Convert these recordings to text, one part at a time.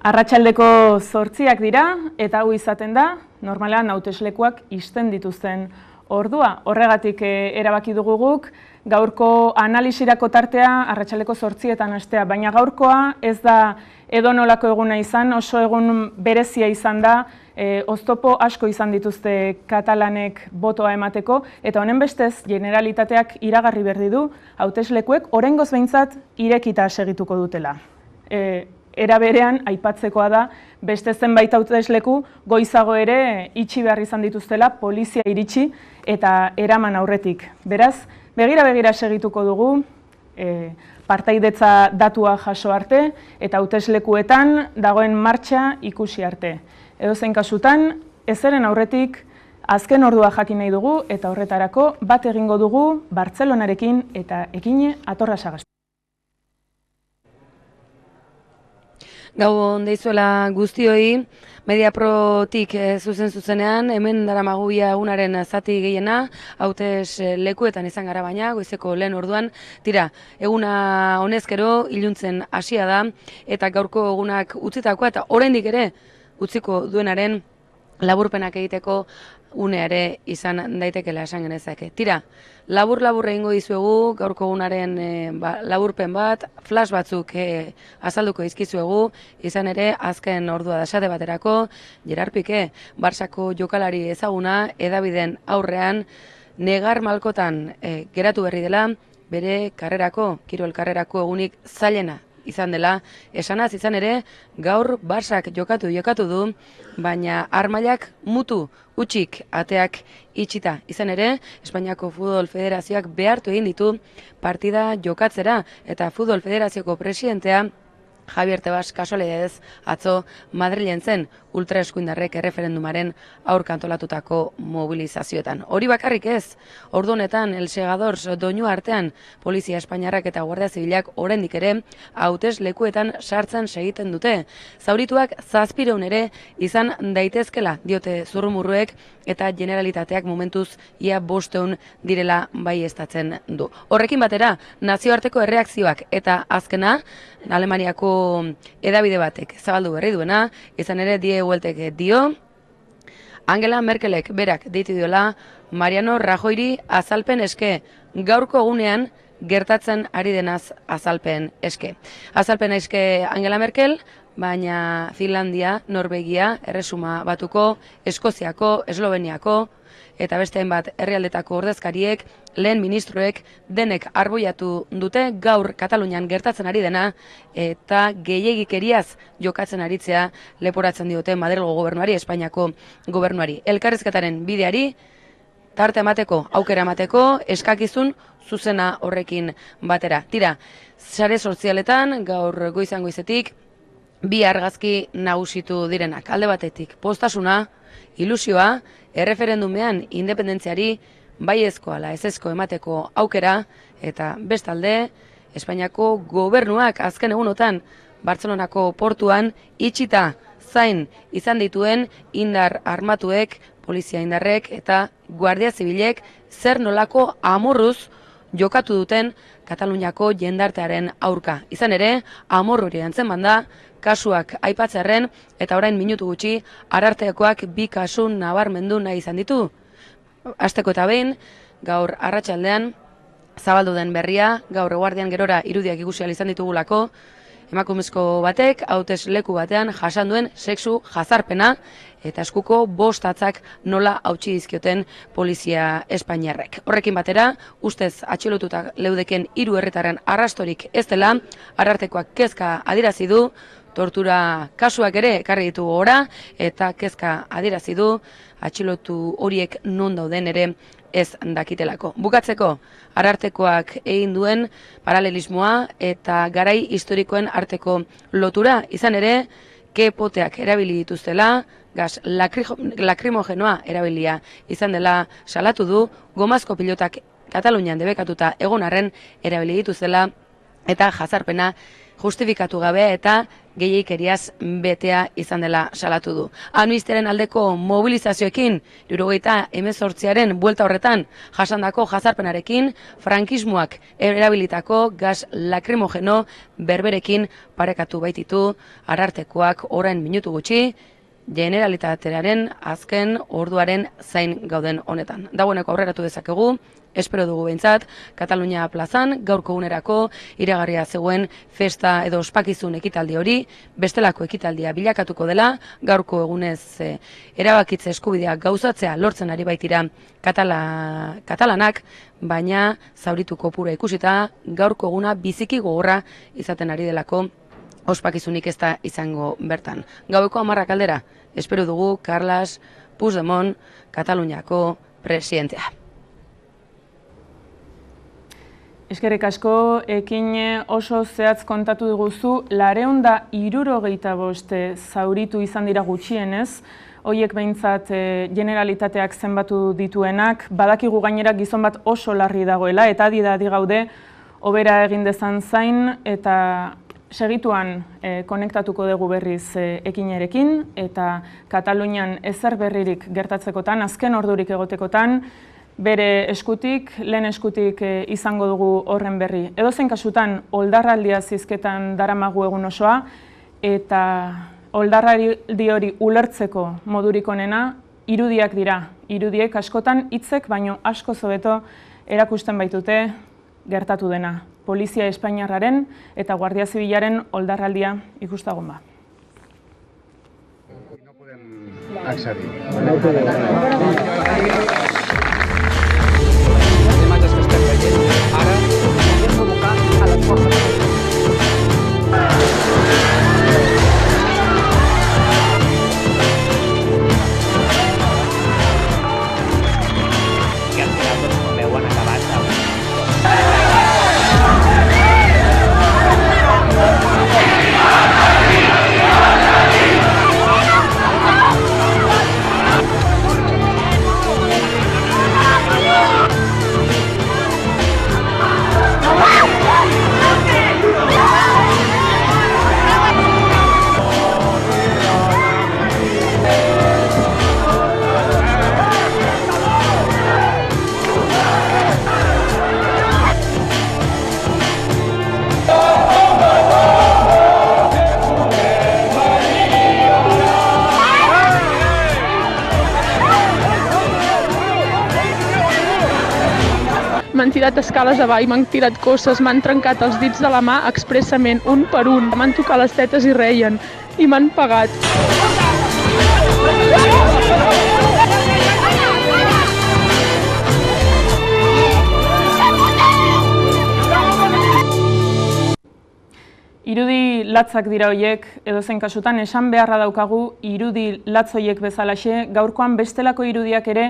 Arratsaldeko 8 dira eta hau izaten da, normalean hauteslekuak ixten dituzten ordua. Horregatik erabaki dugu guk, gaurko analisirako tartea arratsaldeko 8etan hastea, baina gaurkoa ez da edonolako eguna izan, oso egun berezia izan da, oztopo asko izan dituzte katalanek botoa emateko, eta honen bestez, Generalitateak iragarri berri du, hauteslekuek oraingoz behintzat irekita segituko dutela. Era berean, aipatzekoa da, beste zenbait hautesleku goizago ere itxi behar izan dituztela, polizia iritsi eta eraman aurretik. Beraz, begira segituko dugu, partaidetza datua jaso arte eta hauteslekuetan dagoen martxa ikusi arte. Edozein kasutan, ezeren aurretik azken ordua jakin nahi dugu eta horretarako bat egingo dugu Bartzelonarekin eta Ekine Atorra Sagastu. Gau deizuela guztioi, Mediaprotik zuzenean, hemen daramagu egunaren zati gehiena, hautes lekuetan izan gara baina, goizeko lehen orduan, tira, eguna honezkero iluntzen hasia da, eta gaurko egunak utzitakoa, eta oraindik ere utziko duenaren laburpenak egiteko une ere izan daitekela esan genezake. Tira, labur egingo dizuegu, gaurko egunaren laburpen bat, flash batzuk azalduko izkizuegu, izan ere azken ordua dasate baterako, Gerard Piqué, Barsako jokalari ezaguna, hedabideen aurrean, negar malkotan geratu berri dela, bere karrerako, kirol karrerako egunik zailena izan dela, esanaz izan ere, gaur Barsak jokatu du, baina armailak mutu utxik ateak itxita. Izan ere, Espainiako Futbol Federazioak behartu egin ditu partida jokatzera, eta Futbol Federazioko presidentea, Javier Tebas kasualidadez atzo Madrilen zen ultraeskuindarrek erreferendumaren aurka antolatutako mobilizazioetan. Hori bakarrik ez, ordu honetan El Segadors doinu artean Polizia Espainiarrak eta Guardia Zibilak oraindik ere hauteslekuetan sartzen segiten dute. Zaurituak 700 ere izan daitezkela diote zurrumurruek eta Generalitateak momentuz ia 500 direla baieztatzen du. Horrekin batera, nazioarteko erreakzioak eta azkena Alemaniako hedabide batek zabaldu berri duena, izan ere Die Weltek dio, Angela Merkelek berak deitu diola Mariano Rajoyri azalpen eske, gaurko egunean gertatzen ari denaz azalpen eske. Azalpen eske Angela Merkel, baina Finlandia, Norvegia, Erresuma Batuko, Eskoziako, Esloveniako, eta beste hainbat herrialdetako ordezkariek, lehen ministroek denek arboiatu dute gaur Katalunian gertatzen ari dena eta gehiegikeriaz jokatzen aritzea leporatzen diote Madrilgo gobernuari, Espainiako gobernuari. Elkarrizketaren bideari, tarte emateko, aukera emateko, eskakizun zuzena horrekin batera. Tira, sare sozialetan gaur goizetik, bi argazki nagusitu direnak. Alde batetik, postasuna, ilusioa, erreferendumean independentziari baiezko ala ezezko emateko aukera, eta bestalde, Espainiako gobernuak azken egunotan Bartzelonako portuan itxita zain izan dituen indar armatuek, polizia indarrek eta Guardia Zibilek zer nolako amorruz jokatu duten Kataluniako jendartearen aurka. Izan ere, amor hori antzeman da, kasuak aipatzearren eta orain minutu gutxi Arartekoak bi kasu nabarmendu nahi izan ditu. Hasteko eta behin, gaur arratsaldean zabaldu den berria, gaur eguardian gerora irudiak ikusi ahal izan ditugulako, emakumezko batek hautesleku batean jasan duen sexu jazarpena eta eskuko 5 hatzak nola hautsi dizkioten polizia espainiarrek. Horrekin batera, ustez atxilotuta leudeken 3 herritarren arrastorik ez dela, Arartekoak kezka adierazi du, tortura kasuak ere ekarri ditugu gora eta kezka adierazi du atxilotu horiek non dauden ere ez dakitelako. Bukatzeko, Arartekoak egin duen paralelismoa eta garai historikoen arteko lotura, izan ere, kepoteak erabili dituztela, gaz lakrimogenoa erabilia izan dela salatu du, gomazko pilotak Katalunian debekatuta egon arren erabili dituztela eta jazarpena justifikatu gabe eta gehiegikeriaz betea izan dela salatu du. Amnistiaren aldeko mobilizazioekin, 1918aren buelta horretan jasandako jazarpenarekin, frankismoak erabilitako gas lakrimogeno berberekin parekatu baititu Arartekoak orain minutu gutxi, Generalitatearen azken orduaren zain gauden honetan. Dagoeneko aurreratu dezakegu, espero dugu behintzat, Katalunia plazan gaurko egunerako iragarria zegoen festa edo ospakizun ekitaldi hori, bestelako ekitaldia bilakatuko dela, gaurko egunez erabakitze eskubidea gauzatzea lortzen ari baitira katalanak, baina zauritu kopura ikusita gaurko eguna biziki gogorra izaten ari delako ospakizunik ez da izango bertan. Gaueko 10 aldera, espero dugu Carles Puigdemont, Kataluniako presidentea. Eskerrik asko, ekin oso zehatz kontatu diguzu, 265 zauritu izan dira gutxienez, hoiek behintzat Generalitateak zenbatu dituenak, badakigu gainera gizon bat oso larri dagoela, eta adi gaude, hobera egin dezan zain, eta segituan konektatuko dugu berriz ekinerekin, eta Katalunian ezer berririk gertatzekotan, azken ordurik egotekotan, bere eskutik, lehen eskutik izango dugu horren berri. Edozein kasutan, oldarraldia zizketan daramagu egun osoa, eta oldarraldi hori ulertzeko modurik onena, irudiak dira. Irudiek askotan hitzek baino asko hobeto erakusten baitute gertatu dena. Polizia Espainiarraren eta Guardia Zibilaren oldarraldia ikustagon ba. M'han tirat escales avall, m'han tirat cosses, m'han trencat els dits de la mà expressament, un per un. M'han tocat les tetes i reien, i m'han pegat. Irudi latzak dira hoiek, edozein kasutan esan beharra daukagu irudi latz hoiek bezalaxe, gaurkoan bestelako irudiak ere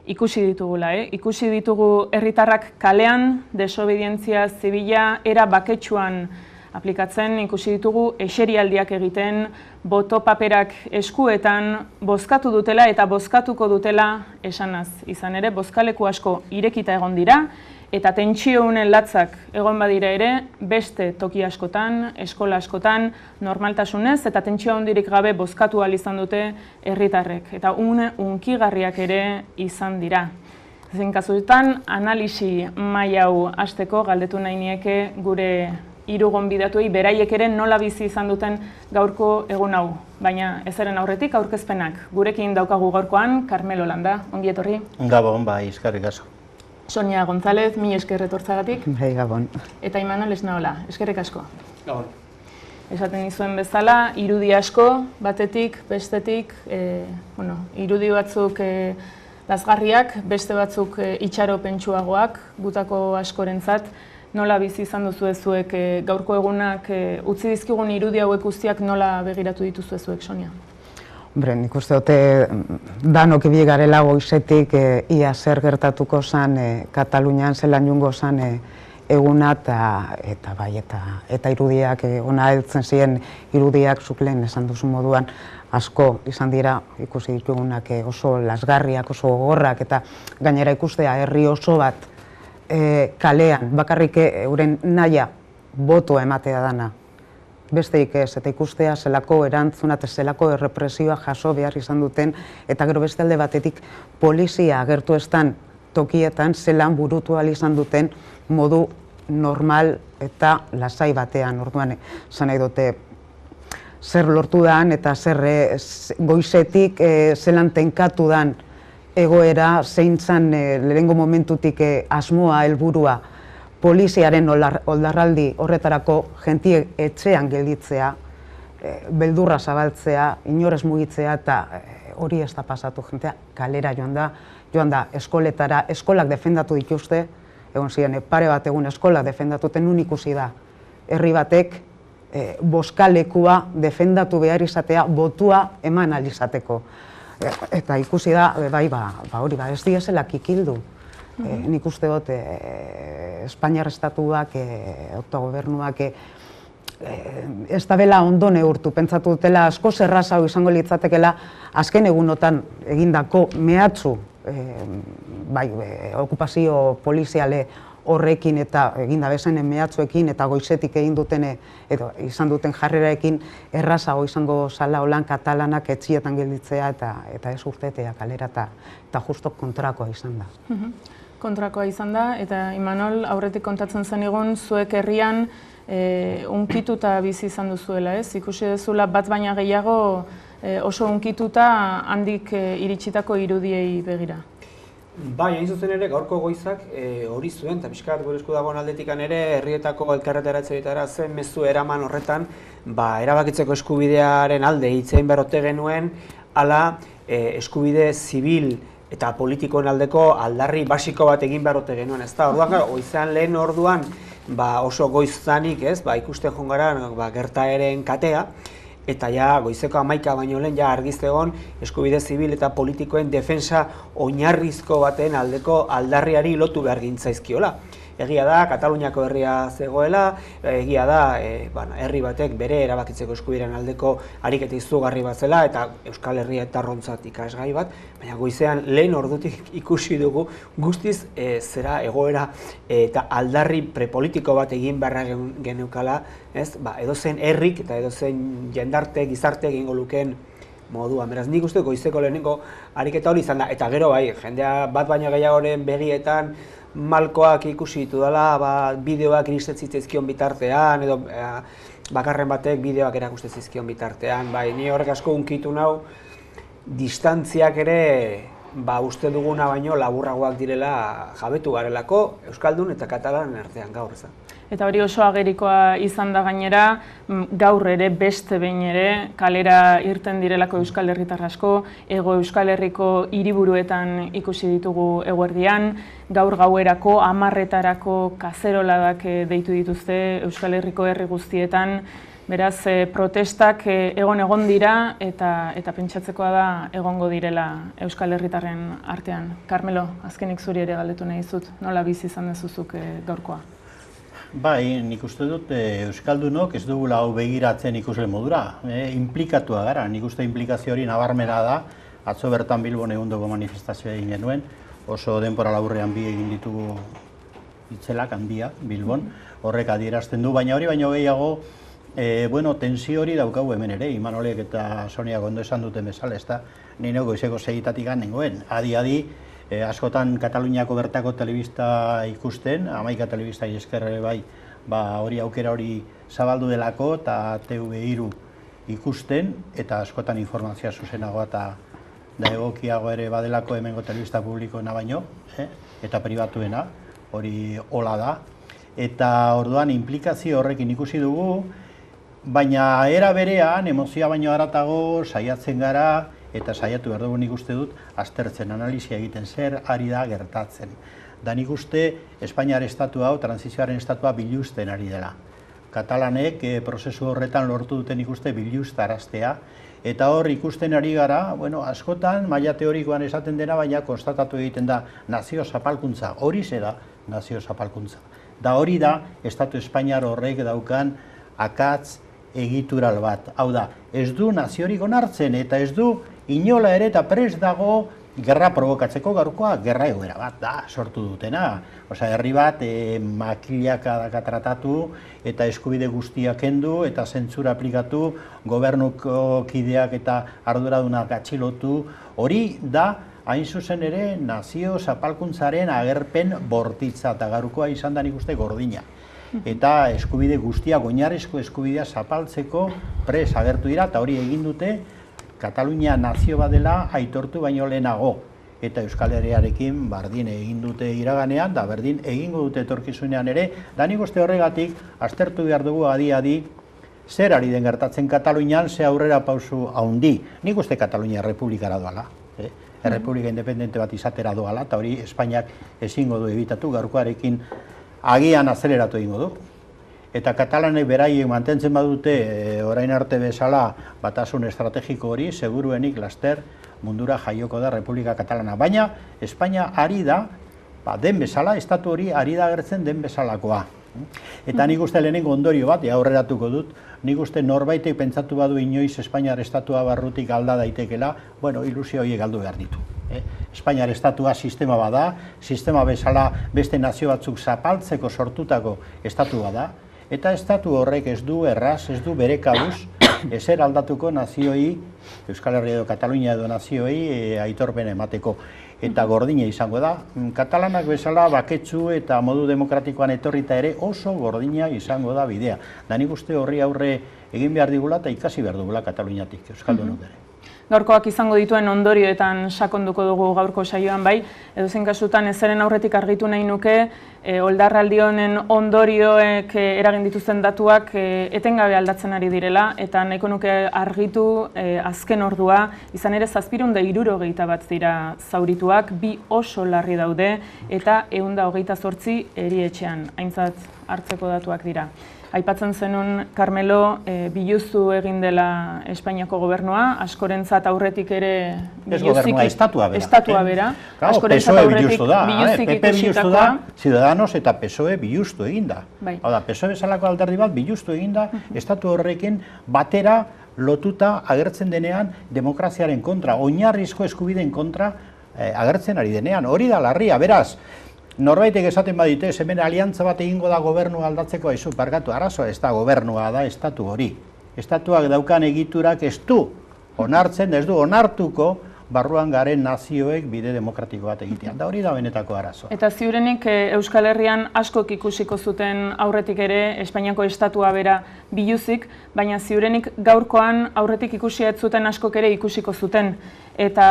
ikusi ditugula. Ikusi ditugu herritarrak kalean, desobedientzia zibila era baketsuan aplikatzen, ikusi ditugu eserialdiak egiten, boto paperak eskuetan, bozkatu dutela eta bozkatuko dutela esanaz. Izan ere, bozkaleku asko irekita egon dira, eta tentsio unen latzak egon badira ere, beste toki askotan, eskola askotan, normaltasunez, eta tentsio handirik gabe bozkatu ahal izan dute herritarrek. Eta une unkigarriak ere izan dira. Zein kasuetan, analisi maila hau hasteko galdetu nahi nieke gure hiru gonbidatuei beraiek ere nola bizi izan duten gaurko egun hau. Baina ezeren aurretik aurkezpenak. Gurekin daukagu gaurkoan, Carmelo Landa, ongi etorri. Gabon, bai, eskerrik asko. Sonia González, mila esker etortzagatik. Bai, Gabon. Eta Imanol Esnaola, eskerrik asko. Gabon. Esaten dizuen bezala, irudi asko, batetik, bestetik, irudi batzuk lazgarriak, beste batzuk itxaropentsuagoak, gutako askorentzat, nola bizi izan duzu zuek gaurko egunak utzi dizkigun irudi hauek guztiak nola begiratu dituzu zuek, Sonia? Hombre, nik uste dute danok ibili garela goizetik ia zer gertatuko zen Katalunian zelan jungo zen eguna eta irudiak ona heltzen ziren irudiak zuk lehen esan duzu moduan asko izan dira ikusi ditugunak oso lasgarriak, oso gogorrak eta gainera ikustea herri oso bat kalean bakarrik euren nahia botoa ematea dana besteik ez, eta ikustea zelako erantzuna eta zelako errepresioa jaso behar izan duten, eta gero beste alde batetik polizia agertu estan tokietan zelan burutu ahal izan duten modu normal eta lasai batean. Orduan, esan nahi dute, zer lortu dan eta zer goizetik zelan tenkatu dan egoera, zein zan lehenengo momentutik asmoa, helburua, poliziaren oldarraldi horretarako jentie etxean gelditzea, beldurra zabaltzea, inorez mugitzea, eta hori ez da pasatu, jentea kalera joan da eskoletara, eskolak defendatu dituzte, egon ziren pare bat egun eskolak defendatuten, nun ikusi da, herri batek bozkalekua defendatu behar izatea, botua eman ahal izateko. Eta ikusi da, bai, hori, ez diezela kikildu. Nik uste dut, Espainiar estatuak, autogobernuak, ez da bela ondo neurtu, pentsatu dutela asko zerraza izango litzatekela azken egunotan egindako mehatxu, okupazio poliziale horrekin eta eginda bezenen mehatxuekin eta goizetik egin duten edo izan duten jarreraekin errazago izango zala holan katalanak etxietan gelditzea eta ez urtetea kalera eta justo kontrakoa izan da. Kontrakoa izan da, eta Imanol aurretik kontatzen zen egon zuek herrian unkituta bizi izan duzuela, ez? Ikusi dezula bat baina gehiago oso unkituta handik iritsitako irudiei begira. Bai, hain zuzen ere, gaurko goizak hori zuen, eta pixkat gure esku dagoen aldetikan ere, herrietako elkarretaratzeetara zen mezu eraman horretan, erabakitzeko eskubidearen alde hitzein berote genuen, ala eskubide zibil eta politikoen aldeko aldarri basiko bat egin berote genuen, ez da? Orduan, goizan lehen orduan oso goizanik, ez, ikusten joan gara gertaeren katea, eta ja goizeko 11 baino lehen ja argiztegon eskubide zibil eta politikoen defensa oinarrizko baten aldeko aldarriari lotu behar gintzaizkiola. Egia da, Kataluniako herria zegoela, egia da, herri batek bere erabakitzeko eskubidearen aldeko ariketa izugarri bat zela, eta Euskal Herria eta rontzat ikasgai bat, baina goizean lehen ordutik ikusi dugu guztiz zera egoera eta aldarri prepolitiko bat egin beharra geneukala, edozen herrik eta edozen jendarte, gizarte egingo lukeen moduan. Beraz, nik uste goizeko lehenengo ariketa hori izan da, eta gero jendea bat baina gehiagoren begietan malkoak ikusi ditu dela, bideoak iristen zitzaizkion bitartean, edo bakarren batek bideoak erakusten zizkion bitartean. Ni horrek asko unkitu nau, distantziak ere uste duguna baino laburragoak direla jabetu garelako Euskaldun eta Katalanen artean gaur ezan. Eta hori oso agerikoa izan da gainera, gaur ere beste behin ere kalera irten direlako Euskal Herritar asko, Hego Euskal Herriko hiriburuetan ikusi ditugu eguerdian, gaur gauerako 10:00 kazeroladak deitu dituzte Euskal Herriko herri guztietan, beraz protestak egon dira eta pentsatzekoa da egongo direla Euskal Herritarren artean. Carmelo, azkenik zuri ere galdetu nahi dizut, nola bizi izan dezuzuk gaurkoa? Bai, nik uste dut Euskaldunok ez dugula hau begiratzen ikusle modura, inplikatua gara, nik uste implikazio hori nabarmena da, atzo bertan Bilbon egundoko manifestazioa egin genuen, oso denbora laburrean bi egin ditugu itzelak handia Bilbon, horrek adierazten du, baina hori baino gehiago, tensio hori daukagu hemen ere, Imanolek eta Soniak ondo esan duten bezala, ez da, nire goizeko 6:00 nengoen, adi, askotan Kataluniako bertako telebista ikusten, 11 telebista eskerre bai, hori aukera hori zabaldu delako eta TV3 ikusten, eta askotan informazioa zuzenagoa eta egokiago ere badelako hemengo telebista publikoena baino, eta pribatuena, hori hola da. Eta orduan implikazio horrekin ikusi dugu, baina era berean, emozioa baino haratago saiatzen gara, eta saiatu behar dugu nik uste dut, aztertzen, analizia egiten zer ari da gertatzen. Da nik uste Espainiar estatu hau, transizioaren estatua biluzten ari dela. Katalanek prozesu horretan lortu duten ikuste biluztaraztea, eta hor ikusten ari gara, askotan, maila teorikoan esaten dena, baina konstatatu egiten da nazio zapalkuntza, hori da nazio zapalkuntza. Da hori da, Estatu Espainiar horrek daukan akatz egitural bat. Hau da, ez du naziorik onartzen eta ez du inola ere eta prest dago gerra provokatzeko gaurkoa gerra egoera bat da sortu dutena. Osea, herri bat makilakadaka tratatu eta eskubide guztiak kendu eta zentzura aplikatu, gobernuko kideak eta arduradunak atxilotu. Hori da, hain zuzen ere, nazio zapalkuntzaren agerpen bortitza eta gaurkoa izan da nik uste gordina. Eta eskubide guztiak, oinarrizko eskubidea zapaltzeko pres agertu dira, eta hori egin dute Katalunia nazio badela aitortu baino lehenago. Eta Euskal Herriarekin berdin egin dute iraganean, da berdin egingo dute etorkizunean ere, da nik uste horregatik, aztertu behar dugu adi-adi, zer ari den gertatzen Katalunian, ze aurrera pausu haundi. Nik uste Katalunia Republikara doala. Errepublika independente bat izatera doala, eta hori Espainiak ezingo du ebitatu, gaurkoarekin agian azeleratu egingo du. Eta katalanek beraiek mantentzen badute orain arte bezala batasun estrategiko hori, seguruenik laster mundura jaioko da Republika Katalana. Baina Espainia ari da, den bezala, estatu hori ari da agertzen den bezalakoa. Eta nik uste lehenengo ondorio bat, aurreratuko dut, nik uste norbaitek pentsatu badu inoiz Espainiar estatua barrutik alda daitekela, bueno, ilusio horiek galdu behar ditu. Espainiar estatua sistema bada, sistema bezala beste nazio batzuk zapaltzeko sortutako estatua da, eta estatu horrek ez du erraz, ez du bere kabuz, ezer aldatuko nazioi, Euskal Herria edo Katalunia edo nazioi aitorpen emateko. Eta gordina izango da, katalanak bezala baketsu eta modu demokratikoan etorrita ere oso gordina izango da bidea. Da nik uste horri aurre egin behar digula eta ikasi behar dugula Kataluniatik, Euskaldunok ere. Gaurkoak izango dituen ondorioetan sakonduko dugu gaurko saioan bai, edozein kasutan ezeren aurretik argitu nahi nuke, oldarraldi honen ondorioek eragin dituzten datuak etengabe aldatzen ari direla, eta nahiko nuke argitu azken ordua, izan ere 768 dira zaurituak, 2 oso larri daude, eta 128 erietxean, aintzat hartzeko datuak dira. Aipatzen zenun, Carmelo, biluztu egin dela Espainiako gobernua, askorentzat aurretik ere ez gobernua, estatua bera. Estatua bera. Askorentzat aurretik biluzik ikusitakoa. Ciudadanos eta PSOE biluztu egin da. Hau da, PSOE bezalako alderdi bat biluztu egin da, estatu horrekin batera lotuta agertzen denean demokraziaren kontra, oinarrizko eskubideen kontra agertzen ari denean. Hori da larria, beraz, norbaitek esaten badite, hemen aliantza bat egingo da gobernua aldatzeko, aizu, barkatu, arazoa ez da gobernua da estatu hori. Estatuak daukan egiturak ez du onartzen, ez du onartuko barruan garen nazioek bide demokratiko bat egitean. Da hori da benetako arazoa. Eta ziurenik Euskal Herrian askok ikusiko zuten aurretik ere Espainiako estatua bera biluzik, baina ziurenik gaurkoan aurretik ikusi ez zuten askok ere ikusiko zuten. Eta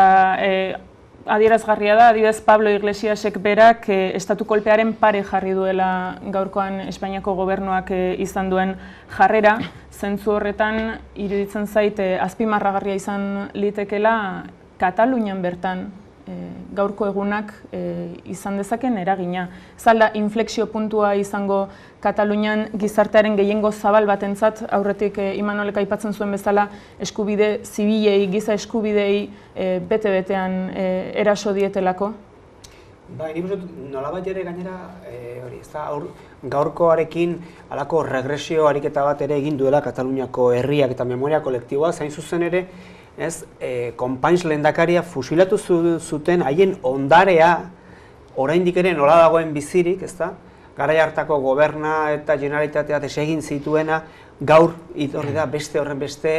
adierazgarria da, adibidez Pablo Iglesiasek berak estatu kolpearen pare jarri duela gaurkoan Espainiako gobernuak izan duen jarrera. Zentzu horretan iruditzen zait azpimarragarria izan litekela Katalunian bertan gaurko egunak izan dezaken eragina. Zalda inflexio puntua izango Katalunian gizartearen gehiengo zabal batentzat, aurretik Imanolek aipatzen zuen bezala eskubide zibilei, giza eskubidei bete-betean eraso dietelako? Bai, nik uste nolabait ere gainera gaurkoarekin halako regresio ariketa bat ere egin duela Kataluniako herriak eta memoria kolektiboa, zain zuzen ere, konpains lehendakaria fusilatu zuten haien ondarea oraindik ere nola dagoen bizirik, ezta? Garai hartako goberna eta generalitatea desegin zituena gaur itorri da beste horren beste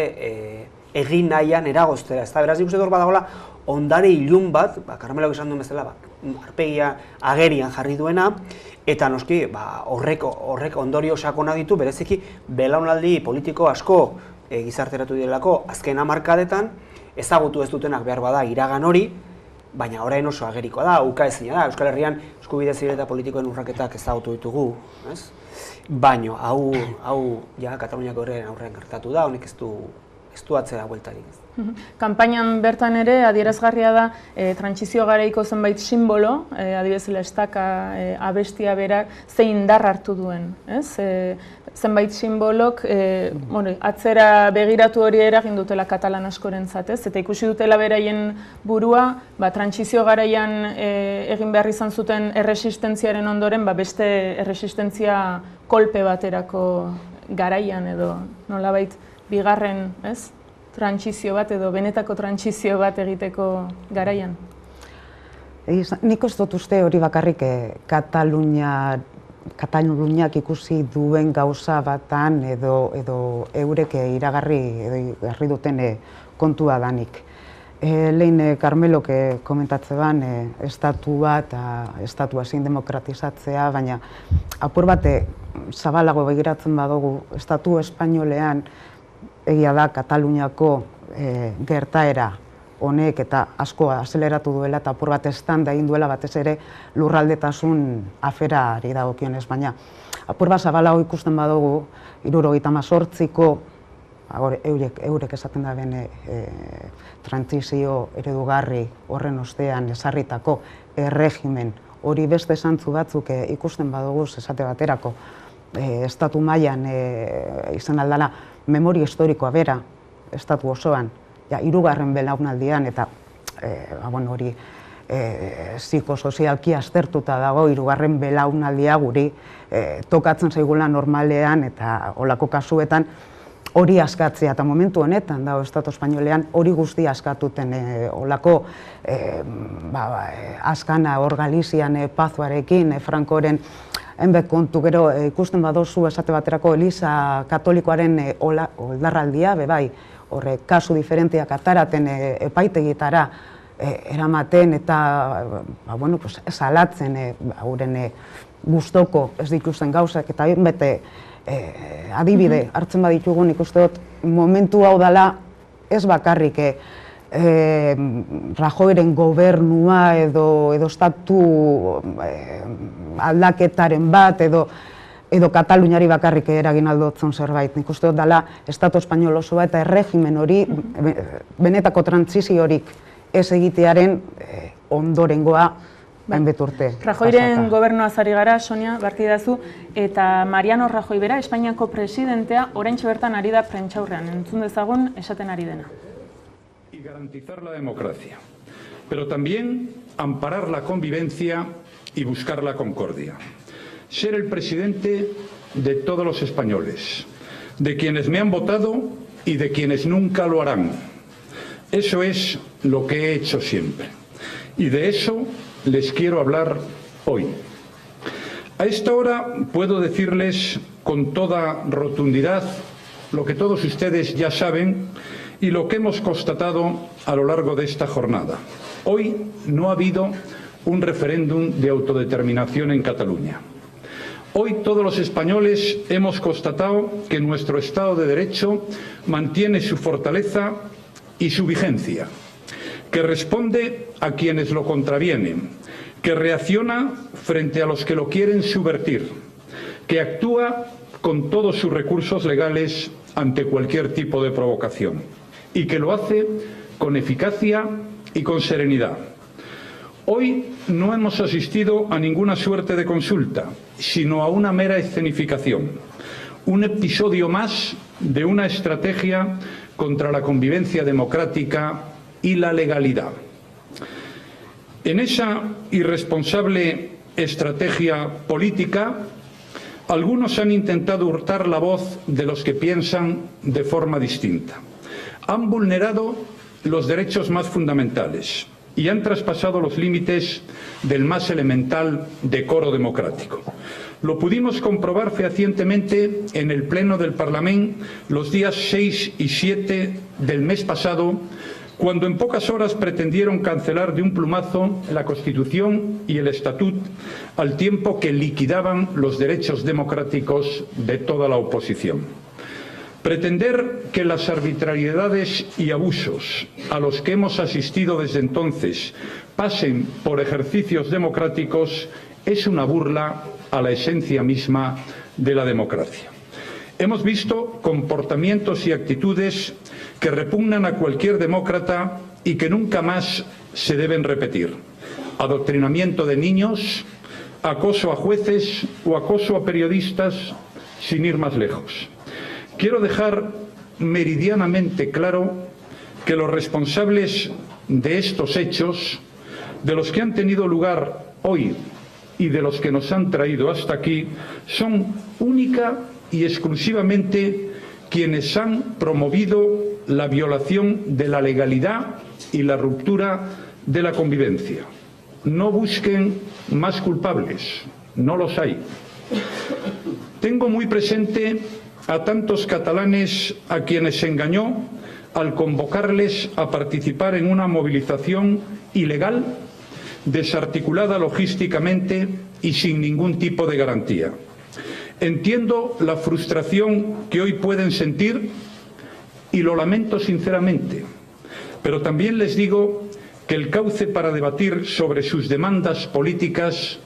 egin nahian eragoztera, ezta? Beraz, nik uste hor badagoela ondare ilun bat, Carmelok esan duen bezala, arpegia agerian jarri duena, eta noski horrek ondorio sakona ditu, bereziki belaunaldi politiko asko gizarteratu direlako azken hamarkadetan, ezagutu ez dutenak behar bada iragan hori, baina orain oso agerikoa da, ukaezina da, Euskal Herrian eskubide zibil eta politikoen urraketak ezagutu ditugu, ez? Baina hau Kataluniako herriaren aurrean gertatu da, honek ez du atzera bueltarik. Kanpainan bertan ere adierazgarria da trantsizio garaiko zenbait simbolo, adibidez estaka abestia berak zein indar hartu duen, ez? Zenbait simbolok atzera begiratu hori eragin dutela katalan askorentzat, ez? Eta ikusi dutela beraien burua, trantsizio garaian egin behar izan zuten erresistentziaren ondoren, beste erresistentzia kolpe baterako garaian edo nolabait bigarren, ez? Trantsizio bat edo benetako trantsizio bat egiteko garaian. Nik ez dut uste hori bakarrik Kataluniak ikusi duen gauza batan edo eurek iragarri duten kontua danik. Lehen Carmelok komentatze ban, estatua eta estatua ezin demokratizatzea, baina apur bate zabalago begiratzen badugu, estatu espainolean egia da Kataluniako gertaera honek eta asko azeleratu duela eta apur bat estanda egin duela batez ere lurraldetasun aferari dagokionez, baina apur bat zabalago ikusten badugu 78ko eurek esaten da ben trantsizio eredugarri horren ostean ezarritako erregimen hori beste zantzu batzuk ikusten badugu esate baterako estatu mailan izan aldala memoria historikoa bera estatu osoan, hirugarren belaunaldian eta hori psikosozialki aztertuta dago hirugarren belaunaldia guri tokatzen zaigula normalean eta olako kasuetan hori askatzea eta momentu honetan dago estatu espainolean hori guzti askatuten olako askana hor Galizian Pazuarekin, Frankoren hainbat kontu gero ikusten badozu esate baterako Eliza Katolikoaren oldarraldia, bai, horre kasu diferenteak ataraten epaitegitara eramaten eta salatzen hauren gustoko ez dituzten gauzak eta hainbat adibide hartzen baditugu nik uste dut momentu hau dela ez bakarrik Rajoyren gobernua edo estatu aldaketaren bat edo Kataluniari bakarrik eragin aldotzen zerbait. Nik uste dut dela estatu espainol osoa eta erregimen hori benetako trantsiziorik ez egitearen ondorengoa hainbat urte. Rajoyren gobernuaz ari gara, Sonia, barkidazu, eta Mariano Rajoy bera, Espainiako presidentea, oraintxe bertan ari da prentsaurrean. Entzun dezagun esaten ari dena. Y garantizar la democracia, pero también amparar la convivencia y buscar la concordia. Ser el presidente de todos los españoles, de quienes me han votado y de quienes nunca lo harán. Eso es lo que he hecho siempre. Y de eso les quiero hablar hoy. A esta hora puedo decirles con toda rotundidad lo que todos ustedes ya saben y lo que hemos constatado a lo largo de esta jornada. Hoy no ha habido un referéndum de autodeterminación en Cataluña. Hoy todos los españoles hemos constatado que nuestro Estado de Derecho mantiene su fortaleza y su vigencia, que responde a quienes lo contravienen, que reacciona frente a los que lo quieren subvertir, que actúa con todos sus recursos legales ante cualquier tipo de provocación y que lo hace con eficacia y con serenidad. Hoy no hemos asistido a ninguna suerte de consulta, sino a una mera escenificación, un episodio más de una estrategia contra la convivencia democrática y la legalidad. En esa irresponsable estrategia política, algunos han intentado hurtar la voz de los que piensan de forma distinta. Han vulnerado los derechos más fundamentales y han traspasado los límites del más elemental decoro democrático. Lo pudimos comprobar fehacientemente en el Pleno del Parlamento los días 6 y 7 del mes pasado, cuando en pocas horas pretendieron cancelar de un plumazo la Constitución y el Estatut, al tiempo que liquidaban los derechos democráticos de toda la oposición. Pretender que las arbitrariedades y abusos a los que hemos asistido desde entonces pasen por ejercicios democráticos es una burla a la esencia misma de la democracia. Hemos visto comportamientos y actitudes que repugnan a cualquier demócrata y que nunca más se deben repetir. Adoctrinamiento de niños, acoso a jueces o acoso a periodistas, sin ir más lejos. Quiero dejar meridianamente claro que los responsables de estos hechos, de los que han tenido lugar hoy y de los que nos han traído hasta aquí, son única y exclusivamente quienes han promovido la violación de la legalidad y la ruptura de la convivencia. no busquen más culpables, no los hay. Tengo muy presente a tantos catalanes a quienes se engañó al convocarles a participar en una movilización ilegal, desarticulada logísticamente y sin ningún tipo de garantía. Entiendo la frustración que hoy pueden sentir y lo lamento sinceramente, pero también les digo que el cauce para debatir sobre sus demandas políticas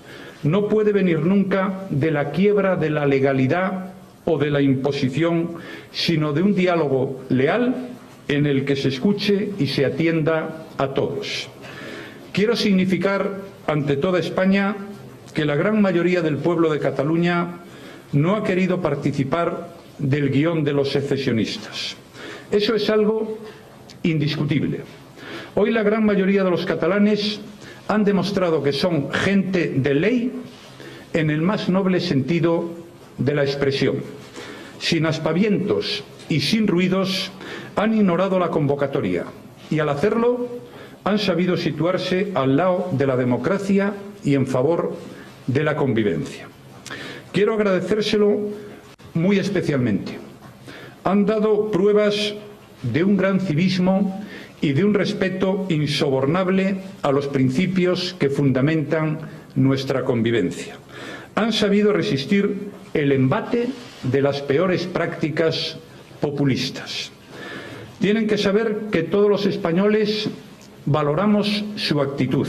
no puede venir nunca de la quiebra de la legalidad o de la imposición, sino de un diálogo leal en el que se escuche y se atienda a todos. Quiero significar ante toda España que la gran mayoría del pueblo de Cataluña no ha querido participar del guión de los secesionistas. Eso es algo indiscutible. Hoy la gran mayoría de los catalanes han demostrado que son gente de ley en el más noble sentido de la expresión. Sin aspavientos y sin ruidos han ignorado la convocatoria y al hacerlo han sabido situarse al lado de la democracia y en favor de la convivencia. Quiero agradecérselo muy especialmente. Han dado pruebas de un gran civismo y de un respeto insobornable a los principios que fundamentan nuestra convivencia. Han sabido resistir el embate de las peores prácticas populistas. Tienen que saber que todos los españoles valoramos su actitud.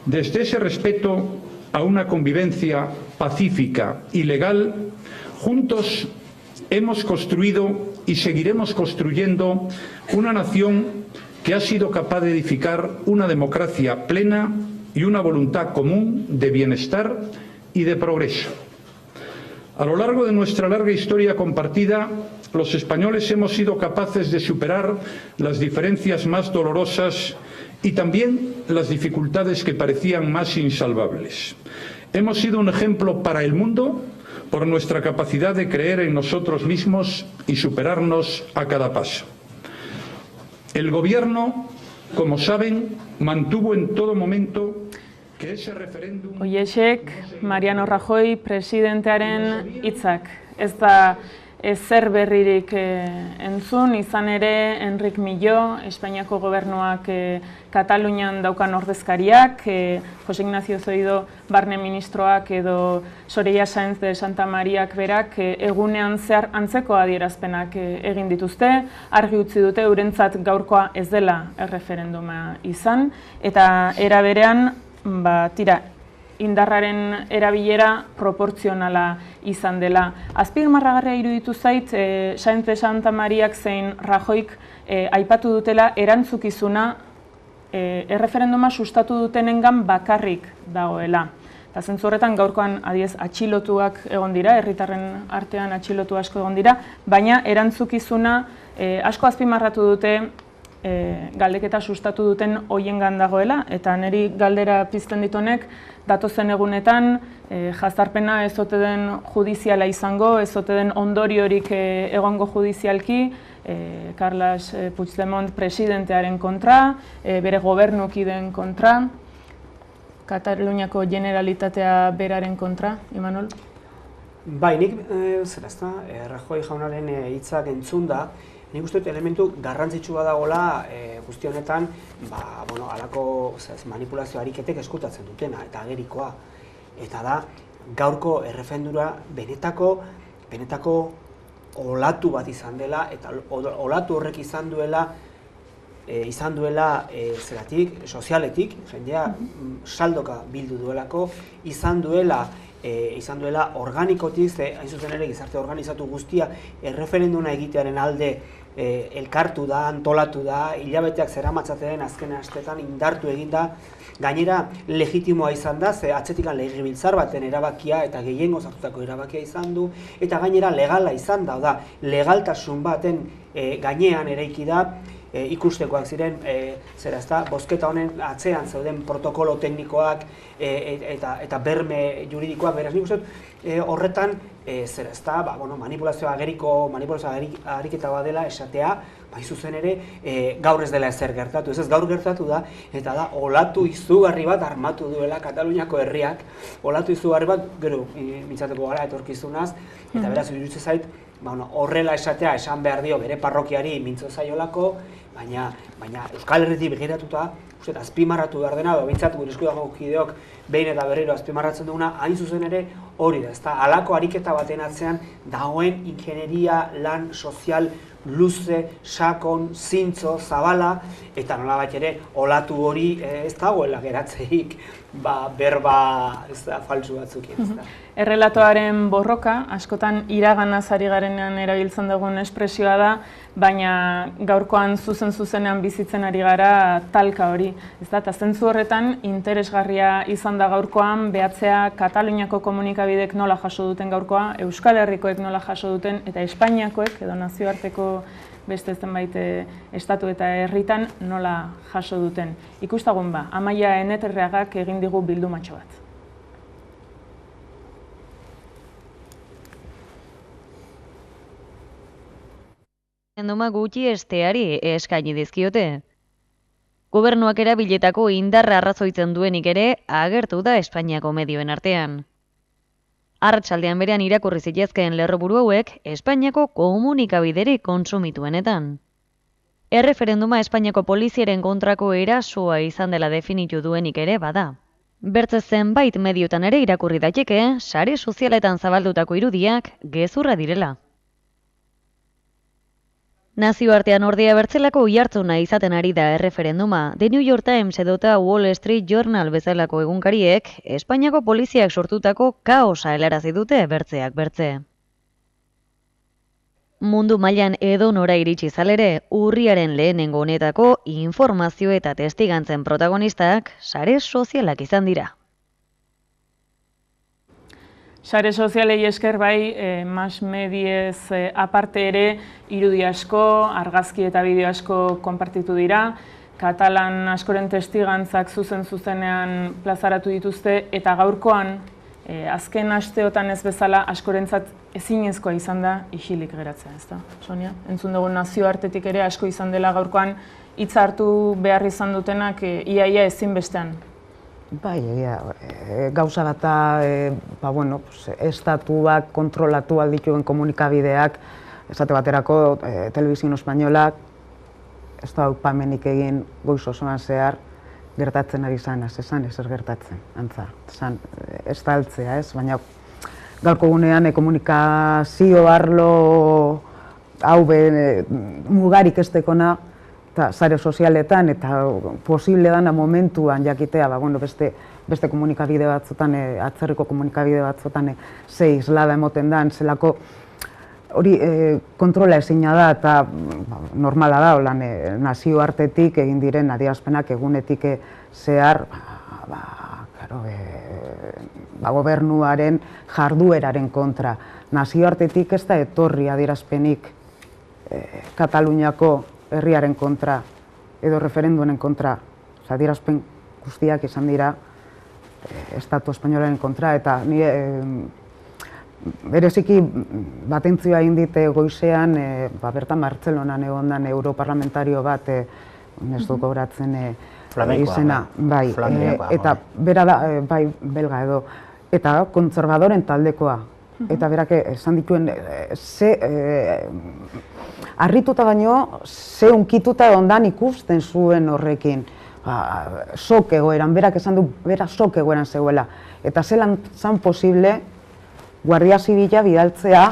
Desde ese respeto a una convivencia pacífica y legal, juntos hemos construido y seguiremos construyendo una nación que ha sido capaz de edificar una democracia plena y una voluntad común de bienestar y de progreso. A lo largo de nuestra larga historia compartida, los españoles hemos sido capaces de superar las diferencias más dolorosas y también las dificultades que parecían más insalvables. Hemos sido un ejemplo para el mundo por nuestra capacidad de creer en nosotros mismos y superarnos a cada paso. El Gobierno, como saben, mantuvo en todo momento que ese referéndum... Oiexek, Mariano Rajoy presidentearen hitzak. Ez da ezer berririk entzun, izan ere Enric Millo, Espainiako gobernuak Katalunian daukan ordezkariak, Jose Ignacio Zoido barne ministroak edo Soraya Sáenz de Santa Mariak berak egunean zehar antzeko adierazpenak egin dituzte, argi utzi dute eurentzat gaurkoa ez dela erreferenduma izan, eta era berean, tira, indarraren erabilera proportzionala izan dela. Azpimarragarria iruditu zait, Sáenz de Santa Mariak zein Rajoyk aipatu dutela erantzukizuna erreferenduma sustatu dutenengan bakarrik dagoela. Eta zentzu horretan gaurkoan adiez atxilotuak egon dira, herritarren artean atxilotu asko egon dira, baina erantzukizuna asko azpimarratu dute galdeketa sustatu duten hoiengan dagoela, eta niri galdera pizten ditonek datozen egunetan jazarpena ez ote den judiziala izango, ez ote den ondoriorik egongo judizialki, Carles Puigdemont presidentearen kontra, bere gobernukideen kontra, Kataluniako Generalitatea beraren kontra, Imanol? Bai, nik Rajoy jaunaren hitzak entzunda, nik uste dut elementu garrantzitsua dagoela guzti honetan halako manipulazio ariketek eskutatzen dutena eta agerikoa. Eta da, gaurko erreferendura benetako olatu bat izan dela, eta olatu horrek izan duela zeratik, sozialetik, jendea saldoka bildu duelako, izan duela organikotik, hain zuzen ere gizarte organizatu guztia erreferenduna egitearen alde elkartu da, antolatu da, hilabeteak zeramatzaten azken astetan indartu egin da, gainera legitimoa izan da, ze atzetikan legebiltzar baten erabakia eta gehiengoz hartutako erabakia izan du, eta gainera legala izan da, legaltasun baten gainean eraiki da, ikustekoak ziren, bozketa honen atzean zeuden protokolo teknikoak eta berme juridikoak, beraz nik uste horretan manipulazio ariketa bat dela esatea, bai zuzen ere, gaur ez dela ezer gertatu. Ez gaur gertatu da, eta da, olatu izugarri bat armatu duela Kataluniako herriak, olatu izugarri bat, gero, mintzatuko gara etorkizunaz, eta beraz, iruditzen zait, horrela esatea esan behar dio bere parrokiari mintzo zaiolako, baina Euskal Herritik begiratuta, azpimarratu behar dena, bintzat gure eskudago kideok behin eta berriro azpimarratzen duguna, hain zuzen ere hori da, ezta halako ariketa baten atzean dagoen ingenieria lan sozial luze, sakon, zintzo, zabala, eta nolabait ere olatu hori ez dagoela geratzeik berba faltsu batzukin. Errelatoaren borroka, askotan iraganaz ari garenean erabiltzen dugun espresioa da, baina gaurkoan zuzenean bizitzen ari gara talka hori. Eta zentzu horretan interesgarria izan da gaurkoan behatzea Kataluniako komunikabidek nola jaso duten gaurkoa, Euskal Herrikoek nola jaso duten, eta Espainiakoek edo nazioarteko beste zenbait estatu eta herritan nola jaso duten. Ikustagun Amaia Eneterreagak egin digu bildumatxo bat. Erreferenduma gutxi esteari eskaini dizkiote. Gobernuak erabiletako indarra arrazoitzen duenik ere agertu da Espainiako medioen artean. Arratsaldean berean irakurri zitezkeen lerroburu hauek Espainiako komunikabiderik kontsumituenetan. Erreferenduma Espainiako poliziaren kontrako erasoa izan dela definitu duenik ere bada. Bertze zenbait mediotan ere irakurri daiteke sare sozialetan zabaldutako irudiak gezurra direla. Nazioartean ordea bertzelako oihartzuna izaten ari da erreferenduma. The New York Times edota Wall Street Journal bezalako egunkariek Espainiako poliziak sortutako kaosa helarazi dute bertzeak bertze. Mundu mailan edonora iritsi zalere, urriaren lehenengo honetako informazio eta testigantzen protagonistak sare sozialak izan dira. Sare sozialei esker mass mediez aparte ere irudi asko, argazki eta bideo asko konpartitu dira. Katalan askoren testigantzak zuzenean plazaratu dituzte eta gaurkoan azken asteotan ez bezala askorentzat ezinezkoa izan da isilik geratzea, ezta? Sonia, entzun dugu nazioartetik ere asko izan dela gaurkoan hitz hartu behar izan dutenak iaia ezinbestean. Bai, gauza bata, estatuak kontrolatu aldituen komunikabideak, esate baterako Telebizio Espainolak, ez da upamenik egin goiz osoan zehar gertatzen ari zanaz, esan ezer gertatzen, antza, esan ez da altzea, ez, baina gaurko gunean komunikazio arlo hau mugarik ez dekona, sare sozialetan eta posible dana momentuan jakitea, beste komunikabide batzutan, atzerriko komunikabide batzutan ze islada emoten dan, zelako hori kontrola ezina da eta normala da, nazioartetik egin diren adierazpenak egunetik zehar gobernuaren jardueraren kontra. Nazioartetik ez da etorri adierazpenik Kataluniako herriaren kontra edo referenduen kontra, adierazpen guztiak izan dira Estatu Espainolaren kontra, eta ni bereziki batentzioa egin dit goizean, bertan Bartzelonan egondan europarlamentario bat, ez dut gogoratzen izena, eta bera da, belga edo, eta kontserbadoren taldekoa, eta berak esan dituen harrituta baino, ze unkituta ondan ikusten zuen horrekin. Sok egoeran, berak esan du, bera sok egoeran zegoela. Eta zelan zan posible Guardia Zibila bidaltzea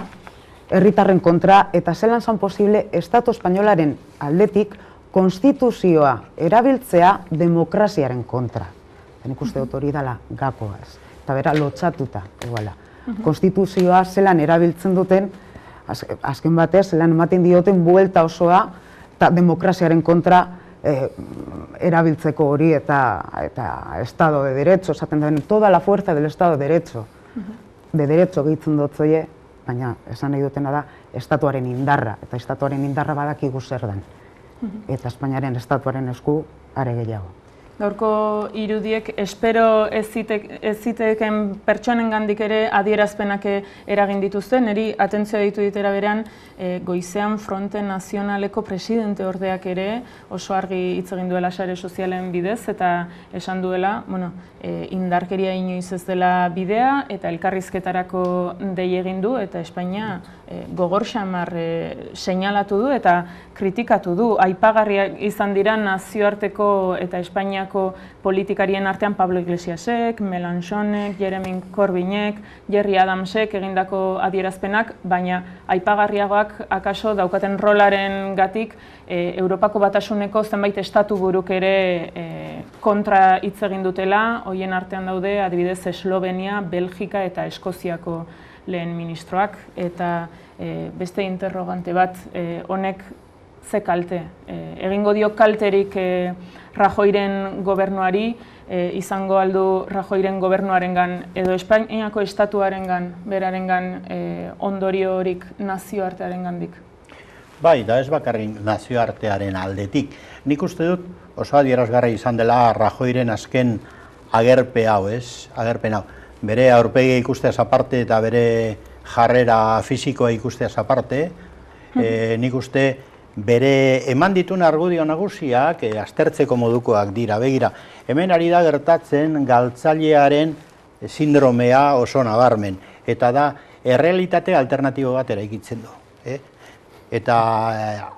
herritarren kontra, eta zelan zan posible Estatu Espainolaren aldetik konstituzioa erabiltzea demokraziaren kontra. Nik uste dut hori dela gakoaz, eta bera lotxatuta egoela. Konstituzioa zelan erabiltzen duten, azken batez, zelan ematen dioten buelta osoa eta demokraziaren kontra erabiltzeko hori eta Estado de Derecho, esaten den, toda la fuerza del Estado de Derecho. De Derecho gehitzen dut zoie, baina esan nahi dutena da Estatuaren indarra, eta Estatuaren indarra badakigu zer den. eta Espainiaren estatuaren esku are gehiago. Gaurko irudiek espero ez ziteken pertsonen gandik ere adierazpenak eragin dituzten, niri atentzioa ditu ditera berean goizean Fronte Nazionaleko presidente ordeak ere oso argi hitz egin duela sare sozialen bidez eta esan duela, indarkeria inoiz ez dela bidea eta elkarrizketarako dei egin du eta Espainia gogor xamar seinalatu du eta kritikatu du. Aipagarriak izan dira nazioarteko eta Espainiako politikarien artean Pablo Iglesiasek, Melanchonek, Jeremy Corbynek, Gerry Adamsek egindako adierazpenak, baina aipagarriagoak akaso daukaten rolaren gatik Europako Batasuneko zenbait estatu buruk ere kontra hitz egin dutela, hoien artean daude adibidez Eslovenia, Belgika eta Eskoziako lehen ministroak, eta beste interrogante bat, honek ze kalte. Egingo dio kalterik Rajoyren gobernuari, izango aldu Rajoyren gobernuarengan edo Espainiako estatuarengan, berarengan ondoriorik nazioartearengandik? Bai, da ez bakarrik nazioartearen aldetik. Nik uste dut oso adierazgarri izan dela Rajoyren azken agerpen hau. Bere aurpegia ikusteaz aparte eta bere jarrera fisikoa ikusteaz aparte, nik uste bere eman dituen argudio nagusiak aztertzeko modukoak dira. Begira, hemen ari da gertatzen galtzailearen sindromea oso nabarmen, eta da errealitate alternatibo bat eraikitzen du. Eta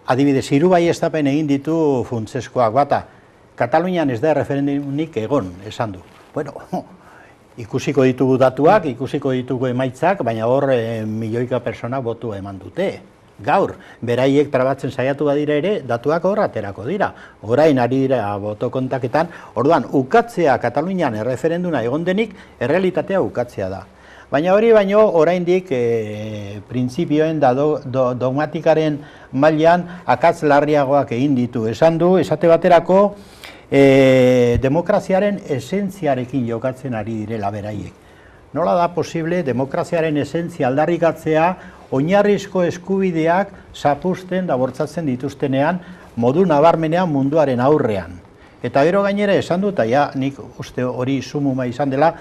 adibidez, hiru baieztapen egin ditu funtseskoak bata. Katalunian ez da referendunik egon, esan du. Bueno, ikusiko ditugu datuak, ikusiko ditugu emaitzak, baina hor milioika persona botu eman dute. Gaur, beraiek trabatzen saiatu badira ere, datuak hor aterako dira. Orain ari dira boto kontaketan, orduan, ukatzea Katalunian erreferenduna egon denik, errealitatea ukatzea da. Baina hori baino, oraindik printzipioen da dogmatikaren mailan akats larriagoak egin ditu. Esan du, esate baterako, demokraziaren esentziarekin jokatzen ari direla beraiek. Nola da posible demokraziaren esentzia aldarrikatzea oinarrizko eskubideak zapusten da bortzatzen dituztenean modu nabarmenean munduaren aurrean. Eta gero gainera esan dut, ja, nik uste hori sumuma izan dela,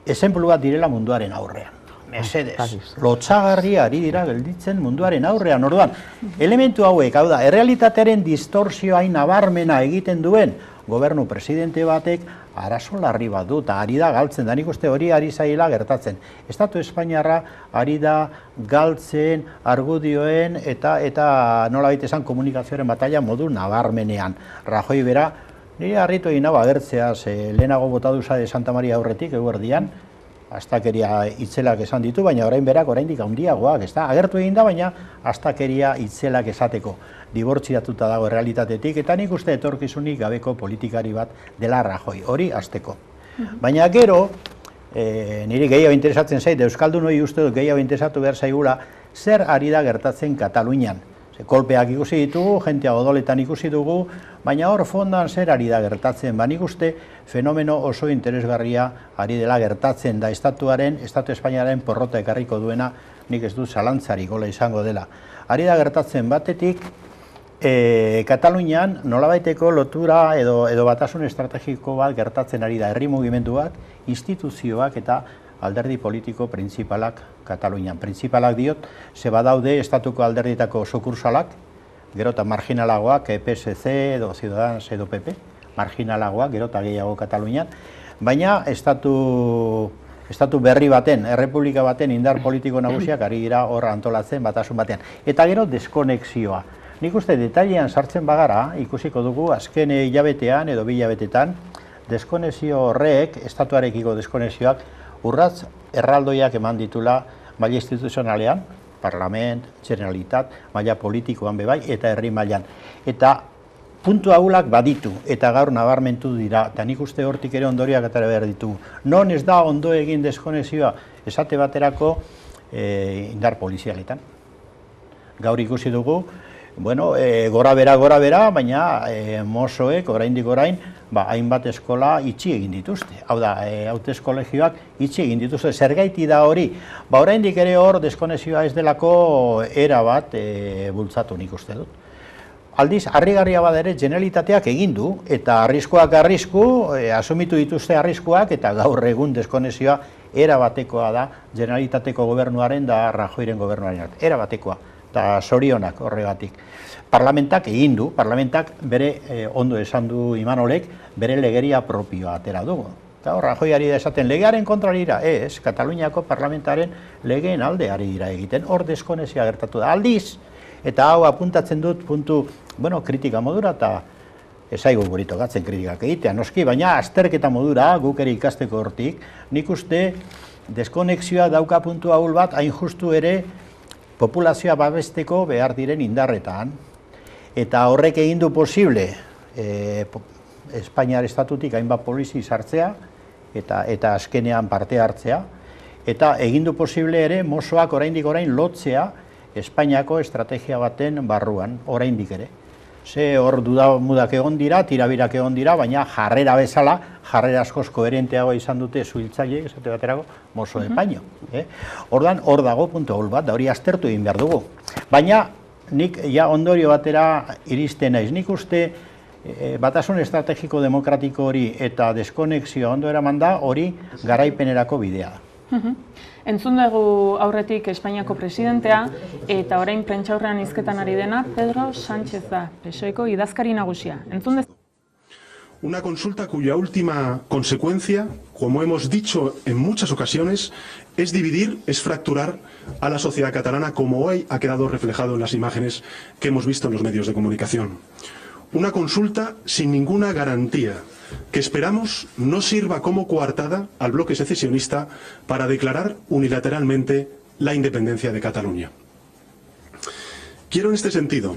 esenplu bat direla munduaren aurrean. Mesedez, lotsagarri ari dira gelditzen munduaren aurrean. Orduan, elementu hauek, hau da, errealitatearen distorsioa nabarmena egiten duen gobernu presidente batek arazo larri bat du, eta ari da galtzen, da nik uste hori ari zaila gertatzen. Estatu Espainiarra ari da galtzen argudioen eta nolabait esan komunikazioaren batalla modu nabarmenean. Rajoy bera, nire harritu egin hau agertzeaz, lehenago botatu de Santa Maria aurretik, eguerdian, astakeria itzelak esan ditu, baina orain berak oraindik handiagoak, ez da? Agertu egin da, baina astakeria itzelak esateko. Dibortziatuta dago realitatetik, eta nik uste etorkizunik gabeko politikari bat dela Rajoy, hori hasteko. Baina gero, niri gehiago interesatzen zait, euskaldunoi uste dut gehiago interesatu behar zaigula, zer ari da gertatzen Katalunian. Kolpeak ikusi ditugu, jentea odoletan ikusi dugu, baina hor fondan zer ari da gertatzen. Ba nik uste fenomeno oso interesgarria ari dela gertatzen da Estatu Espainiaren porrota ekarriko duena, nik ez dut zalantzarik gola izango dela. Ari da gertatzen batetik, Katalunian nolabaiteko lotura edo batasun estrategiko bat gertatzen ari da, herri mugimenduak, instituzioak eta alderdi politiko printzipalak Katalunian. Printzipalak diot, ze badaude estatuko alderdietako sukursalak, gero eta marginalagoak, PSC edo Ciudadanos edo PP, marginalagoak, gero eta gehiago Katalunian, baina estatu berri baten, errepublika baten indar politiko nagusiak ari dira hor antolatzen batasun batean. Eta gero deskonexioa. Nik uste detailean sartzen bagara, ikusiko dugu azken hilabetean edo 2 hilabetetan, deskonexio horrek, estatuarekiko deskonexioak, urratz erraldoiak eman ditula maila instituzionalean, parlament, generalitat, maila politikoan bebai eta herri mailan. Eta puntu ahulak baditu eta gaur nabarmentu dira, eta nik uste hortik ere ondoriak atera behar ditugu. Non ez da ondo egin deskonexioa esate baterako indar polizialetan. Gaur ikusi dugu, bueno, gora bera, baina mosoek oraindik orain hainbat eskola itxi egin dituzte. Hau da, hautez-kolegioak itxi egin dituzte. Zergaiti da hori? Oraindik ere hor deskonexioa ez delako era bat bultzatu nik uste dut. Aldiz, harrigarria bada ere Generalitateak egin du, eta arriskuak asumitu dituzte arriskuak, eta gaur egun deskonexioa erabatekoa da Generalitateko gobernuaren da Rajoyren gobernuaren. Erabatekoa, eta sorionak horregatik. Parlamentak egin du, parlamentak bere, ondo esan du Imanolek, bere legeria propioa atera dugu. Eta Rajoyari da esaten, legearen kontrari dira, ez, Kataluniako parlamentaren legeen aldeari dira egiten, hor deskonexioa gertatu da. Aldiz, eta hau apuntatzen dut puntu, kritika modura, eta ezaigu guri tokatzen kritikak egitea, noski, baina azterketa modura, guk ere ikasteko hortik, nik uste deskonexioa dauka puntu ahul bat, hain justu ere populazioa babesteko behar diren indarretan, eta horrek egin du posible Espainiar estatutik hainbat polizi sartzea, eta azkenean parte hartzea, eta egin du posible ere Mossoak oraindik orain lotzea Espainiako estrategia baten barruan, oraindik ere. Ze hor dudamudak egon dira, tirabirak egon dira, baina jarrera bezala, jarrera askoz koherenteago izan dute zuhiltzaile, esate baterako, Mosso epaino. Ordan hor dago puntu ahul bat, da hori aztertu egin behar dugu. Baina nik ja ondorio batera iristen naiz. Nik uste batasun estrategiko demokratiko hori eta deskonexioa ondo eraman da hori garaipenerako bidea da. Entzun dugu aurretik Espainiako presidentea eta orain prentsaurrean hizketan ari dena Pedro Sánchez da, PSOEko idazkari nagusia. Entzun dezagun. Una consulta cuya última consecuencia, como hemos dicho en muchas ocasiones, es dividir, es fracturar a la sociedad catalana, como hoy ha quedado reflejado en las imágenes que hemos visto en los medios de comunicación. Una consulta sin ninguna garantía, que esperamos no sirva como coartada al bloque secesionista para declarar unilateralmente la independencia de Cataluña. Quiero en este sentido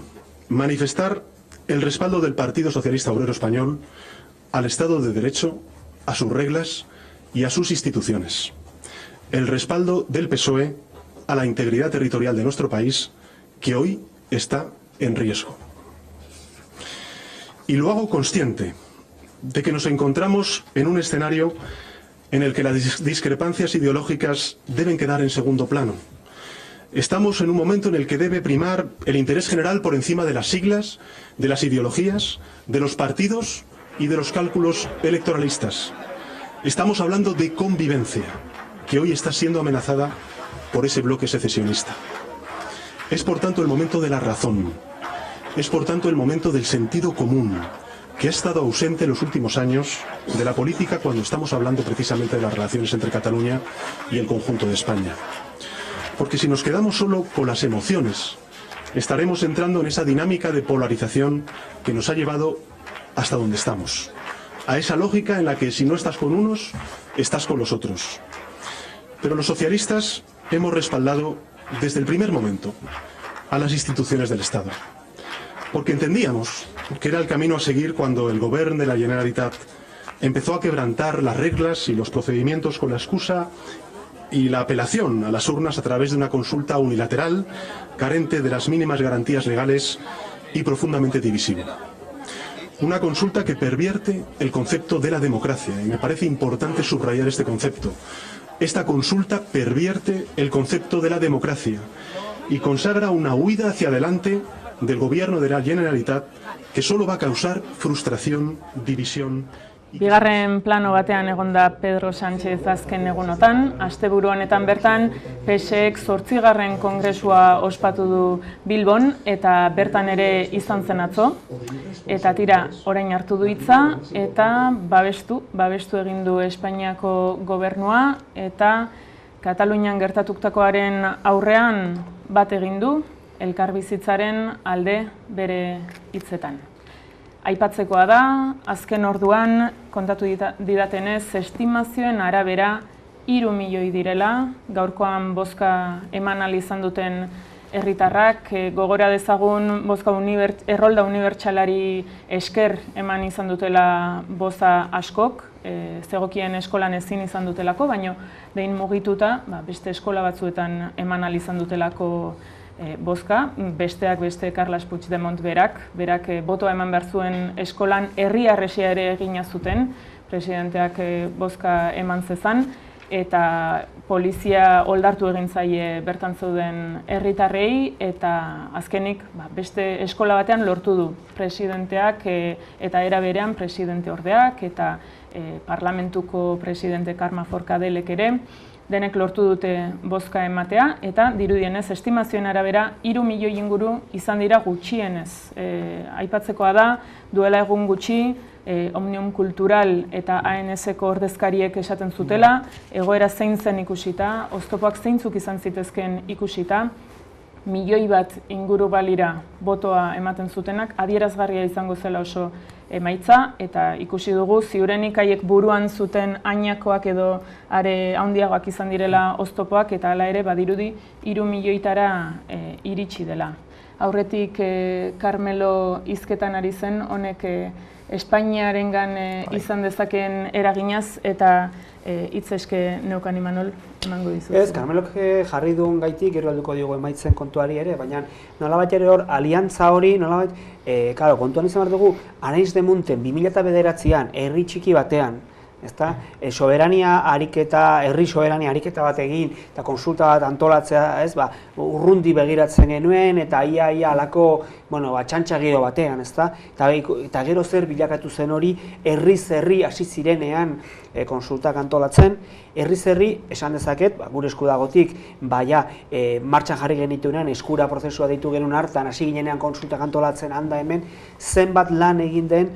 manifestar el respaldo del Partido Socialista Obrero Español al Estado de Derecho, a sus reglas y a sus instituciones. El respaldo del PSOE a la integridad territorial de nuestro país, que hoy está en riesgo. Y lo hago consciente de que nos encontramos en un escenario en el que las discrepancias ideológicas deben quedar en segundo plano. Estamos en un momento en el que debe primar el interés general por encima de las siglas, de las ideologías, de los partidos y de los cálculos electoralistas. Estamos hablando de convivencia, que hoy está siendo amenazada por ese bloque secesionista. Es por tanto el momento de la razón, es por tanto el momento del sentido común, que ha estado ausente en los últimos años de la política cuando estamos hablando precisamente de las relaciones entre Cataluña y el conjunto de España. Porque si nos quedamos solo con las emociones, estaremos entrando en esa dinámica de polarización que nos ha llevado hasta donde estamos. A esa lógica en la que si no estás con unos, estás con los otros. Pero los socialistas hemos respaldado desde el primer momento a las instituciones del Estado. Porque entendíamos que era el camino a seguir cuando el Gobierno de la Generalitat empezó a quebrantar las reglas y los procedimientos con la excusa y la apelación a las urnas a través de una consulta unilateral, carente de las mínimas garantías legales y profundamente divisiva. Una consulta que pervierte el concepto de la democracia, y me parece importante subrayar este concepto. Esta consulta pervierte el concepto de la democracia y consagra una huida hacia adelante del Gobierno de la Generalitat que solo va a causar frustración, división. Bigarren plano batean egon da Pedro Sánchez azken egunotan, asteburu honetan bertan PSEk 8. Kongresua ospatu du Bilbon eta bertan ere izan zen atzo. Eta tira, orain hartu du hitza eta babestu egin du Espainiako gobernua eta Katalunian gertatutakoaren aurrean bat egin du elkarbizitzaren alde bere hitzetan. Aipatzekoa da, azken orduan kontatu didatenez estimazioen arabera 3 milioi direla, gaurkoan bozka eman ahal izan duten herritarrak, gogora dezagun bozka errolda unibertsalari esker eman izan dutela boza askok, zegokien eskolan ezin izan dutelako, baina dein mugituta beste eskola batzuetan eman ahal izan dutelako bozka, besteak beste Carles Puigdemont berak botoa eman behar zuen eskolan herri arresia ere egina zuten, presidenteak bozka eman zezan, eta polizia oldartu egin zaie bertan zeuden herritarrei, eta azkenik beste eskola batean lortu du presidenteak eta era berean presidente ordeak eta parlamentuko presidente Carme Forcadelek ere, denek lortu dute bozka ematea, eta dirudienez, estimazioen arabera, 3 milioi inguru izan dira gutxienez. Aipatzekoa da, duela egun gutxi, Omnium Kultural eta ANS-eko ordezkariek esaten zutela, egoera zein zen ikusita, oztopoak zeintzuk izan zitezken ikusita, 1 milioi bat inguru balira botoa ematen zutenak, adierazgarria izango zela oso emaitza, eta ikusi dugu ziurenik haiek buruan zuten ainakoak edo are handiagoak izan direla oztopoak, eta hala ere badirudi 3 milioitara iritsi dela. Aurretik Carmelo hizketan ari zen, honek Espainiarengan izan dezakeen eraginaz, eta hitz eske neukan Imanol emango dizut. Ez, Carmelok jarri duen gaitik, gero helduko diogu emaitzen kontuari ere, baina nolabait ere hor, aliantza hori, nolabait, kontuan izan behar dugu, Arenys de Munten 2009an, herri txiki batean, soberania ariketa, herri soberania ariketa bat egin, eta konsulta bat antolatzea, urrundi begiratzen genuen, eta ia alako, txantxagiro batean, eta gero zer bilakatu zen hori, herri hasi zirenean konsultak antolatzen, herri esan dezaket, gure eskudagotik, martxan jarri genituenean, eskura prozesua deitu genuen hartan, hasi ginenean konsultak antolatzen handa hemen, zenbat lan egin den,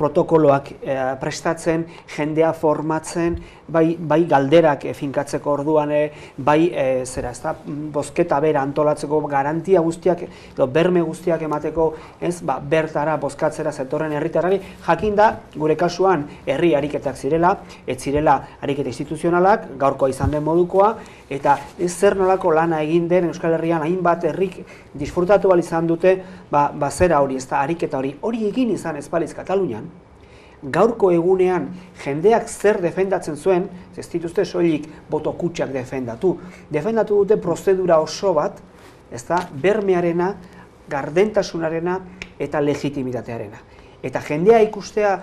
protokoloak prestatzen, jendea formatzen, bai galderak finkatzeko orduan, bai bozketa bera antolatzeko garantia guztiak, edo berme guztiak emateko, bertara bozkatzera zetorren herritarrari, jakin da, gure kasuan, herri ariketak zirela, ez zirela ariketa instituzionalak, gaurkoa izan den modukoa, eta zer nolako lana egin den Euskal Herrian hainbat herrik disfrutatu bal izan dute, zera hori, ariketa hori egin izan ez baliz Katalunian, gaurko egunean jendeak zer defendatzen zuen, ez dituzte soilik boto kutxak defendatu dute prozedura oso bat, bermearena, gardentasunarena eta legitimitatearena. Eta jendea ikustea,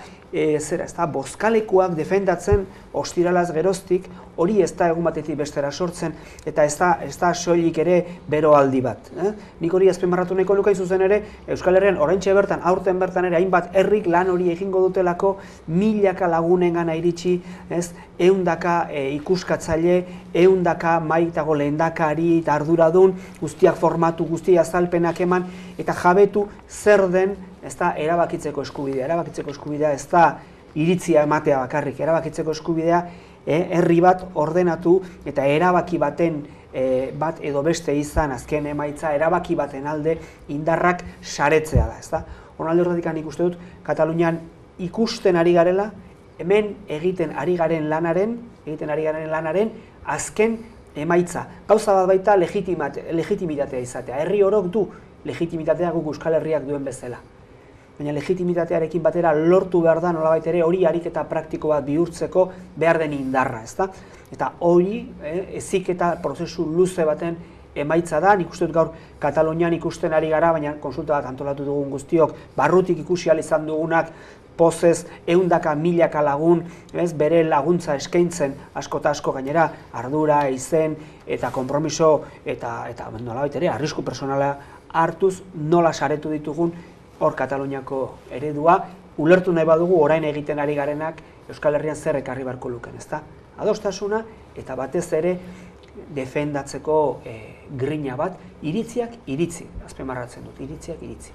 bozkalekuak defendatzen ostiralaz geroztik, hori ez da egun batetik bestera sortzen, eta ez da soilik ere beroaldi bat. Nik hori azpimarratu nahiko nuke zuzen ere, Euskal Herrian oraintxe bertan, aurten bertan ere, hainbat herrik lan hori egingo dutelako, milaka lagunengana iritsi, 100 ikuskatzaile, 100 maitago lehendakari eta arduradun, guztiak formatu, guztiak azalpenak eman, eta jabetu zer den, erabakitzeko eskubidea, ez da iritzia ematea bakarrik, erabakitzeko eskubidea, herri bat ordenatu eta erabaki baten bat edo beste izan azken emaitza, erabaki baten alde indarrak saretzea da. Horren alde nik uste dut, Katalunian ikusten ari garela, hemen egiten ari garen lanaren azken emaitza. Gauza bat baita legitimitatea izatea. Herri orok du legitimitatea guk Euskal Herriak duen bezala. Baina legitimitatearekin batera lortu behar da nolabait ere hori ariketa praktiko bat bihurtzeko behar den indarra, Eta hori heziketa prozesu luze baten emaitza da, nik uste dut gaur Katalunian ikusten ari gara, baina konsulta bat antolatu dugun guztiok, barrutik ikusi ahal izan dugunak, pozez, 100 milaka lagun, bere laguntza eskaintzen asko eta asko gainera, ardura, izen, eta konpromiso, eta nolabait ere, arrisku personala hartuz nola saretu ditugun hor Kataluniako eredua, ulertu nahi badugu orain egiten ari garenak Euskal Herrian zer ekarri beharko luken, adostasuna eta batez ere defendatzeko grina bat, iritziak iritzi, azpimarratzen dut, iritziak iritzi.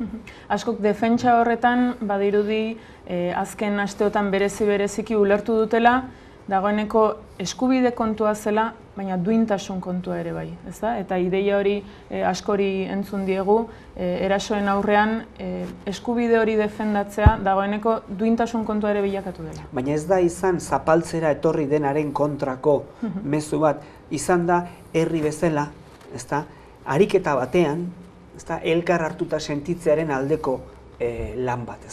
Askok defentsa horretan badirudi azken asteotan bereziki ulertu dutela, dagoeneko eskubide kontua zela, baina duintasun kontua ere bai, eta ideia hori askori entzun diegu, erasoen aurrean eskubide hori defendatzea dagoeneko duintasun kontua ere bilakatu dela. Baina ez da izan zapaltzera etorri denaren kontrako mezu bat, izan da herri bezala, ariketa batean, elkar hartuta sentitzearen aldeko lan bat,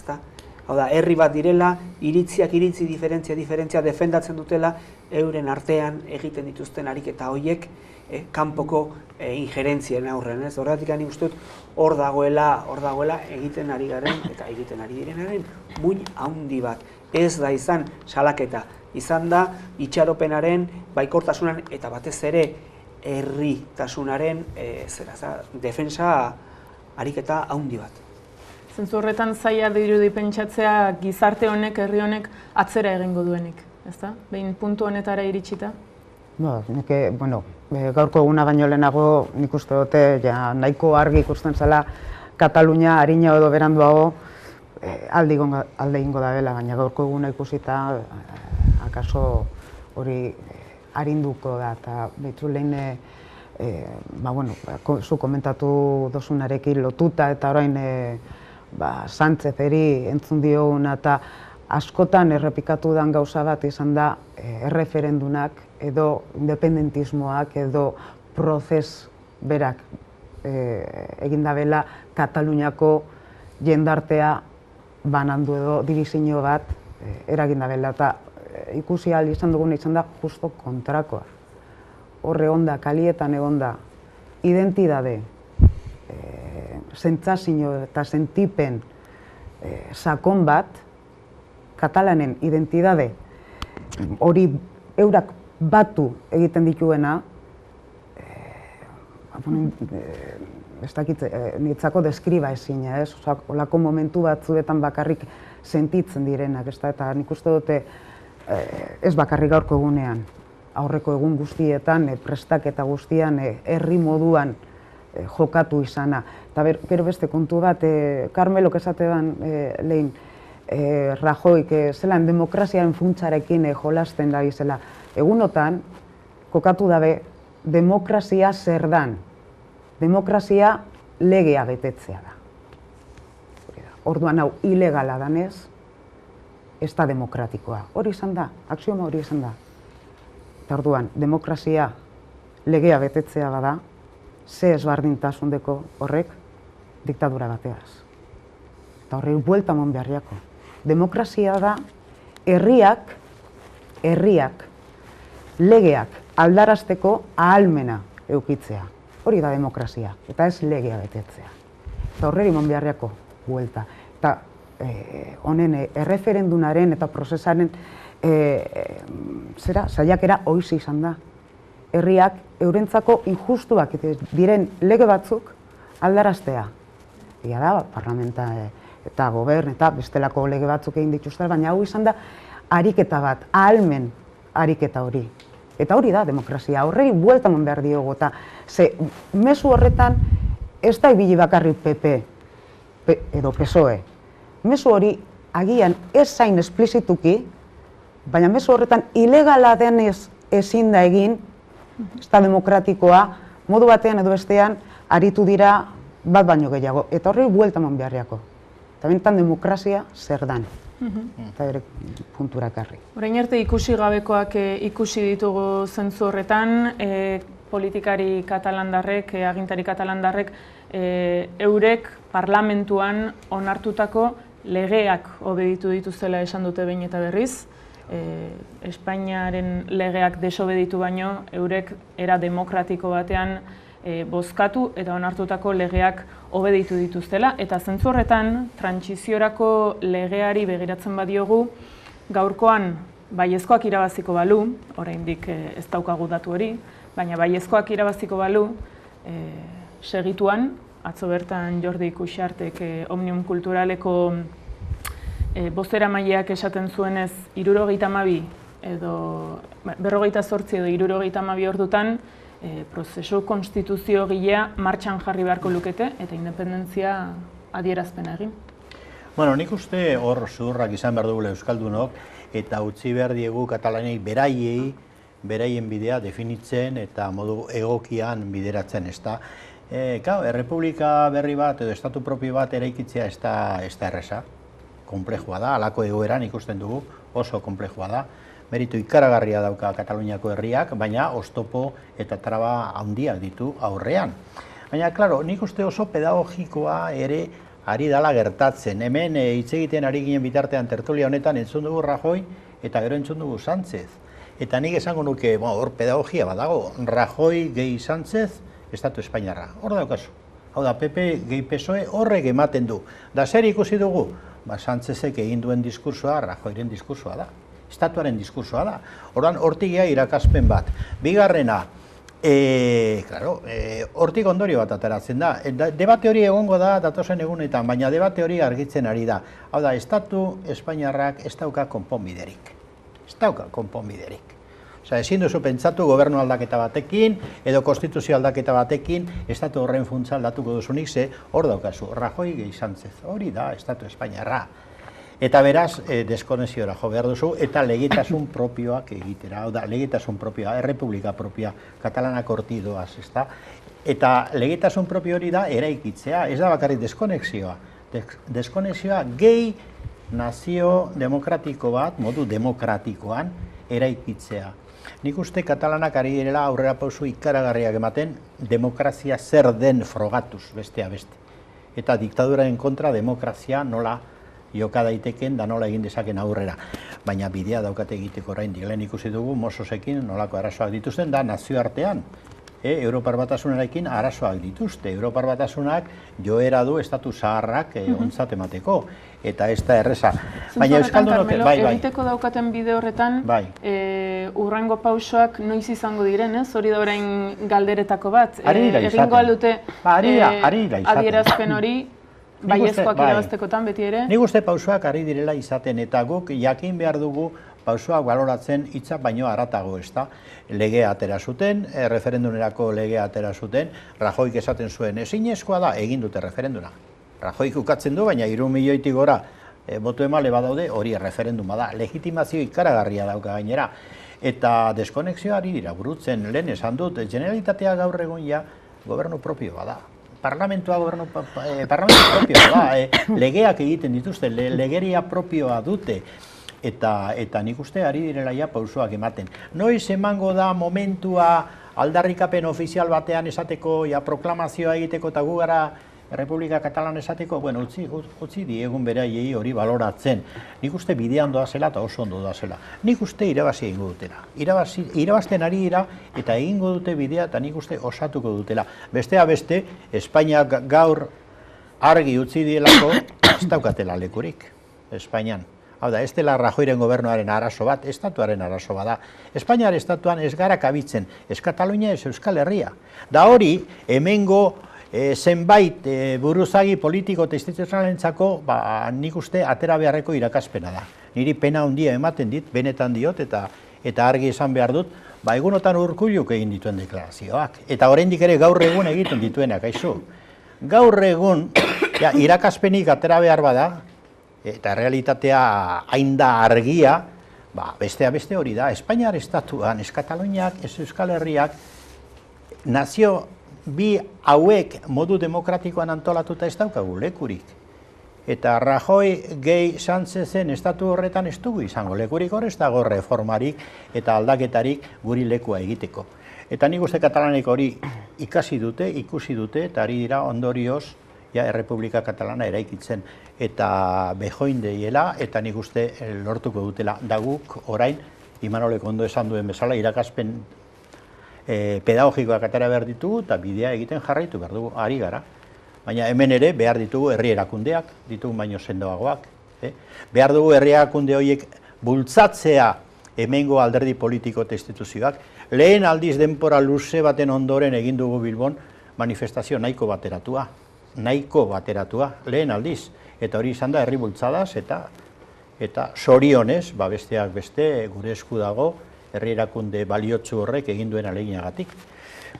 Hau da, herri bat direla, iritziak iritzi, diferentzia defendatzen dutela, euren artean egiten dituzten ariketa horiek, kanpoko injerentzien aurrean. Horregatik nik uste dut, hor dagoela egiten ari garen eta egiten ari direnaren muin handi bat. Ez da izan salaketa izan da itxaropenaren, baikortasunaren eta batez ere herritasunaren defensa ariketa handi bat. Zentzu horretan zaila dirudi pentsatzea gizarte honek, herri honek atzera egingo duenik, ezta? Behin puntu honetara iritsita? Gaurko eguna baino lehenago nik uste dute nahiko argi ikusten zela Katalunia harina edo beranduago alde egingo da bela, baina gaurko eguna ikusita akaso hori arinduko da, eta behitzu lehen zu komentatu dozunarekin lotuta eta orain Sánchezeri entzun dioguna eta askotan errepikatu den gauza bat izan da erreferendunak edo independentismoak edo prozes berak egin dabela Kataluniako jendartea banandu edo dibizinio bat eragin dabela, eta ikusi ahal izan duguna izan da justo kontrakoa. Horre onda, kalietan egonda, identidade, sentsazio eta sentipen sakon bat, katalanen identidade hori eurak batu egiten dituena, ez dakit, niretzako deskriba ezina, olako momentu batzuetan bakarrik sentitzen direnak, eta nik uste dute ez bakarrik gaurko egunean, aurreko egun guztietan, prestaketa guztian, herri moduan jokatu izana. Eta gero beste kontu bat, Carmelok esatean lehen, Rajoik zelan demokraziaren funtsarekin jolasten da bizela. Egunotan, kokatu dabe, demokrazia zer dan. Demokrazia legea betetzea da. Orduan hau ilegala danez, ez da demokratikoa. Hori izan da, axioma hori izan da. Eta orduan, demokrazia legea betetzea bada, ze ezbardintasundeko horrek diktadura bateaz. Eta horrek buelta mon beharriako. Demokrazia da herriak legeak aldarazteko ahalmena eukitzea. Hori da demokrazia, eta ez legea betetzea. Eta horreri mon beharriako buelta. Eta honen erreferendunaren eta prozesaren saiakera hoiz izan da. Herriak eurentzako injustuak diren lege batzuk aldaraztea. Egia da, parlamenta eta gobern eta bestelako lege batzuk egin dituzte, baina hau izan da ariketa bat, ahalmen ariketa hori. Eta hori da demokrazia, horreri bueltaman behar diogu, eta ze mezu horretan ez da ibili bakarrik PP edo PSOE. Mezu hori agian ez zain esplizituki, baina mezu horretan ilegala denez ezin da egin, ez da demokratikoa, modu batean edo bestean aritu dira bat baino gehiago, eta horreri bueltaman beharriako. Eta bentan demokrazia zer dan. Eta ere puntura karri. Orain arte ikusi gabekoak ikusi ditugu zentzu horretan, politikari katalandarrek, agintari katalandarrek, eurek parlamentuan onartutako legeak obeditu dituztela esan dute behin eta berriz. Espainiaren legeak desobeditu baino, eurek era demokratiko batean bozkatu eta onartutako legeak obeditu dituztela. Eta zentzu horretan, trantsiziorako legeari begiratzen badiogu, gaurkoan baiezkoak irabaziko balu, oraindik ez daukagu datu hori, baina baiezkoak irabaziko balu, segituan, atzo bertan Jordi Cuixartek Omnium Kulturaleko bozeramaileak esaten zuenez 72 edo 48 edo 72 ordutan prozesu konstituzio gilea martxan jarri beharko lukete eta independentzia adierazpena egin. Bueno, nik uste hor zuhurrak izan behar dugula euskaldunok eta utzi behar diegu Katalaniei beraien bidea definitzen eta modu egokian bideratzen, ezta. Errepublika berri bat edo estatu propio bat eraikitzea ez da erresa. Konplexua da, halako egoeran ikusten dugu, oso konplexua da. Meritu ikaragarria dauka Kataluniako herriak, baina oztopo eta traba handiak ditu aurrean. Baina, klaro, nik uste oso pedagogikoa ere ari dala gertatzen. Hemen hitz egiten ari ginen bitartean tertulia honetan entzun dugu Rajoy eta gero entzun dugu Sánchez. Eta nik esango nuke, hor pedagogia badago, Rajoy gehi Sánchez, Estatu Espainiarra. Hor daukazu. Hau da, PP gehi PSOE horrek ematen du. Da zer ikusi dugu? Sánchezek egin duen diskursua, Rajoyren diskursua da. Estatuaren diskursoa da. Orduan, hortik irakaspen bat. Bigarrena, hortik ondorio bat ateratzen da. Debate hori egongo da datozen egunetan, baina debate hori argitzen ari da. Hau da, Estatu Espainiarrak ez dauka konponbiderik. Ez dauka konponbiderik. Ezin duzu pentsatu gobernu aldaketa batekin, edo konstituzio aldaketa batekin, Estatu horren funtsa aldatuko duzunik, ze hor daukazu, Rajoy gehi Sánchez, hori da Estatu Espainiarra. Eta beraz, deskoneziora jo behar duzu, eta legitasun propioak egitera, hau da, legitasun propioa, errepublika propioa, katalanak horti doaz, ezta? Eta legitasun propio hori da eraikitzea, ez da bakarrik deskonexioa. Deskonexioa gehi nazio demokratiko bat, modu demokratikoan, eraikitzea. Nik uste katalanak ari direla aurrera pausu ikaragarriak ematen, demokrazia zer den frogatuz, bestea beste. Eta diktaduraren kontra demokrazia nola joka daiteken da nola egin dezaken aurrera. Baina bidea daukate egiteko oraindik. Lehen ikusi dugu Mososekin nolako arazoak dituzten da nazioartean. Europar Batasunarekin arazoak dituzte. Europar Batasunak joera du estatu zaharrak ontzat emateko. Eta ez da erreza. Baina euskaldunok, bai. Egiteko daukaten bide horretan, urrengo pausoak noiz izango diren, ez? Hori da orain galderetako bat. Egingo aldute adierazpen hori, baiezkoak irabaztekotan beti ere? Nik uste pausoak ari direla izaten, eta guk jakin behar dugu pausoak baloratzen hitzak baino haratago, ez da? Legea atera zuten, referendunerako legea atera zuten, Rajoyk esaten zuen, ezinezkoa da, egin dute referenduna. Rajoyk ukatzen du, baina 3 milioitik gora boto emale badaude, hori referenduma da. Legitimazio ikaragarria dauka gainera. Eta deskonexioa ari dira burutzen, lehen esan dut, Generalitatea gaur egun ja gobernu propio bada. Parlamentua gobernu propioa da, legeak egiten dituzte, legeria propioa dute. Eta nik uste ari direla ja pausoak ematen. Noiz emango da momentua aldarrikapen ofizial batean esateko, proklamazioa egiteko eta gu gara Republika Katalan esateko, bueno, utzi diegun beraiei hori baloratzen. Nik uste bidean doazela eta oso ondo doazela. Nik uste irabazi egingo dutela. Irabazten ari dira eta egingo dute bidea eta nik uste osatuko dutela. Bestea beste, Espainiak gaur argi utzi dielako ez daukatela lekurik, Espainian. Hau da, ez dela Rajoyren gobernuaren arazo bat, estatuaren arazo bada. Espainiar estatuan ez gara kabitzen, ez Katalunia ez Euskal Herria. Da hori, hemengo zenbait buruzagi politiko eta instituzionalentzako nik uste atera beharreko irakaspena da. Niri pena handia ematen dit, benetan diot eta argi esan behar dut, egunotan Urkulluk egin dituen deklarazioak. Eta oraindik ere gaur egun egiten dituenak, aizu. Gaur egun, irakaspenik atera behar bada, eta realitatea hain da argia, bestea beste hori da, Espainiar estatuan, ez Kataluniak, ez Euskal Herriak, nazio bi hauek modu demokratikoan antolatuta ez daukagu lekurik. Eta Rajoy gehi Sánchezen estatu horretan ez dugu izango lekurik, hor ez dago reformarik eta aldaketarik guri lekua egiteko. Eta nik uste katalanek hori ikasi dute, ikusi dute, eta ari dira ondorioz Errepublika Katalana eraikitzen. Eta bejoin deiela, eta nik uste lortuko dutela. Da guk orain, Imanolek ondo esan duen bezala, irakaspen pedagogikoak atera behar ditugu eta bidea egiten jarraitu behar dugu, ari gara. Baina hemen ere behar ditugu herri erakundeak, ditugu baino sendoagoak. Behar dugu herri erakunde horiek bultzatzea hemengo alderdi politiko eta instituzioak. Lehen aldiz denbora luze baten ondoren egin dugu Bilbon manifestazio nahiko bateratua. Nahiko bateratua, lehen aldiz. Eta hori izan da herri bultzadaz eta sorionez, besteak beste gure esku dago, herri erakunde baliotsu horrek egin duen aleginagatik.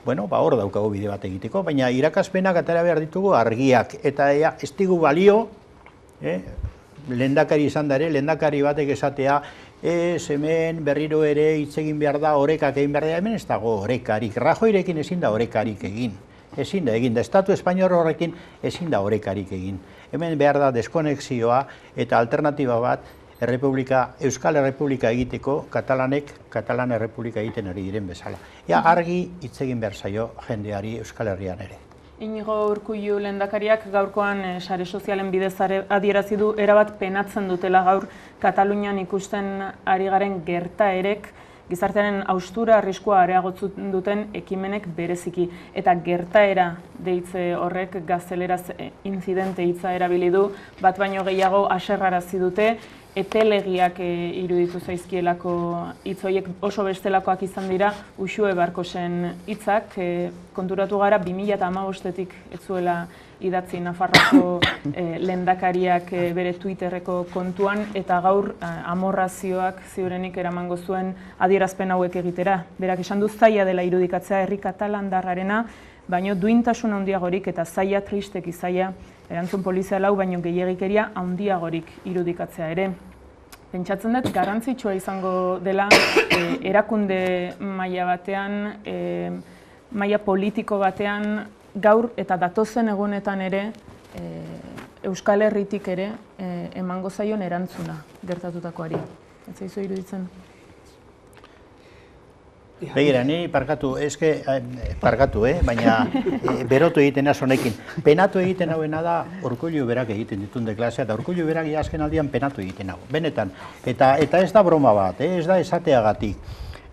Bueno, hor daukagu bide bat egiteko, baina irakaspenak atera behar ditugu argiak. Eta ez digu balio, lehendakari izan da ere, lehendakari batek esatea, hemen berriro ere hitz egin behar da, orekak egin behar da, hemen ez dago orekarik. Rajoyrekin ezin da orekarik egin. Ezin da egin, da Estatu Espainiar horrekin ezin da orekarik egin. Hemen behar da deskonexioa eta alternatiba bat, Euskal Errepublika egiteko, Katalanek Katalan Errepublika egiten ari diren bezala. Argi hitz egin behar zaio jendeari Euskal Herrian ere. Inigo Urkullu lehendakariak gaurkoan sare sozialen bidez adierazi du erabat penatzen dutela gaur Katalunian ikusten ari garen gertaerek gizartearen haustura arriskua areagotzen duten ekimenek bereziki. Eta gertaera deitze horrek gazteleraz incidente hitza erabili du, bat baino gehiago haserrarazi dute, epelegiak iruditu zaizkielako hitz horiek oso bestelakoak izan dira Uxue Barkosen hitzak, konturatu gara 2015etik ez zuela idatzi Nafarroako lehendakariak bere Twitterreko kontuan, eta gaur amorrazioak ziurenik eramango zuen adierazpen hauek egitera. Berak esan du zaila dela irudikatzea herri katalandarrarena, baino duintasun handiagorik eta zaila tristeki zaila erantzun polizial hau baino gehiegikeria handiagorik irudikatzea ere. Pentsatzen dut garrantzitsua izango dela erakunde maila batean, maila politiko batean, gaur eta datozen egunetan ere, Euskal Herritik ere emango zaion erantzuna gertatutakoari. Ez zaizu iruditzen? Begira, ni parkatu, baina berotu egiten az honekin. Penatu egiten hauena da Urkullu berak egiten ditun deklasea, eta Urkullu berak azken aldian penatu egiten hau, benetan. Eta ez da broma bat, ez da esateagatik.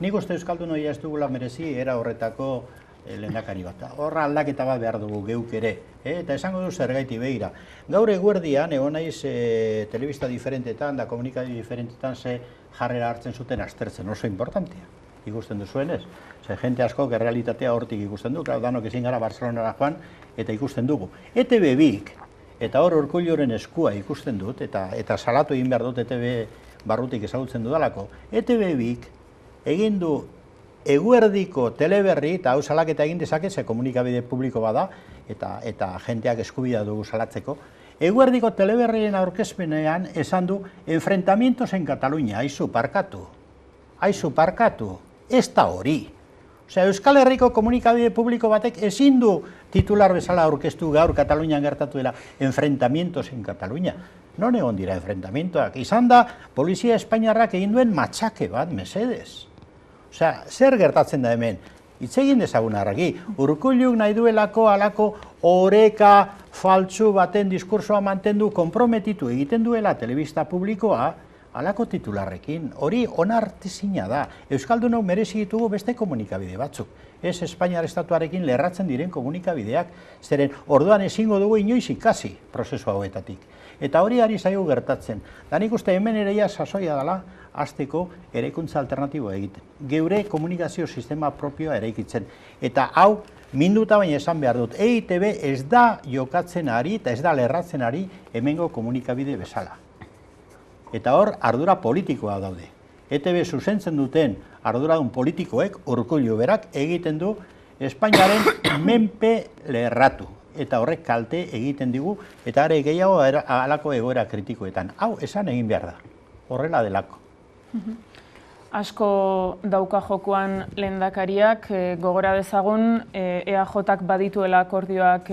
Nik uste euskaldun hori ez dugula merezi era horretako lehendakari bat. Horra aldaketa bat behar dugu geuk ere, eta esango du zergaiti begira. Gaur eguerdian, egon naiz telebista diferentetan, da komunikazio diferentetan ze jarrera hartzen zuten aztertzen, oso importantea. Ikusten duzuenez. Jente asko errealitatea hortik ikusten du, danok ezin gara Barcelonara joan, eta ikusten dugu. ETB bik, eta hor Urkulluren eskua ikusten dut, eta salatu egin behar dut ETB barrutik ezagutzen dudalako, ETB bik egin du eguerdiko teleberri, eta hau salaketa egin dezake, ze komunikabide publiko bada, eta jenteak eskubidea dugu salatzeko, eguerdiko teleberrien aurkezpenean esan du enfrentamientos en Cataluña, aizu parkatu. Ez da hori. Euskal Herriko komunikabide publiko batek ezin du titular bezala aurkeztu gaur Katalunian gertatu dela enfrentamientos en Cataluña. Non egon dira enfrentamientoak. Izan da, Polizia Espainiarrak egin duen matxake bat, mesedez. Zer gertatzen da hemen? Hitz egin dezagun arraki. Urkulluk nahi duelako alako oreka faltsu baten diskursoa mantendu konprometitu egiten duela telebista publikoa, alako titularrekin, hori onartezina da. Euskaldunok merezi ditugu beste komunikabide batzuk. Ez Espainiar estatuarekin lerratzen diren komunikabideak, zeren orduan ezingo dugu inoiz ikasi prozesu hauetatik. Eta hori ari zaigu gertatzen. Da nik uste hemen ere sasoia dela hasteko eraikuntza alternatiboa egiten. Geure komunikazio sistema propioa eraikitzen. Eta hau, minduta baina esan behar dut, EITB ez da jokatzen ari eta ez da lerratzen ari hemengo komunikabide bezala. Eta hor, ardura politikoa daude. ETB zuzentzen duten arduradun politikoek, Urkullu berak, egiten du Espainiaren menpe lerratu. Eta horrek kalte egiten digu, eta are gehiago alako egoera kritikoetan. Hau, esan egin behar da. Horrela delako. Asko dauka jokoan lehendakariak, gogora dezagun, EAJak badituela akordioak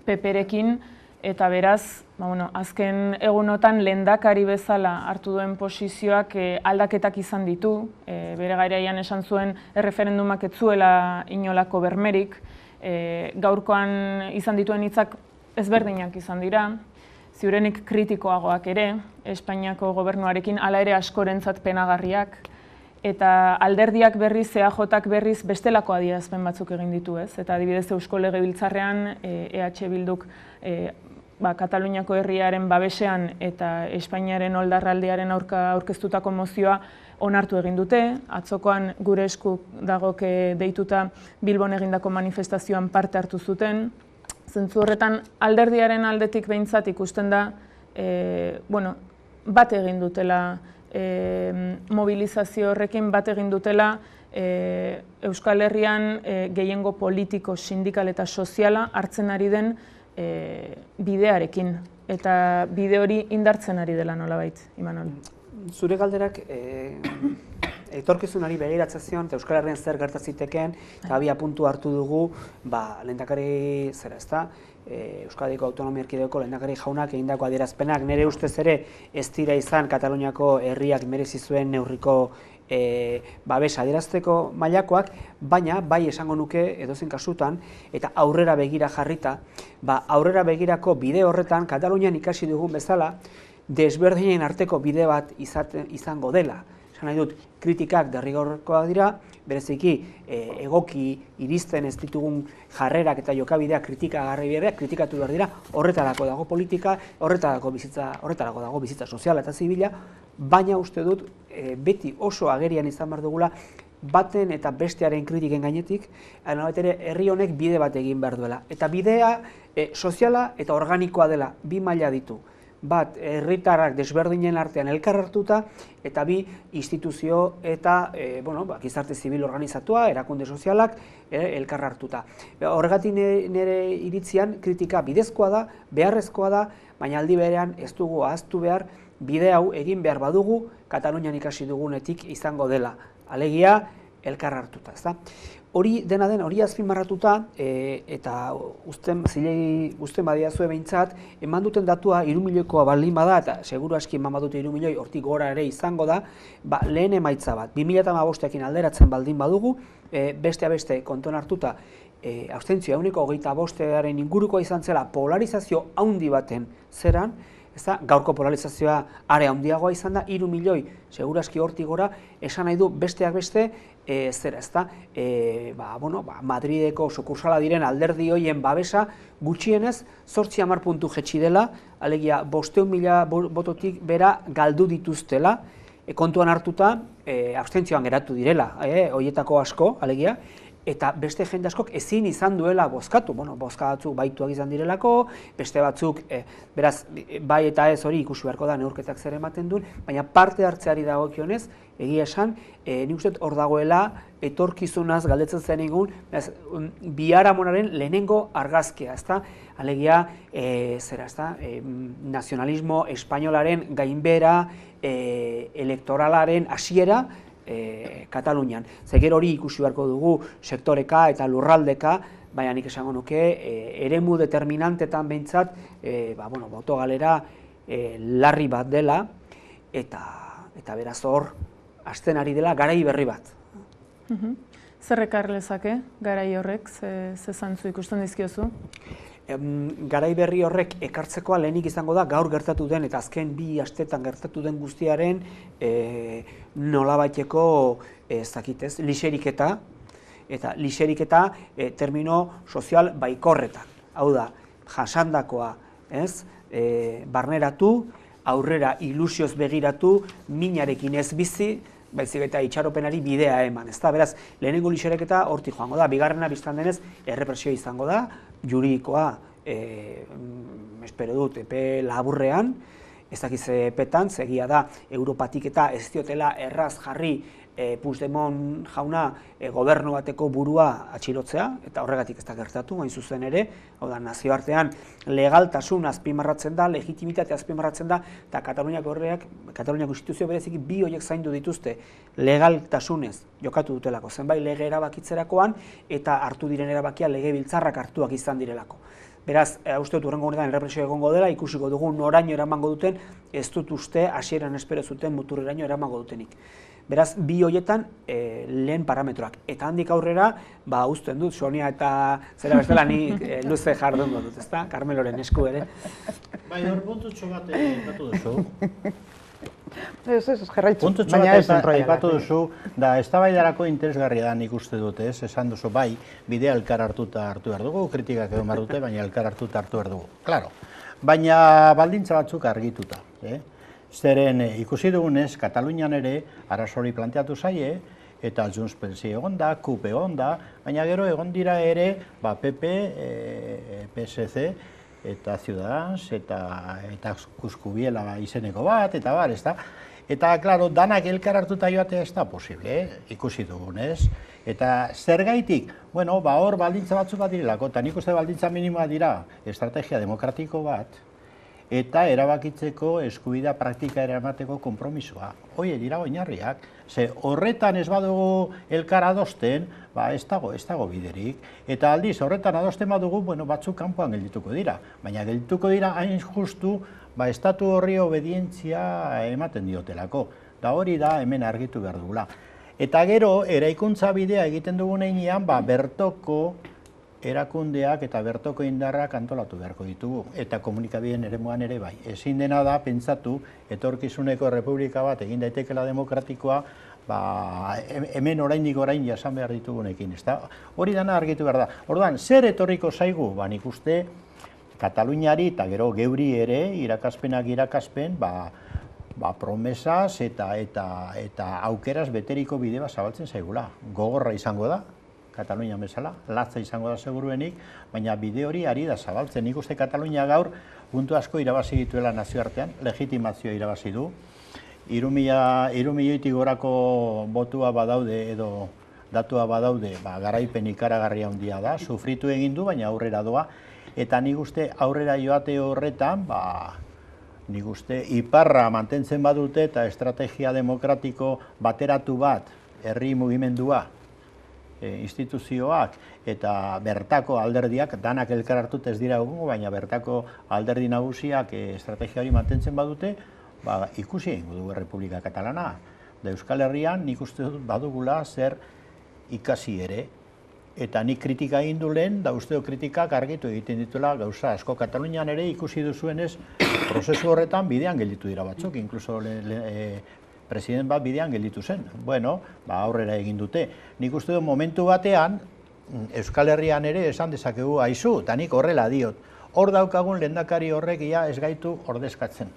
PPrekin, eta beraz, azken egunotan lehendakari bezala hartu duen posizioak aldaketak izan ditu. Bere garaian esan zuen erreferendumak ez zuela inolako bermerik. Gaurkoan izan dituen hitzak ezberdinak izan dira. Ziurenik kritikoagoak ere, Espainiako gobernuarekin, hala ere askorentzat penagarriak. Eta alderdiak berriz, EAJak berriz bestelako adierazpen batzuk egin ditu, ez? Eta adibidez Eusko Legebiltzarrean EH Bilduk Kataluniako herriaren babesean eta Espainiaren oldarraldiaren aurka aurkeztutako mozioa onartu egin dute. Atzokoan gure esku dagoke deituta Bilbon egindako manifestazioan parte hartu zuten. Zentzu horretan alderdiaren aldetik behintzat ikusten da bat egin dutela mobilizazio horrekin, bat egin dutela Euskal Herrian gehiengo politiko, sindikal eta soziala hartzen ari den bidearekin, eta bide hori indartzen ari dela nolabait, Imanol. Zure galderak etorkizunari begiratzen zion, eta Euskal Herrian zer gertatziteken, eta abia puntu hartu dugu, lehendakari zera ezta, Euskadiko Autonomia Erkidegoko lehendakari jaunak egindako adierazpenak, nire ustez ere ez dira izan Kataluniako herriak merezi zuen neurriko babes adierazteko mailakoak, baina bai esango nuke edozein kasutan, eta aurrera begira jarrita, aurrera begirako bide horretan Katalunian ikasi dugun bezala, desberdinen arteko bide bat izango dela. Esan nahi dut, kritikak derrigorrezkoak dira, bereziki egoki iristen ez ditugun jarrerak eta jokabideak kritikatu behar dira, horretarako dago politika, horretarako dago bizitza soziala eta zibila, baina uste dut beti oso agerian izan behar dugula baten eta bestearen kritiken gainetik, herri honek bide bat egin behar duela. Eta bidea soziala eta organikoa dela, bi maila ditu. Bat, herritarrak desberdinen artean elkar hartuta, eta bi, instituzio eta gizarte zibil organizatua, erakunde sozialak elkar hartuta. Horregatik nire iritzian kritika bidezkoa da, beharrezkoa da, baina aldi berean ez dugu ahaztu behar, bide hau egin behar badugu, Katalunian ikasi dugunetik izango dela. Alegia, elkar hartuta. Hori dena den, hori azpimarratuta, eta uzten badiazue behintzat, eman duten datua 3 milioikoa baldin bada, eta seguru aski eman badute 3 milioi, hortik gora ere izango da, lehen emaitza bat, 2015ekin alderatzen baldin badugu, beste kontuan hartuta, abstentzioa 25%aren ingurukoa izan zela polarizazio handi baten zeran, gaurko polarizazioa are handiagoa izan da, 3 milioi, seguru aski hortik gora, esan nahi du besteak beste, Madrideko sukursala diren alderdi hoien babesa gutxienez 8-10 puntu jetxi dela, alegia 500.000 bototik bera galdu dituztela, kontuan hartuta abstentzioan geratu direla, horietako asko, alegia, eta beste jende askok ezin izan duela bozkatu, bozka batzuk baituak izan direlako, beste batzuk, beraz, bai eta ez hori ikusi beharko da neurketak zer ematen duen, baina parte hartzeari dagokionez, egia esan, nik uste hor dagoela etorkizunaz galdetzen zen egun, biharamonaren lehenengo argazkia, alegia, nazionalismo espainolaren gainbera, elektoralaren hasiera, Katalunian. Gero hori ikusi beharko dugu sektoreka eta lurraldeka, baina nik esango nuke eremu determinantetan behintzat botogalera larri bat dela eta beraz hor hasten ari dela garai berri bat. Zer ekar lezake garai horrek, ze zantzu ikusten dizkiozu? Garai berri horrek ekartzekoa lehenik izango da gaur gertatu den eta azken 2 astetan gertatu den guztiaren nolabaiteko lixeriketa, eta lixeriketa termino sozial baikorretan. Hau da, jasandakoa, barneratu, aurrera ilusioz begiratu, minarekin ez bizi, baizik eta itxaropenari bidea eman. Beraz, lehenengo lixereketa hortik joango da, bigarrena biztan denez errepresio izango da, juridikoa, espero dut, epe laburrean, ez dakiz epetan, segia da, Europatik eta ez diotela erraz jarri Puigdemont jauna gobernu bateko burua atxilotzea, eta horregatik ez da gertatu, hain zuzen ere, hau da, nazioartean legaltasun azpimarratzen da, legitimitatea azpimarratzen da, eta Kataluniako instituzio bereziki 2 horiek zaindu dituzte legaltasunez jokatu dutelako, zenbait lege erabakitzerakoan, eta hartu diren erabakia legebiltzarrak hartuak izan direlako. Beraz, uste dut hurrengo honetan errepresio egongo dela, ikusiko dugu noraino eramango duten, ez dut uste hasieran espero zuten muturreraino eramango dutenik. Beraz, 2 horietan lehen parametroak. Eta handik aurrera, uzten dut, Sonia eta zera bestela ni luze jardungo dut, ezta? Carmeloren esku ere. Bai, hor puntutxo bat aipatu duzu. Puntutxo bat aipatu duzu, da eztabaidarako interesgarria da nik uste dut, esan duzu, bai, bidea elkar hartuta hartu behar dugu, kritikak edo behar dute, baina elkar hartuta hartu behar dugu. Claro, baina baldintza batzuk argituta. Zeren ikusi dugunez, Katalunian ere arazori planteatu zaie, eta Junts Pelsi egon da, CUP egon da, baina gero egon dira ere PP, PSC, eta Ciudadans, eta Kuskubiela izeneko bat, eta bar, ez da? Eta, klaro, danak elkar hartuta joatea ez da posible, ikusi dugunez. Eta zergaitik, hor baldintza batzuk bat direlako, eta nik uste baldintza minimoa dira estrategia demokratiko bat, eta erabakitzeko eskubidea praktika eramateko konpromisoa. Hoi dira oinarriak, ze horretan ez badugu elkar adosten, ez dago biderik. Eta aldiz, horretan adosten badugu, batzuk kanpoan geldituko dira. Baina geldituko dira hain justu, estatu horri obedientzia ematen diotelako. Da hori da hemen argitu behar dugula. Eta gero, eraikuntza bidea egiten dugun einean, bertoko erakundeak eta bertoko indarrak antolatu beharko ditugu, eta komunikabideen eremuan ere bai. Ezin dena da, pentsatu, etorkizuneko errepublika bat egin daitekela demokratikoa, hemen orain jasan behar ditugunekin, ezta? Hori dana argitu behar da. Orduan, zer etorriko zaigu? Nik uste, Kataluniari eta gero geuri ere, irakaspen, promesas eta aukeraz beteriko bide bat zabaltzen zaigula. Gogorra izango da, Katalunia bezala, latza izango da seguruenik, baina bide hori ari da zabaltzen. Nik uste Katalunia gaur puntu asko irabazi dituela nazioartean, legitimazioa irabazi du. 3 milioitik gorako botua badaude edo datua badaude, garaipen ikaragarria handia da, sufritu egin du, baina aurrera doa. Eta nik uste aurrera joate horretan, nik uste iparra mantentzen badute eta estrategia demokratiko bateratu bat, herri mugimendua, instituzioak eta bertako alderdiak, danak elkar hartut ez dira egungo, baina bertako alderdi nagusiak estrategia hori mantentzen badute, ikusi egingo dugu Errepublika Katalana. Da Euskal Herrian nik uste dut badugula zer ikasi ere, eta nik kritika egin du lehen, da usteo kritikak argitu egiten dituela gauza asko. Katalunian ere ikusi duzuenez, prozesu horretan bidean gelditu dira batzuk, inkluso president bat bidean gelditu zen. Bueno, aurrera egin dute. Nik uste dut momentu batean, Euskal Herrian ere esan dezakegu aizu, eta nik horrela diot. Hor daukagun lehendakari horrek ia ez gaitu ordezkatzen.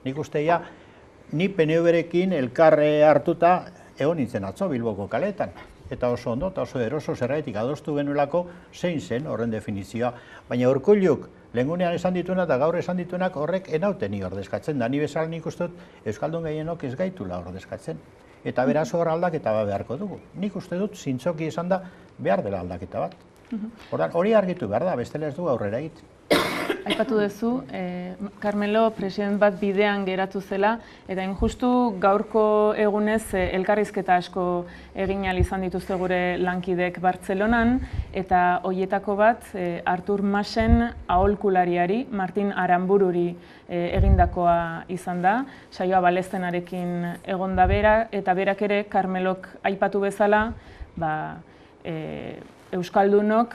Nik uste ja, ni PNV-rekin elkarre hartuta egon nintzen atzo Bilboko kaletan. Eta oso ondo, eta oso eroso zergatik adostu genuelako zein zen horren definizioa. Baina Urkulluk lehengunean esan dituena eta gaur esan dituenak horrek enauten ni ordezkatzen. Da ni bezala nik uste dut Euskaldun gehienok ez gaitula ordezkatzen. Eta beraz hor aldaketa bat beharko dugu. Nik uste dut zintzoki esan da behar dela aldaketa bat. Hori argitu behar da, bestela ez du aurrera egit. Aipatu duzu, Carmelo president bat bidean geratu zela, eta injustu gaurko egunez elkarrizketa asko egin ahal izan dituzte gure lankidek Bartzelonan, eta hoietako bat Artur Masen aholkulariari, Martin Aranbururi egindakoa izan da, saioa balestenarekin egon da bera, eta berak ere Carmelok aipatu bezala, Euskaldunok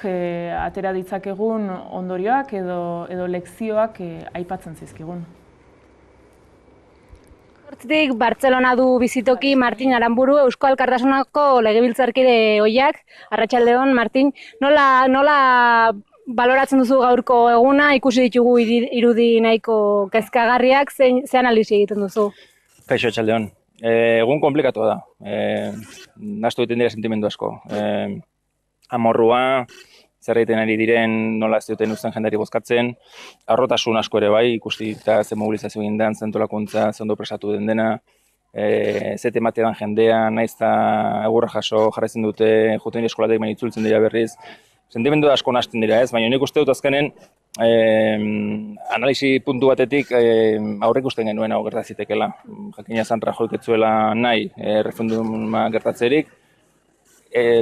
atera ditzakegun ondorioak edo lekzioak aipatzen zizkigun. Hortzitik, Bartzelona du bizitoki Martin Aranburu, Eusko Alkartasunako legebiltzarkide ohiak. Arratsaldeon, Martin, nola baloratzen duzu gaurko eguna, ikusi ditugu irudi nahiko kezkagarriak, ze analisi egiten duzu? Kaixo, arratsaldeon. Egun konplikatua da. Nahastu egiten dira sentimendu asko. Amorrua, zer egiten ari diren, nola ez duten uzten jendari bozkatzen, harrotasun asko ere bai, ikusti eta ze mobilizazio egin den, zentolakuntza, ze ondo presatu den dena, ze tematean jendea, naiz eta egurra jaso jarraitzen dute, juten eskolatek baina itzultzen dira berriz. Sentimendu asko nahasten dira ez, baina nik uste dut azkenen analisi puntu batetik aurre ikusten genuen hau gertazitekela. Jakina zan Rajoyk ez zuela nahi erreferenduma gertatzerik,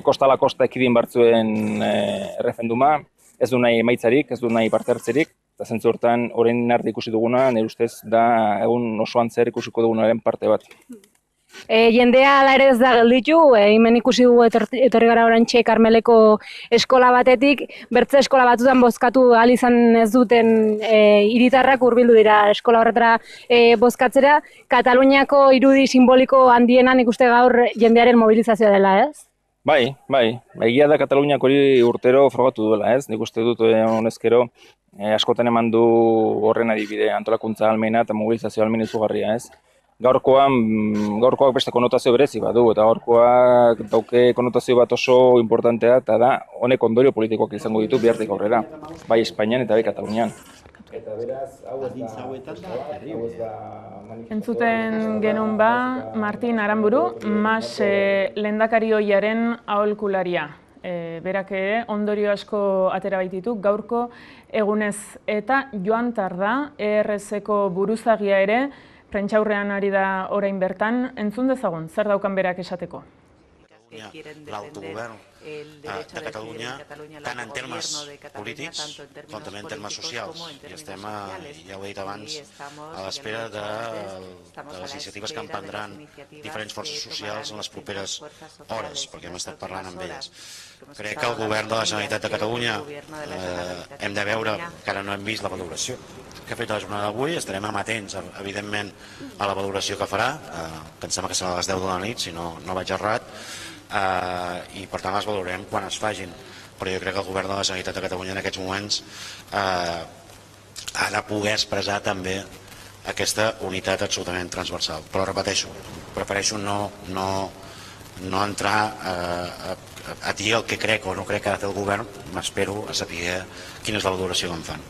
kosta kosta ekidin bartzuen erreferenduma, ez du nahi emaitzarik, ez du nahi parte hartzerik, eta zentzu hortan orain arte ikusi duguna, nire ustez da egun osoan zer ikusiko dugunaren parte bat. Jendea ala ere ez da gelditu, hemen ikusi dugu etorri gara orantxe Karmeleko eskola batetik, bertze eskola batzutan bozkatu ahal izan ez duten hiritarrak hurbildu dira eskola horretara bozkatzera. Kataluniako irudi simboliko handienan ikuste gaur jendearen mobilizazioa dela, ez? Bai. Egia da Kataluniak hori urtero frogatu duela, ez? Nik uste dut honezkero askotan eman du horren adibide antolakuntza almena eta mobilizazio almen izugarria, ez? Gaurkoak beste konotazio berezi badu, eta gaurkoak dauke konotazio bat oso importantea, eta da honek ondorio politikoak izango ditu bihartik aurrera, bai Espainian eta bai Katalunian. Eta beraz, hau ez da... Entzuten genuen Martin Aranburu, Mas lehendakari ohiaren aholkularia. Berak ere ondorio asko atera baititu gaurko egunez, eta Joan Tarda, ERS-eko buruzagia ere, prentsaurrean ari da orain bertan, entzun dezagun, zer daukan berak esateko? El autogobierno de Catalunya, tant en termes polítics com també en termes socials. I estem, ja ho he dit abans, a l'espera de les iniciatives que emprendran diferents forces socials en les properes hores, perquè hem estat parlant amb elles. Crec que el govern de la Generalitat de Catalunya hem de veure, encara no hem vist la valoració que ha fet la jornada d'avui, estarem amatents, evidentment, a la valoració que farà, que em sembla que serà a les 10 de la nit, si no vaig errat, i per tant les valorarem quan es fagin. Però jo crec que el govern de la Generalitat de Catalunya en aquests moments ha de poder expressar també aquesta unitat absolutament transversal. Però repeteixo, prefereixo no entrar a dir el que crec o no crec que ha de fer el govern, m'espero a saber quina és la valoració que em fan.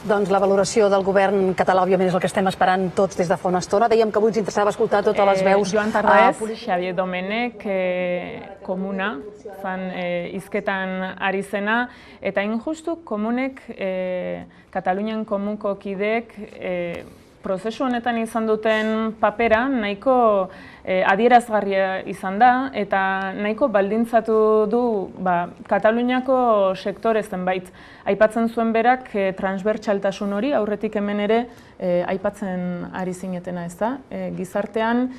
Doncs la valoració del govern català, òbviament, és el que estem esperant tots des de fa una estona. Dèiem que avui ens interessava escoltar totes les veus. Joan Tardés, Xavier Domenech, Komuna, fan hizketan ari zena, eta injustu Komunek, Katalunian komunko kideek, prozesu honetan izan duten papera nahiko adierazgarria izan da eta nahiko baldintzatu du Kataluniako sektore zenbait. Aipatzen zuen berak transbertsaltasun hori aurretik hemen ere aipatzen ari zinetena, ez da? Gizartean,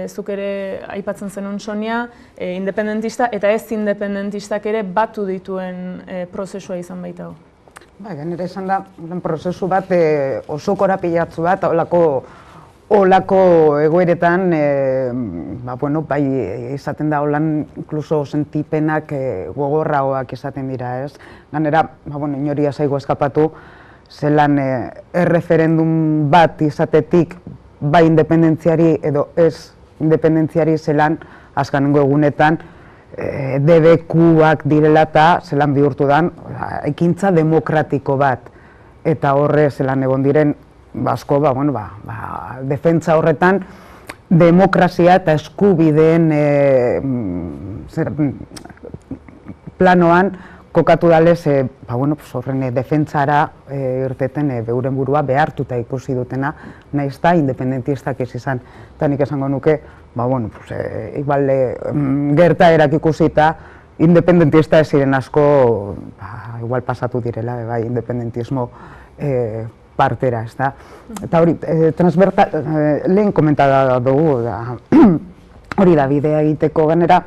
zuk ere aipatzen zenun Sonia, independentista eta ez independentistak ere batu dituen prozesua izan baita. Gainera izan da, prozesu bat oso korapilatzu bat, olako egoeretan, bai izaten da holan inkluso sentipenak gogorragoak izaten dira, ez? Gainera, inori zaigu eskapatu, zelan erreferendum bat izatetik, bai independentziari edo ez independentziari zelan azkenengo egunetan, DBQak direla eta zelan bihurtu dan ekintza demokratiko bat. Eta horre zelan egon diren asko, defentsa horretan demokrazia eta eskubideen planoan kokatu dalez horren defentsara irteten beuren burua behartuta ikusi dutena, nahiz eta independentistak ez izan. Eta nik esango nuke, igual gertaerak ikusita, independentista ez ziren asko igual pasatu direla, independentismo partera, ez da. Eta hori, lehen komentada dugu, hori da bidea egiteko ganera,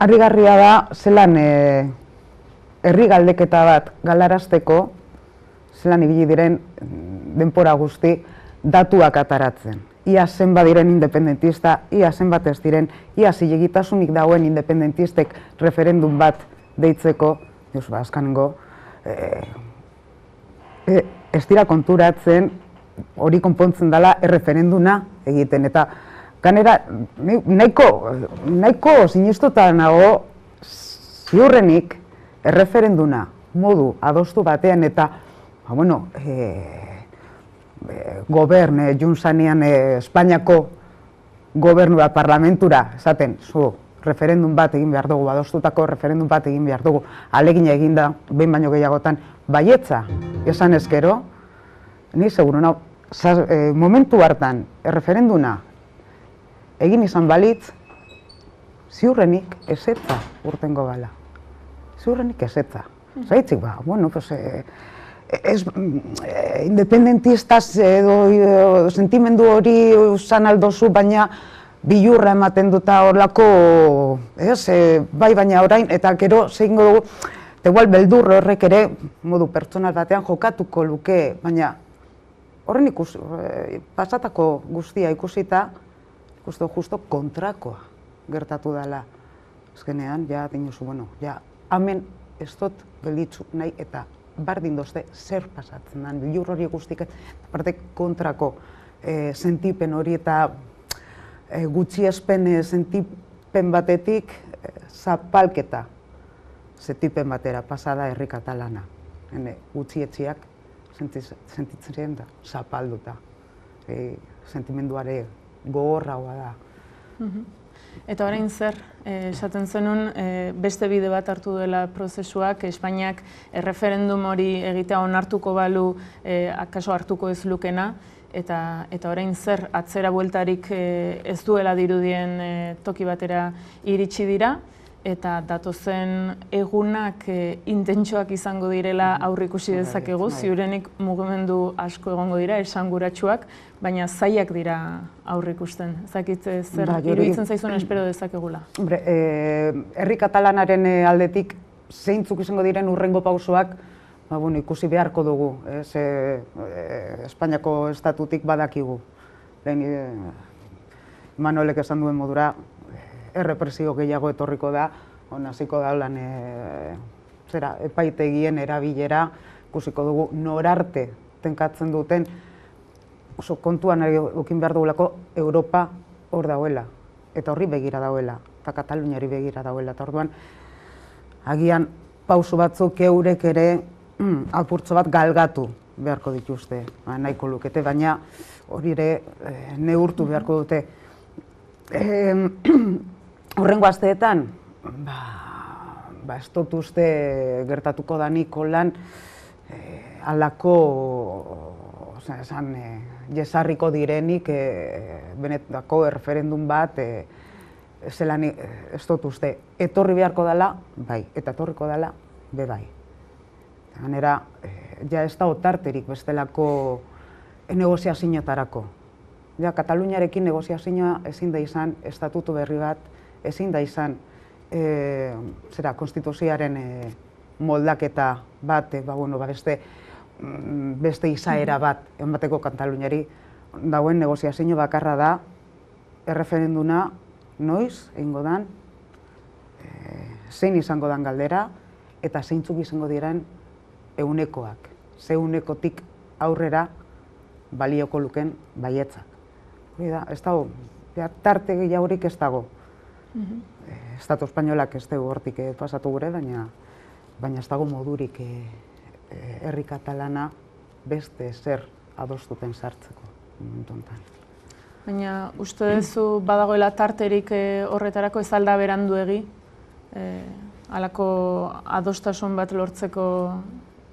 harrigarria da, zelan herri galdeketa bat galarazteko, zelan ibili diren denpora guzti datuak ataratzen. Ia zenbat diren independentista, ia zenbat ez diren, ia zilegitasunik dagoen independentistek referendum bat deitzeko, azkenengo, ez dira konturatzen hori konpontzen dela erreferenduna egiten. Eta ganera, nahiko sinistuta nago ziurrenik erreferenduna modu adostu batean eta Junsanean Espainiako gobernua parlamentura esaten, referendum bat egin behar dugu, adostutako referendum bat egin behar dugu, alegina eginda, behin baino gehiagotan, baietza, esan ezkero, ni seguru, momentu hartan, referenduna egin izan balitz, ziurrenik ezetza urtengo gala. Ziurrenik ezetza. Zaitzik independentistaz edo sentimendu hori usan aldozu, baina bilurra ematen duta horlako, bai baina orain, eta gero zehingo dugu, igual beldur horrek ere modu pertsonal batean jokatuko luke, baina horren pasatako guztia ikusita, justo kontrakoa gertatu dela. Azkenean, hemen ez dut gelditzu nahi eta bardin dozte zer pasatzen den, bilur hori guztik, aparte kontrako sentipen hori eta gutxiespen sentipen batetik zapalketa sentipen batera pasada herri katalana. Gutxietxiak sentitzen da zapalduta. Sentimenduare gogorragoa da. Eta orain zer, esaten zenun, beste bide bat hartu dela prozesuak, Espainiak erreferendum hori egitea onartuko balu, akaso hartuko ez lukena, eta orain zer atzera bueltarik ez duela dirudien toki batera iritsi dira, eta datozen egunak intentsoak izango direla aurreikusi dezakegu, ziurenik mugimendu asko egongo dira, esanguratsuak, baina zailak dira aurreikusten. Ezakit zer iruditzen zaizuen espero dezakegula. Herri katalanaren aldetik zeintzuk izango diren urrengo pausoak ikusi beharko dugu. Espainiako estatutik badakigu. Manuelek esan duen modura, errepresio gehiago etorriko da, hasiko da lan epaitegien erabilera, ikusiko dugu norarte tenkatzen duten, oso kontuan edukin behar dugulako Europa hor dauela, eta horri begira dauela, eta Kataluniari begira dauela, eta orduan agian pausu batzuk eurek ere apurtxo bat galgatu beharko dituzte, nahiko lukete, baina hori ere neurtu beharko dute. Horrengo asteetan, ez dut uste gertatuko da Nikolan halako jesarriko direnik benetako erreferendum bat zelan ez dut uste. Etorri beharko dela, bai, eta etorriko dela, be bai. Ganera, ja ez da otarterik bestelako negoziazioetarako. Ja, Kataluniarekin negoziazioa ezin da izan estatutu berri bat, ezin da izan konstituzioaren moldaketa bat, beste izaera bat emateko Kataluniari dauen negoziazio bakarra da erreferenduna noiz egingo dan, zein izango dan galdera eta zeintzuk izango diren eunekoak, ze eunekotik aurrera balioko luken baietzak. Ez dago, tarte gehiagorik ez dago. Estatu espainolak ez dugu hortik pasatu gure, baina ez dago modurik herri katalana beste zer adostuten sartzeko momentu honetan. Baina uste duzu badagoela tarterik horretarako ez alda beranduegi, halako adostasun bat lortzeko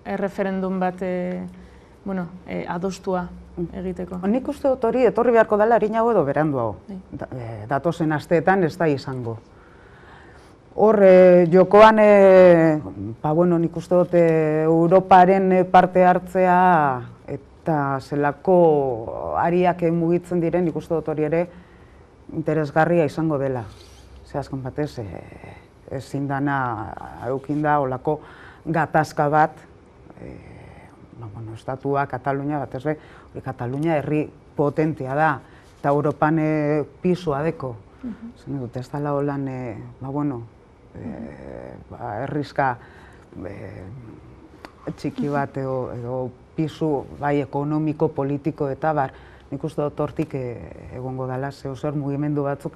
erreferendum bat adostua egiteko. Nik uste dut hori etorri beharko dela arinago edo beranduago. Datozen asteetan ez da izango. Hor, jokoan, nik uste dut Europaren parte hartzea eta zelako ariak mugitzen diren, nik uste dut hori ere interesgarria izango dela. Azken batez, ezin dana eukinda olako gatazka bat, estatua, Katalunia, batez be, Katalunia herri potentea da, eta Europan pisua deko. Zen dut, ez dala holan, herrizka txiki bat edo pisu bai ekonomiko, politiko eta bar, nik uste dut hortik egongo dela, zer mugimendu batzuk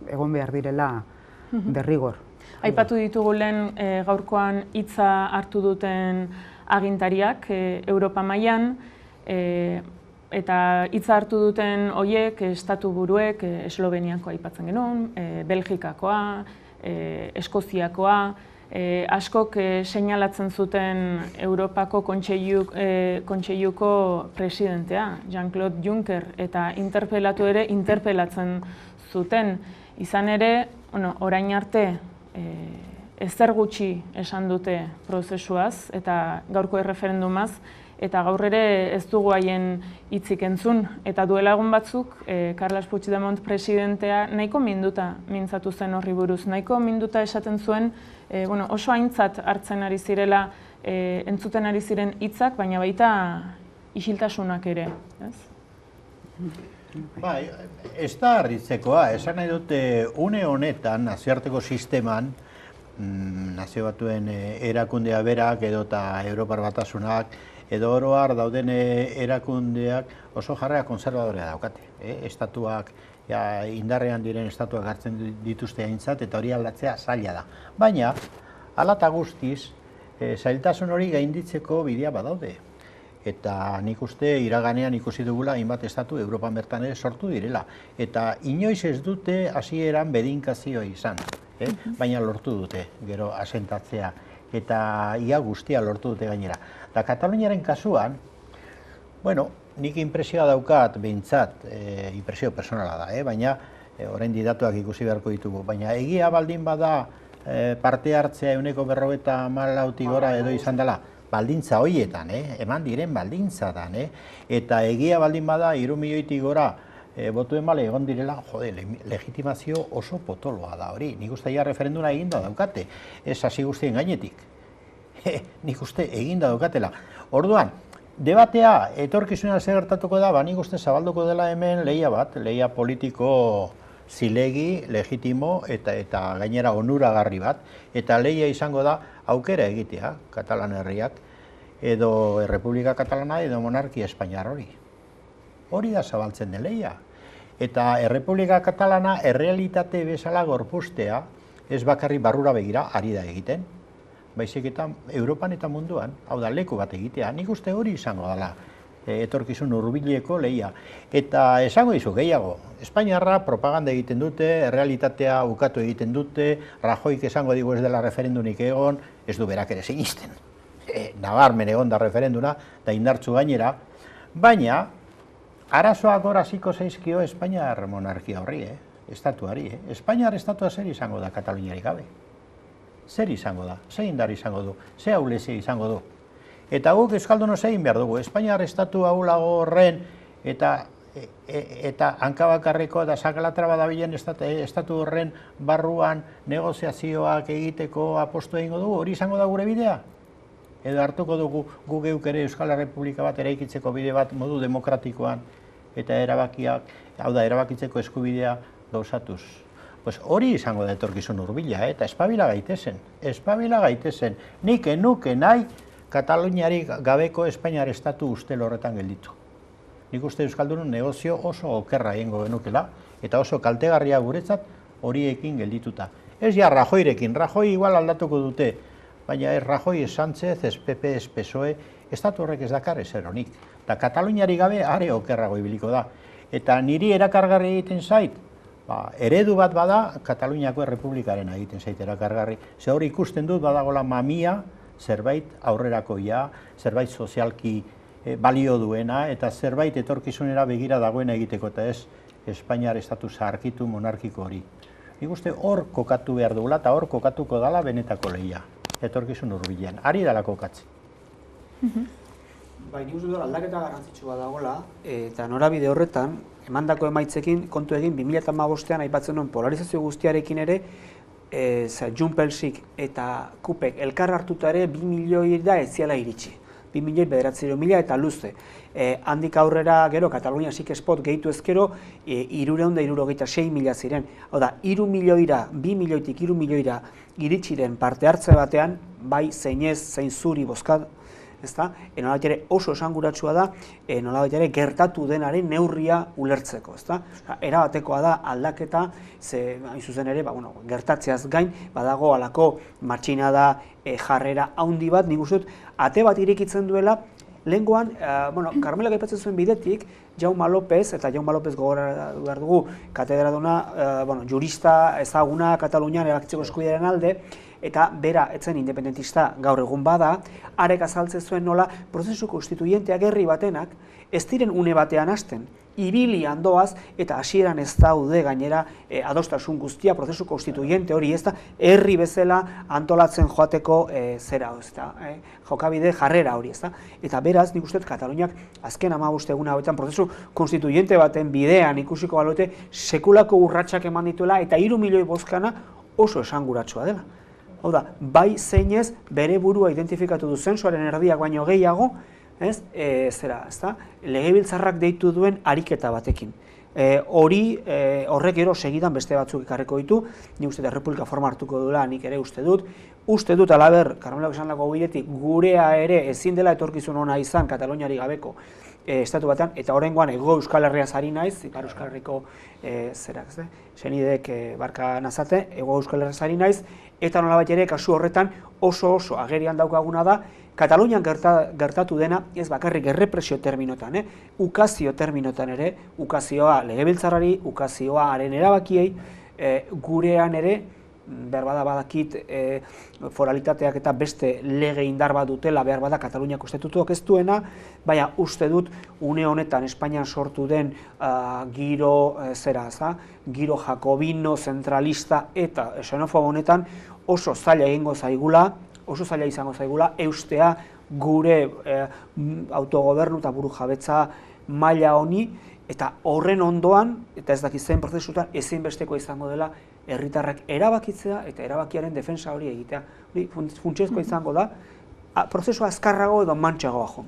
egon behar direla derrigor. Aipatu ditugu lehen gaurkoan hitza hartu duten agintariak Europa mailan, eta hitza hartu duten horiek estatu buruek Esloveniako aipatzen genuen, Belgikakoa, Eskoziakoa, askok seinalatzen zuten Europako kontseiluko presidentea, Jean-Claude Juncker, eta interpelatzen zuten. Izan ere, orain arte, ezer gutxi esan dute prozesuaz eta gaurko erreferendumaz, eta gaur ere ez dugu haien hitzik entzun. Eta duela egun batzuk, Carles Puigdemont presidentea nahiko minduta mintzatu zen horri buruz. Nahiko minduta esaten zuen, oso aintzat hartzen ari zirela, entzuten ari ziren hitzak, baina baita isiltasunak ere. Bai, ez da harritzekoa, esan nahi dute une honetan nazioarteko sisteman, nazio batuen erakundea berak edo eta Europar Batasunak edo oroar dauden erakundeak oso jarrera konservadorea daukate. Estatuak, indarrean diren estatuak hartzen dituzte aintzat eta hori aldatzea zaila da. Baina, hala eta guztiz, zailtasun hori gainditzeko bidea badaude. Eta nik uste iraganean ikusi dugula hainbat estatu Europan bertan ere sortu direla. Eta inoiz ez dute hasieran bedinkazio izan, baina lortu dute gero asentatzea. Eta ia guztia lortu dute gainera. Eta Kataluniaren kasuan, nik impresioa daukat, behintzat, impresio personala da, baina orain datuak ikusi beharko ditugu, baina egia baldin bada parte hartzea 94% gora edo izan dela, baldintza horietan, eman diren baldintzatan, eta egia baldin bada 3 milioitik gora botu emale egon direla, legitimazio oso potoloa da hori, nik uste ja referenduna eginda daukate, ez hasi guztien gainetik, nik uste eginda daukatela. Orduan, debatea etorkizunean zer gertatuko da, nik uste zabalduko dela hemen lehia bat, lehia politiko zilegi, legitimo eta gainera onuragarri bat, eta lehia izango da aukera egitea, Katalan herriak, edo Errepublika Katalana edo Monarkia Espainiar hori. Hori da zabaltzen den lehia. Eta Errepublika Katalana errealitate bezala gorpustea, ez bakarri barrura begira, ari da egiten, baizik eta Europan eta munduan, hau da leku bat egitea, nik uste hori izango dela etorkizun hurbileko lehia. Eta esango dizu gehiago, Espainiarra propaganda egiten dute, errealitatea ukatu egiten dute, Rajoyk esango digu ez dela referendunik egon, ez du berak ere sinisten. Nabarmen egon da referenduna, da indartzu gainera, baina arazoak hor hasiko zaizkio Espainiar monarkia horri, estatuari. Espainiar estatua zer izango da Kataluniari gabe? Zer izango da? Zer indar izango du? Zer aulezia izango du? Eta guk euskalduno egin behar dugu. Espainiar estatu aulago horren eta hankabakarreko eta sakalatraba dabilen estatu horren barruan negoziazioak egiteko apostu egingo dugu? Hori izango da gure bidea? Edo hartuko dugu gu geuk ere Euskal Errepublika bat eraikitzeko bide bat modu demokratikoan eta erabakiak, hau da, erabakitzeko eskubidea gauzatuz. Pues hori izango da etorkizun hurbila, eta espabila gaitezen. Nik enuke nahi Kataluniari gabeko Espainiar estatu ustel horretan gelditu. Nik uste Euskaldunun negozio oso okerra egingo genukela, eta oso kaltegarria guretzat horiekin geldituta. Ez ja Rajoyrekin, Rajoy igual aldatuko dute, baina ez Rajoy, ez Sánchez, ez PP, ez PSOE, estatu horrek ez dakar ezer honik. Eta Kataluniari gabe are okerrago ibiliko da. Eta niri erakargarri egiten zait, eredu bat bada Kataluniako Errepublikaren egiten zait erakargarri. Ze hori ikusten dut badagola mamia, zerbait aurrerakoia, zerbait sozialki balio duena, eta zerbait etorkizunera begira dagoena egiteko, eta ez Espainiar estatu zaharkitu monarkiko hori. Nik uste hor kokatu behar dugula, eta hor kokatuko dala benetako lehia, etorkizun hurbilean. Ari dala kokatzen. Bai, nik uste dut aldaketa garrantzitsua dagoela, eta norabide horretan, emandako emaitzekin kontu egin 2015an aipatzen duen polarizazio guztiarekin ere, Junpelsik eta Kupek elkar hartuta ere 2 milioi da ez ziala iritsi. 2 milioi 900.000 eta luze. Handik aurrera gero, Katalunia Sik Spot gehitu ezkero, 376.000 ziren. Hau da, 3 milioira, 2 milioitik 3 milioira iritsiren parte hartze batean, bai zeinez, zein zuri bozkat, nolabait ere oso esanguratsua da, nolabait ere gertatu denaren neurria ulertzeko. Erabatekoa da aldaketa, hain zuzen ere, gertatzeaz gain, badago alako matxinada jarrera handi bat, nik uste dut, ate bat irekitzen duela, lehengoan, Carmelak aipatzen zuen bidetik, Jaume López, eta Jaume López gogora behar dugu, katedraduna, jurista ezaguna Katalunian erabakitzeko eskubidearen alde, eta bera etzen independentista gaur egun bada, arek azaltzen zuen nola prozesu konstituienteak herri batenak ez diren une batean hasten, ibili handoaz eta hasieran ez daude gainera adostasun guztia prozesu konstituiente hori ez da herri bezala antolatzen joateko zera, jokabide jarrera hori ez da. Eta beraz, nik uste Kataluniak azken 15 egun hauetan prozesu konstituiente baten bidean ikusiko balote sekulako urratsak eman dituela eta 3 milioi bozkana oso esanguratsua dela. Hau da, bai zeinez bere burua identifikatu du zensuaren erdiak baino gehiago, legebiltzarrak deitu duen ariketa batekin. Horrek gero segidan beste batzuk ekarriko ditu, nik uste Errepublika forma hartuko duela, nik ere uste dut, alaber, Carmelak esan dago bidetik, gurea ere ezin dela etorkizun ona izan Kataluniari gabeko estatu batean, eta horrengoan Hego Euskal Herriaz ari naiz, Ipar Euskal Herriko senidek barka nazate, Hego Euskal Herriaz ari naiz, eta nolabait ere kasu horretan oso agerian daukaguna da, Katalunian gertatu dena, ez bakarrik errepresio terminotan, ukazio terminotan ere, ukazioa legebiltzarrari, ukazioa haren erabakiei, gurean ere, behar bada badakit foralitateak eta beste lege indar bat dutela, behar bada Kataluniako estatutuak ez duena, baina uste dut une honetan Espainian sortu den giro jakobino, zentralista eta xenofobo honetan oso zaila izango zaigula eustea gure autogobernu eta buru jabetza maila honi, eta horren ondoan, eta ez dakit zen prozesutan, ezinbesteko izango dela herritarrak erabakitzea eta erabakiaren defensa hori egitea. Funtsezkoa izango da, prozesua azkarrago edo mantxagoa joan.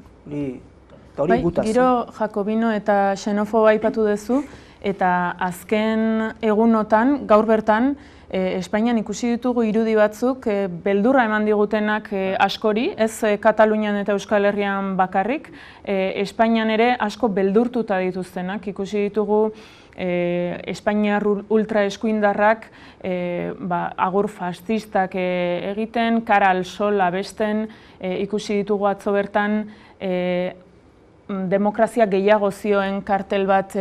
Giro jakobino eta xenofobo aipatu duzu, eta azken egunotan, gaur bertan, Espainian ikusi ditugu irudi batzuk beldurra eman digutenak askori, ez Katalunian eta Euskal Herrian bakarrik, Espainian ere asko beldurtuta dituztenak. Ikusi ditugu Espainiar ultraeskuindarrak agur fascistak egiten, kara al sol abesten, ikusi ditugu atzo bertan demokrazia gehiago zioen kartel bat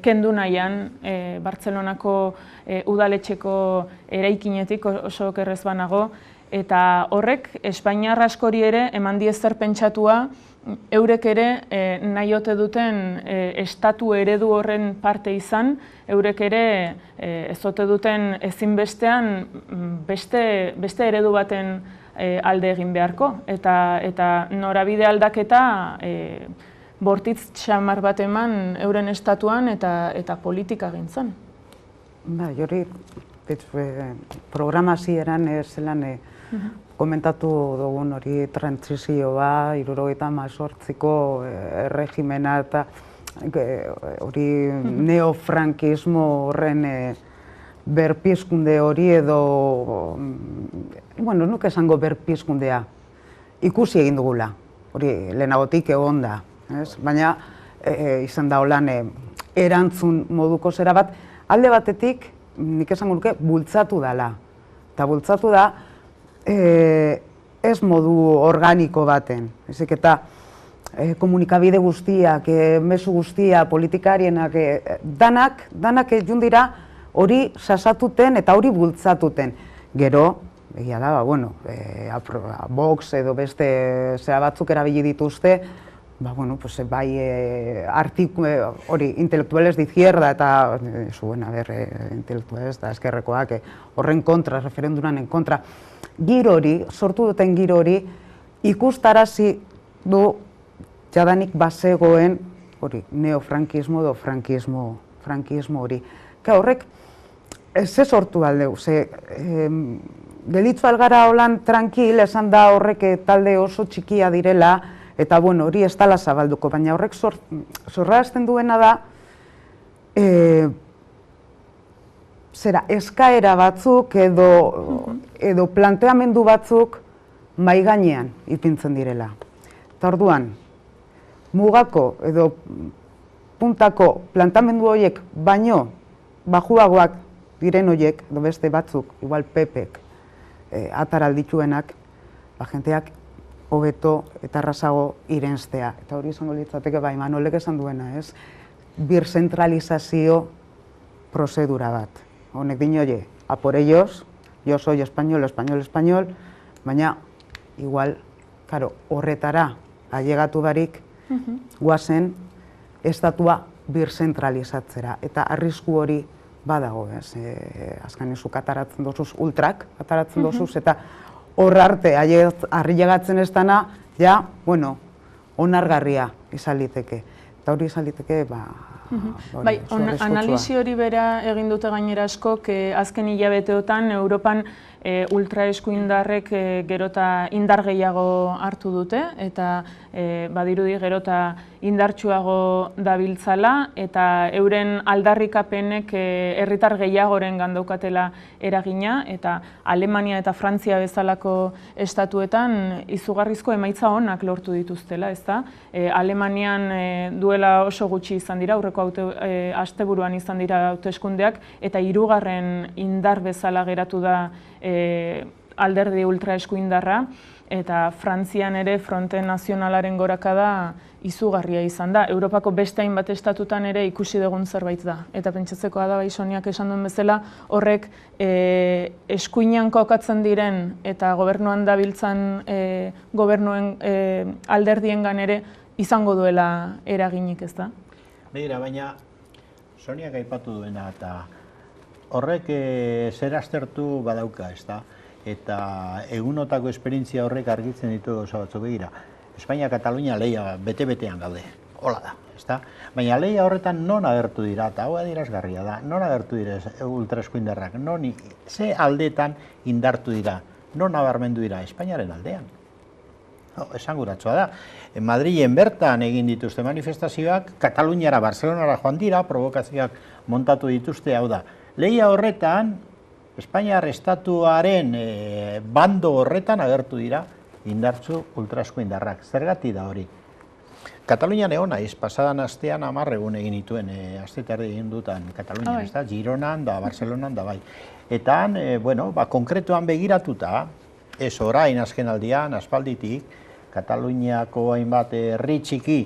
kendu nahian Bartzelonako udaletxeko eraikinetik oso okerrez banago, eta horrek Espainiar askori ere eman die zer pentsatua eurek ere nahi ote duten estatu eredu horren parte izan, eurek ere ez ote duten ezinbestean beste eredu baten alde egin beharko, eta norabide aldaketa bortitz txamar bat eman euren estatuan eta politika gintzen. Hori, programazieran zelan komentatu dugun hori trantzizioa, 78ko erregimena eta hori neofrankismo horren berpizkunde hori edo, nuke esango berpizkundea, ikusi egin dugula, hori lehenagotik egon da. Baina izan da holan erantzun moduko zera bat, alde batetik nik esango nuke bultzatu dela. Eta bultzatu da ez modu organiko baten. Ezik eta komunikabide guztiak, mezu guztia, politikarienak, danak jun dira hori sasatuten eta hori bultzatuten. Gero, egia da, Vox edo beste zera batzuk erabili dituzte, bai intelektuales de izquierda eta intelektuales eta eskerrekoak horren kontra, referenduran kontra. Giro hori, sortu duten giro hori, ikustarazi du jadanik bazegoen neofrankismo edo frankismo hori. Horrek, ze sortu aldeu, delitzu algara holan tranquil, esan da horrek talde oso txikia direla, eta hori ez dela zabalduko, baina horrek zorrazten duena da eskaera batzuk edo planteamendu batzuk mahai gainean ipintzen direla. Eta orduan, mugako edo puntako planteamendu horiek baino bajuagoak diren horiek, edo beste batzuk, igual Pepek ataraldituenak, jenteak hobeto eta errazago irenstea. Eta hori izango litzateke Manolek esan duena, ez? Birzentralizazio prozedura bat. Honek dino, a por ellos, yo soy español, baina igual, horretara ailegatu barik, guazen estatua birzentralizatzera. Eta arrisku hori badago, ez? Azkan izuk ataratzen dozuz, ultrak ataratzen dozuz, eta hor arte, arrilegatzen ez dana, onargarria izan liteke. Eta hori izan liteke, analisi hori bera egin dute gainera askok, azken hilabeteotan Europan ultraeskuindarrek gerota indar gehiago hartu dute, eta badirudi gerota indartsuago dabiltzala, eta euren aldarrikapenek herritar gehiagoren gandaukatela eragina, eta Alemania eta Frantzia bezalako estatuetan izugarrizko emaitza onak lortu dituztela, ezta? Alemanian duela oso gutxi izan dira, aurreko asteburuan izan dira hauteskundeak, eta hirugarren indar bezala geratu da alderdi ultraeskuindarra, eta Frantzian ere Fronte Nazionalaren gorakada izugarria izan da. Europako beste hainbat estatutan ere ikusi dugun zerbait da. Eta pentsatzekoa da, bai Soniak esan duen bezala, horrek eskuinean kokatzen diren eta gobernuan dabiltzan gobernuen alderdiengan ere izango duela eraginik, ez da? Begira, baina Soniak aipatu duena eta horrek zer aztertu badauka, ez da? Eta egunotako esperientzia horrek argitzen ditu gauza batzuk. Begira, Espainia, Katalunia lehia bete-betean gaude, hola da, ezta? Baina lehia horretan non agertu dira, eta hau adierazgarria da, non agertu dira ultraeskuindarrak, ze aldeetan indartu dira, non nabarmendu dira, Espainiaren aldean. Esanguratsua da. Madrilen bertan egin dituzte manifestazioak, Kataluniara, Barcelonara joan dira, provokazioak montatu dituzte, hau da. Lehia horretan, Espainiar estatuaren bando horretan agertu dira indartzu ultraeskuindarrak. Zergatik da hori? Katalunian egon naiz, pasadan astean 10 egun egin dituen, aste eta erdi egin dutan Katalunian, ez da? Gironan da, Barcelonan da bai. Eta han, konkretuan begiratuta, ez orain azken aldian, aspalditik, Kataluniako hainbat herri txiki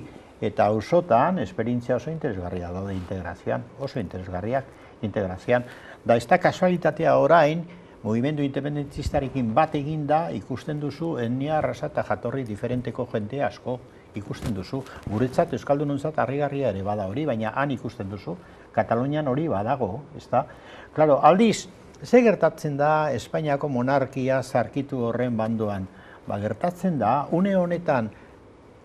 eta auzotan, esperientzia oso interesgarria daude integrazioan, oso interesgarriak integrazioan. Da ez da kasualitatea orain, mugimendu independentistarekin bat eginda ikusten duzu etnia, arraza eta jatorri diferenteko jende asko ikusten duzu. Guretzat euskaldunontzat harrigarria ere bada hori, baina han ikusten duzu, Katalunian hori badago, ezta? Claro, aldiz, ze gertatzen da Espainiako monarkia zarkitu horren bandoan? Gertatzen da, une honetan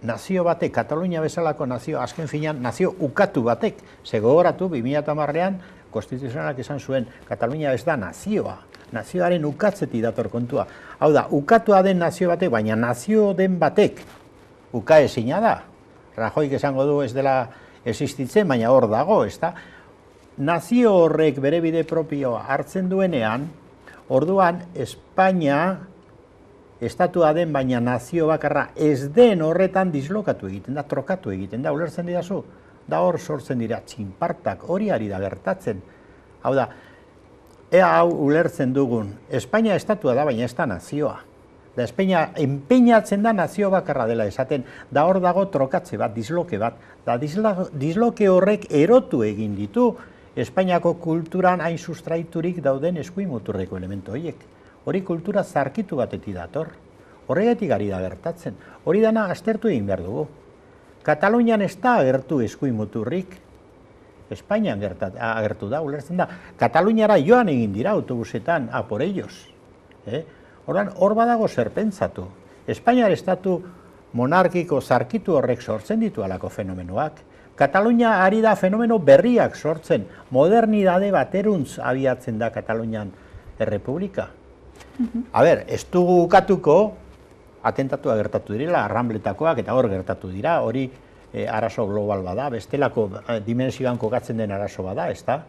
nazio batek, Katalunia bezalako nazio, azken finean, nazio ukatu batek, ze gogoratu 2010ean konstituzionalak esan zuen, Katalunia ez da nazioa, nazioaren ukatzetik dator kontua. Hau da, ukatua den nazio batek, baina nazio den batek ukaezina da. Rajoyk esango du ez dela existitzen, baina hor dago, ez da? Nazio horrek bere bide propioa hartzen duenean, orduan Espainia estatua den, baina nazio bakarra ez den horretan dislokatu egiten da, trokatu egiten da, ulertzen didazu? Da hor sortzen dira txinpartak, hori ari da gertatzen. Hau da, ea hau ulertzen dugun, Espainia estatua da, baina ez da nazioa. Da Espainia enpeinatzen da nazio bakarra dela esaten, da hor dago trokatze bat, disloke bat. Da disloke horrek erotu egin ditu Espainiako kulturan hain sustraiturik dauden eskuin muturreko elementu horiek. Hori kultura zarkitu batetik dator. Horregatik ari da gertatzen. Hori dana aztertu egin behar dugu. Katalunian ez da agertu eskuin muturrik, Espainian agertu da, ulertzen da. Kataluniara joan egin dira autobusetan, por ellos. Horban, hor badago zer pentsatu. Espainiar estatu monarkiko zarkitu horrek sortzen ditu alako fenomenoak. Katalunia ari da fenomeno berriak sortzen, modernidade bateruntz abiatzen da Katalunian errepublika. A ber, ez dugu ukatuko, atentatua gertatu direla, arranbletakoak eta hor gertatu dira, hori arazo global bada, bestelako dimensioan kokatzen den arazo bada, ez da?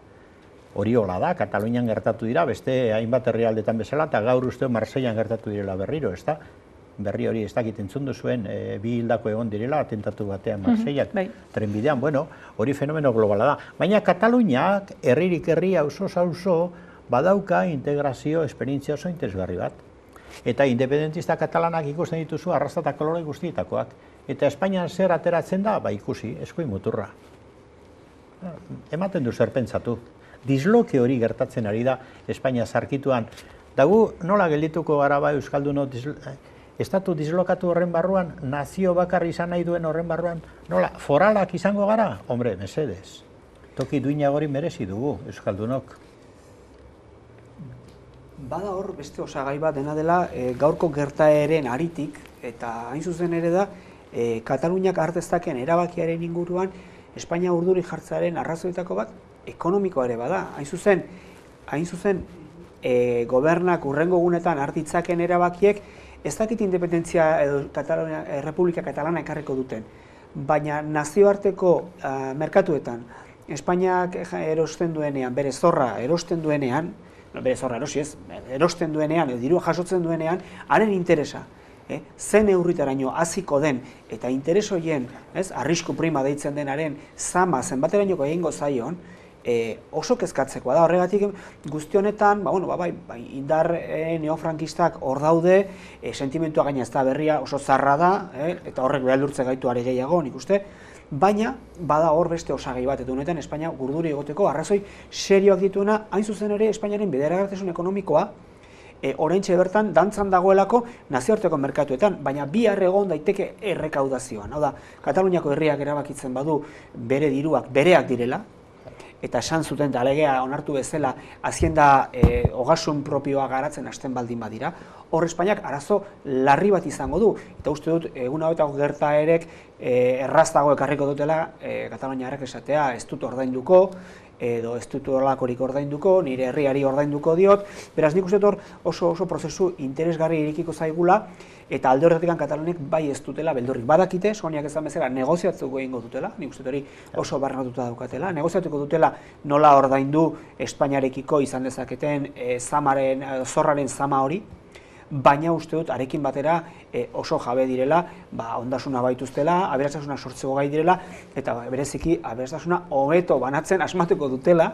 Hori hola da, Katalunian gertatu dira, beste hainbat herrialdetan bezala, eta gaur uste Marseillan gertatu direla berriro, ez da? Berri hori ez dakit entzun duzuen, bi hildako egon direla, atentatu batean Marseillan, trenbidean, bueno, hori fenomeno globala da. Baina Kataluniak, herririk herri, auzoz auzo, badauka integrazio esperientzia oso interesgarri bat. Eta independentista katalanak ikusten dituzu arrasta eta kolore guztietakoak. Eta Espainian zer ateratzen da, ikusi, eskuin muturra. Ematen du zer pentsatu. Disloke hori gertatzen ari da Espainia zarkituan. Dagu nola geldituko gara euskaldunok estatu dislokatu horren barruan, nazio bakarri izan nahi duen horren barruan, nola, foralak izango gara? Hombre, mesedez. Toki duinagori merezi dugu euskaldunok. Bada hor beste osagai bat dena dela gaurko gertaeren aritik, eta hain zuzen ere da, Kataluniak harteztaken erabakiaren inguruan Espainia urduri jartzearen arrazoitako bat ekonomikoa ere bada. Hain zuzen gobernak urrengo gunetan hartitzaken erabakiek ez dakit independentzia edo Errepublika Katalana ekarriko duten, baina nazioarteko merkatuetan Espainiak erosten duenean, bere zorra erosten duenean, bere zorra erosi ez, erosten duenean, edo dirua jasotzen duenean, haren interesa, zen neurritaraino hasiko den, eta interes horien, arrisku prima deitzen denaren, zama zenbaterainoko egingo zaion, oso kezkatzekoa da. Horregatik guzti honetan, indar neofrankistak hor daude, sentimentua gaina ez da berria oso zarra da, eta horrek beldurtze gaitu are gehiago, nik uste, baina bada hor beste osagai bat, eta honetan Espainia gurduri egoteko arrazoi serioak dituena, hain zuzen ere Espainiaren bideragarritasun ekonomikoa, oraintxe bertan dantzan dagoelako nazioarteko merkatuetan, baina bihar egon daiteke errekaudazioan. Hau da, Kataluniako herriak erabakitzen badu bere diruak bereak direla, eta esan zuten eta legea onartu bezala hazienda ogasun propioa garatzen hasten baldin badira, hor Espainiak arazo larri bat izango du. Eta uste dut, egun hauetako gertaerek erraztago ekarriko dutela Kataluniarrek esatea ez dut ordainduko, edo ez dut horrelakorik ordainduko, nire herriari ordainduko diot. Beraz, nik uste dut oso prozesu interesgarri irikiko zaigula, eta alde horretik Kataluniak bai ez dutela beldurrik. Badakite, Soniak ezan bezala, negoziatuko egingo dutela, nik uste dut hori oso barnatuta daukatela, negoziatuko dutela nola ordaindu Espainiarekiko izan dezaketen zorraren zama hori, baina uste dut, arekin batera oso jabe direla, ondasuna baituztela, aberastasuna sortzeko gai direla, eta bereziki aberastasuna hobeto banatzen asmatuko dutela,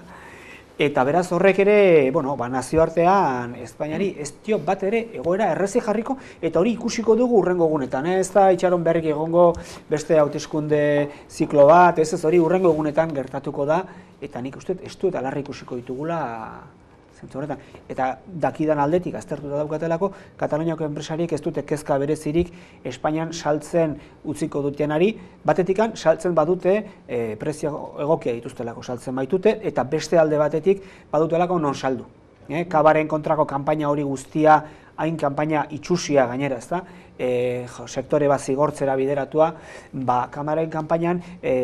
eta beraz horrek ere, nazioartean Espainiari ez dio bat ere egoera errezi jarriko, eta hori ikusiko dugu urrengo egunetan, ez da itxaron berrik egongo beste hauteskunde ziklo bat, ez hori urrengo egunetan gertatuko da, eta nik uste ez du eta larri ikusiko ditugula eta dakidan aldetik aztertuta daukatelako, Kataluniako enpresariek ez dute kezka berezirik Espainian saltzen utziko dutenari, batetikan saltzen badute prezio egokia dituztelako saltzen baitute, eta beste alde batetik badutelako non saldu. Kabaren kontrako kanpaina hori guztia, hain kanpaina itxusia gainera, ez da, sektore bat zigortzera bideratua, Kabaren kanpainan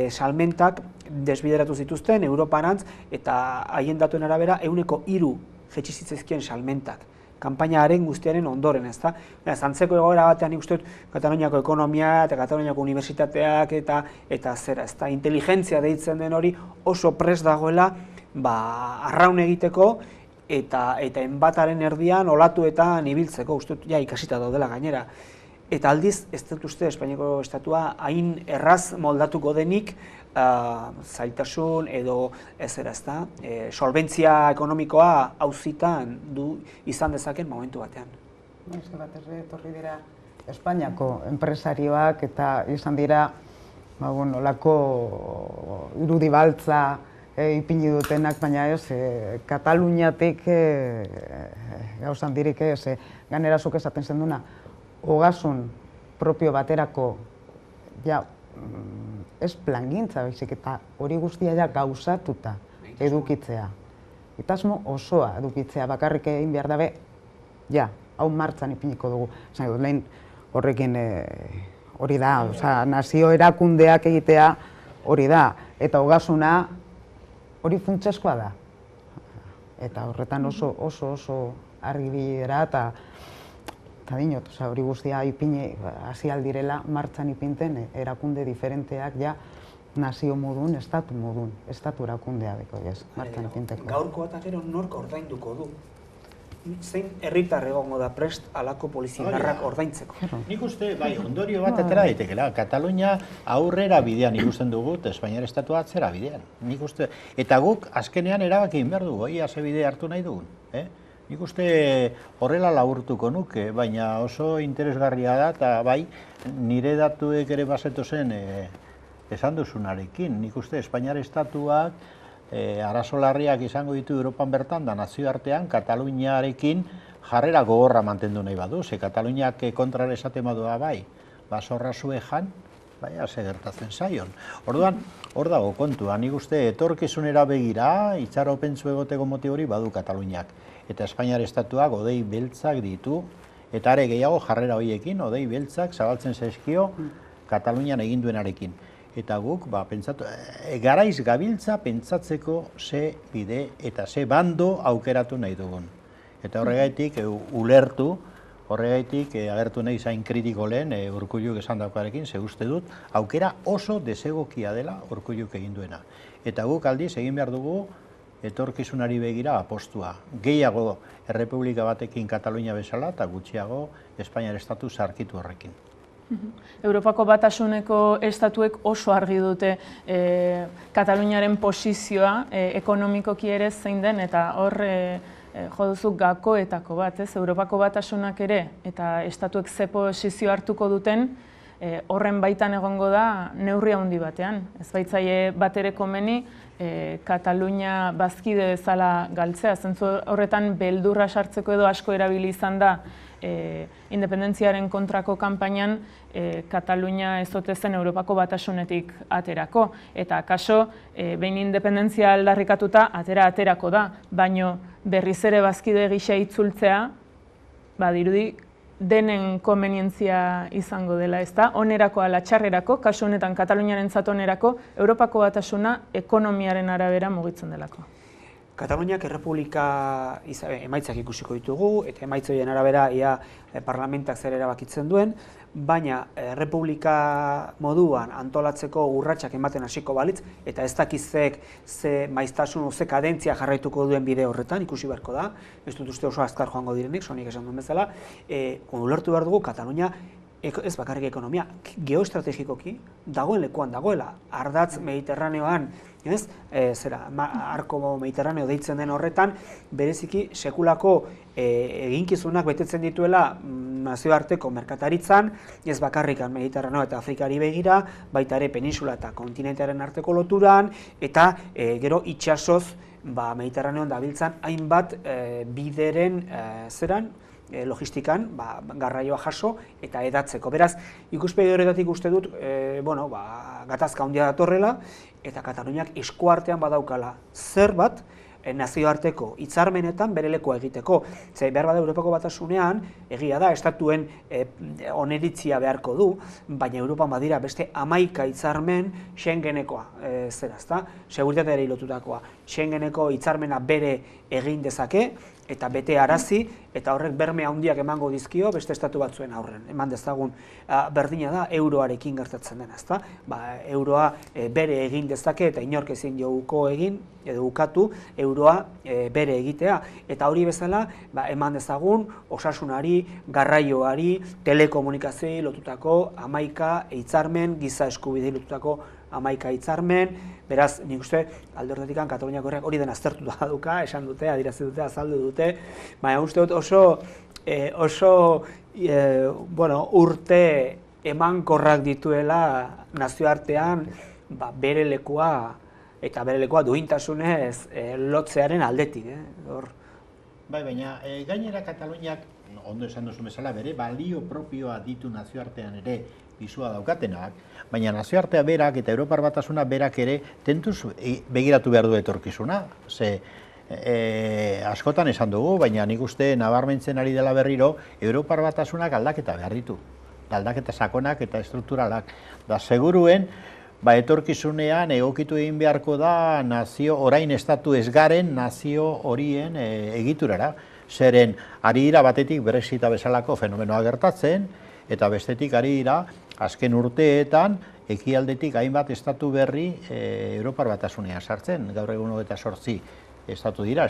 salmentak desbideratu zituzten Europarantz, eta haien datuen arabera 103 jetxi zitzaizkien salmentak. Kanpainaren guztiaren ondoren, ez da. Zantzeko egoera batean nik uste dut Kataluniako ekonomia eta Kataluniako unibertsitateak eta zera, ez da, inteligentzia deitzen den hori oso prest dagoela arraun egiteko eta enbataren erdian olatuetan ibiltzeko, uste dut, ikasita daudela gainera. Eta aldiz, ez dut uste Espainiako estatua hain erraz moldatuko denik zailtasun edo solbentzia ekonomikoa auzitan du izan dezaken momentu batean. Batez ere etorri dira Espainiako enpresarioak eta izan dira olako irudibaltza ipini dutenak, baina ez, Kataluniatik gauzan dirik ez, ganera zuk esaten zenduna, ogasun propio baterako ez plangintza baizik eta hori guztia gauzatuta edukitzea. Etasmo osoa edukitzea, bakarrik egin behar dabe, hau martxan ipiniko dugu. Lehen horrekin hori da, nazio erakundeak egitea hori da, eta ogasuna hori funtsezkoa da. Eta horretan oso argi bilera eta dinot, hori guztia ipine hasi aldirela martxan ipinten erakunde diferenteak nazio modun, estatu modun, estatu erakundea deko, martxan ipinteko. Gaurko eta gero nork ordainduko du? Zein herritar egongo da prest alako polizigarrak ordaintzeko? Nik uste, ondorio bat atera daitekela. Katalunia aurrera bidean ikusten dugu, Espainiar estatua atzera bidean. Nik uste, eta guk azkenean erabakin behar dugu, ze bide hartu nahi dugun. Nik uste horrela laburtuko nuke, baina oso interesgarria da, eta nire datuek ere bazeto zen esan duzunarekin. Nik uste Espainiar estatuak arazo larriak izango ditu Europan bertan, da nazioartean Kataluniarekin jarrera gogorra mantendu nahi badu, ze Kataluniak kontrara esaten badua zorra zuejan, ze gertatzen zaion. Orduan, hor dago kontua, nik uste etorkizunera begira, itxaropentzu egoteko motibo hori badu Kataluniak. Eta Espainiar estatuak odei beltzak ditu, eta are gehiago jarrera horiekin, odei beltzak zabaltzen zaizkio Katalunian egin duenarekin. Eta guk, garaiz gabiltza pentsatzeko ze bide eta ze bando aukeratu nahi dugun. Eta horregaitik ulertu, horregaitik agertu nahi zain kritiko lehen Urkulluk esan daukarekin, ze uste dut, aukera oso desegokia dela Urkulluk egin duena. Eta guk aldiz egin behar dugu etorkizunari begira apostua. Gehiago Errepublika batekin Katalunia bezala eta gutxiago Espainiar estatu zarkitu horrekin. Europako Batasuneko estatuek oso argi dute Kataluniaren posizioa ekonomikoki ere zein den, eta hor jo duzu gakoetako bat, Europako Batasunak ere, eta estatuek ze posizio hartuko duten, horren baitan egongo da neurri handi batean. Ez baitzaile bat ere komeni Katalunia bazkide bezala galtzea, zentzu horretan beldurra sartzeko edo asko erabili izan da independentziaren kontrako kanpainan Katalunia ez ote zen Europako Batasunetik aterako. Eta kaso, behin independentzia aldarrikatuta aterako da, baino berriz ere bazkide gisa itzultzea, badirudi denen konbenientzia izango dela, ezta? Onerako ala txarrerako, kasu honetan Kataluniarentzat onerako, Europako Batasuna ekonomiaren arabera mugitzen delako. Kataluniak errepublika emaitzak ikusiko ditugu, eta emaitzoien arabera ia parlamentak zer erabakitzen duen, baina errepublika moduan antolatzeko urratsak ematen hasiko balitz, eta ez dakizek ze maiztasun, ze kadentzia jarraituko duen bide horretan, ikusi beharko da, ez dut uste oso azkar joango direnik, sonik esan duen bezala, ulertu behar dugu Katalunia ez bakarrik ekonomia, geoestrategikoki dagoen lekuan dagoela, ardatz Mediterraneoan, arko Mediterraneo deitzen den horretan, bereziki sekulako eginkizunak betetzen dituela nazioarteko merkataritzan, ez bakarrikan Mediterraneo eta Afrikari begira, baita ere peninsula eta kontinentearen arteko loturan, eta gero itxasoz Mediterraneoan dabiltzan hainbat bideren logistikan garraioa jaso eta edatzeko. Beraz, ikuspegi horretatik uste dut, gatazka handia datorrela, eta Kataluniak eskuartean badaukala zerbat nazioarteko hitzarmenetan bere lekua egiteko. Ze behar bada Europako Batasunean, egia da, estatuen oniritzia beharko du, baina Europan badira beste 11 hitzarmen Schengenekoa, seguritateari lotutakoa. Schengeneko hitzarmena bere egin dezake, eta bete arazi, eta horrek berme handiak emango dizkio beste estatu batzuen aurren. Eman dezagun, berdina da, euroarekin gertatzen dena, ezta? Euroa bere egin dezake, eta inork ezin joguko egin, edo ukatu, euroa bere egitea. Eta hori bezala, eman dezagun, osasunari, garraioari, telekomunikazioei lotutako 11 hitzarmen, giza eskubidei lotutako 11 hitzarmen, beraz, nik uste, alde horretatik Kataluniako horrek hori den aztertuta duka, esan dute, adirazi dute, azaldu dute, baina uste dut oso urte emankorrak dituela nazioartean bere lekua eta bere lekua duintasunez lotzearen aldetik. Bai, baina gainera Kataluniak, ondo esan duzu bezala, bere balio propioa ditu nazioartean ere pisua daukatenak, baina nazioartea berak eta Europar Batasuna berak ere tentuz begiratu behar du etorkizuna. Ze askotan esan dugu, baina nik uste nabarmentzen ari dela berriro, Europar Batasunak aldaketa behar ditu. Aldaketa sakonak eta estrukturalak. Da, seguruen, etorkizunean egokitu egin beharko da orain estatu ez garen nazio horien egiturara. Zeren, ari dira batetik Brexita bezalako fenomenoa gertatzen, eta bestetik ari dira azken urteetan ekialdetik hainbat estatu berri Europar Batasunean sartzen, gaur egun 28 estatu dira,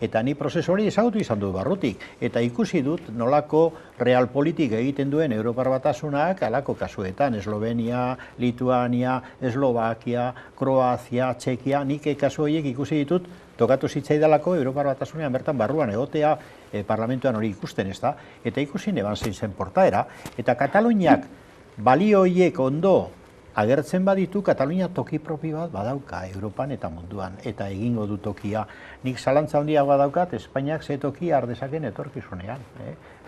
eta ni prozesu hori ezagutu izan dut barrutik, eta ikusi dut nolako realpolitik egiten duen Europar Batasunak halako kasuetan, Eslovenia, Lituania, Eslovakia, Kroazia, Txekia, nik kasu horiek ikusi ditut, tokatu zitzaidalako Europar Batasunean bertan barruan egotea parlamentuan hori ikusten, eta ikusi neban zein zen portaera, eta Kataluniak balio horiek ondo agertzen baditu, Katalunia toki propio bat badauka Europan eta munduan, eta egingo du tokia. Nik zalantza handiago badaukat, Espainiak ze toki ardezaken etorkizunean,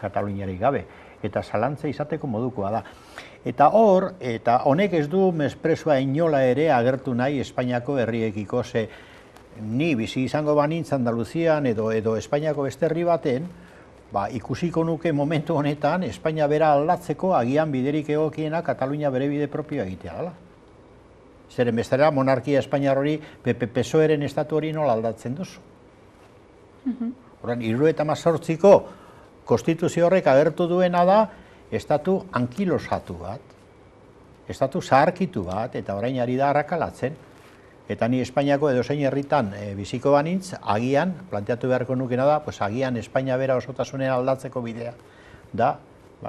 Kataluniarik gabe, eta zalantza izateko modukoa da. Eta hor, eta honek ez du mespresua inola ere agertu nahi Espainiako herriekiko, ze ni bizi izango banintz Andaluzian edo Espainiako beste herri baten, ikusiko nuke momentu honetan Espainia bera aldatzeko agian biderik egokiena Katalunia bere bide propioa egitea dela. Zeren bestera monarkia espainiar hori PSOE-ren estatu hori nola aldatzen duzu. Horren, 78ko konstituzio horrek agertu duena da estatu ankilosatu bat, estatu zaharkitu bat, eta orain ari da arrakalatzen. Eta ni Espainiako edozein herritan biziko banintz, agian, planteatu beharko nukena da, agian Espainia bera osotasunean aldatzeko bidea da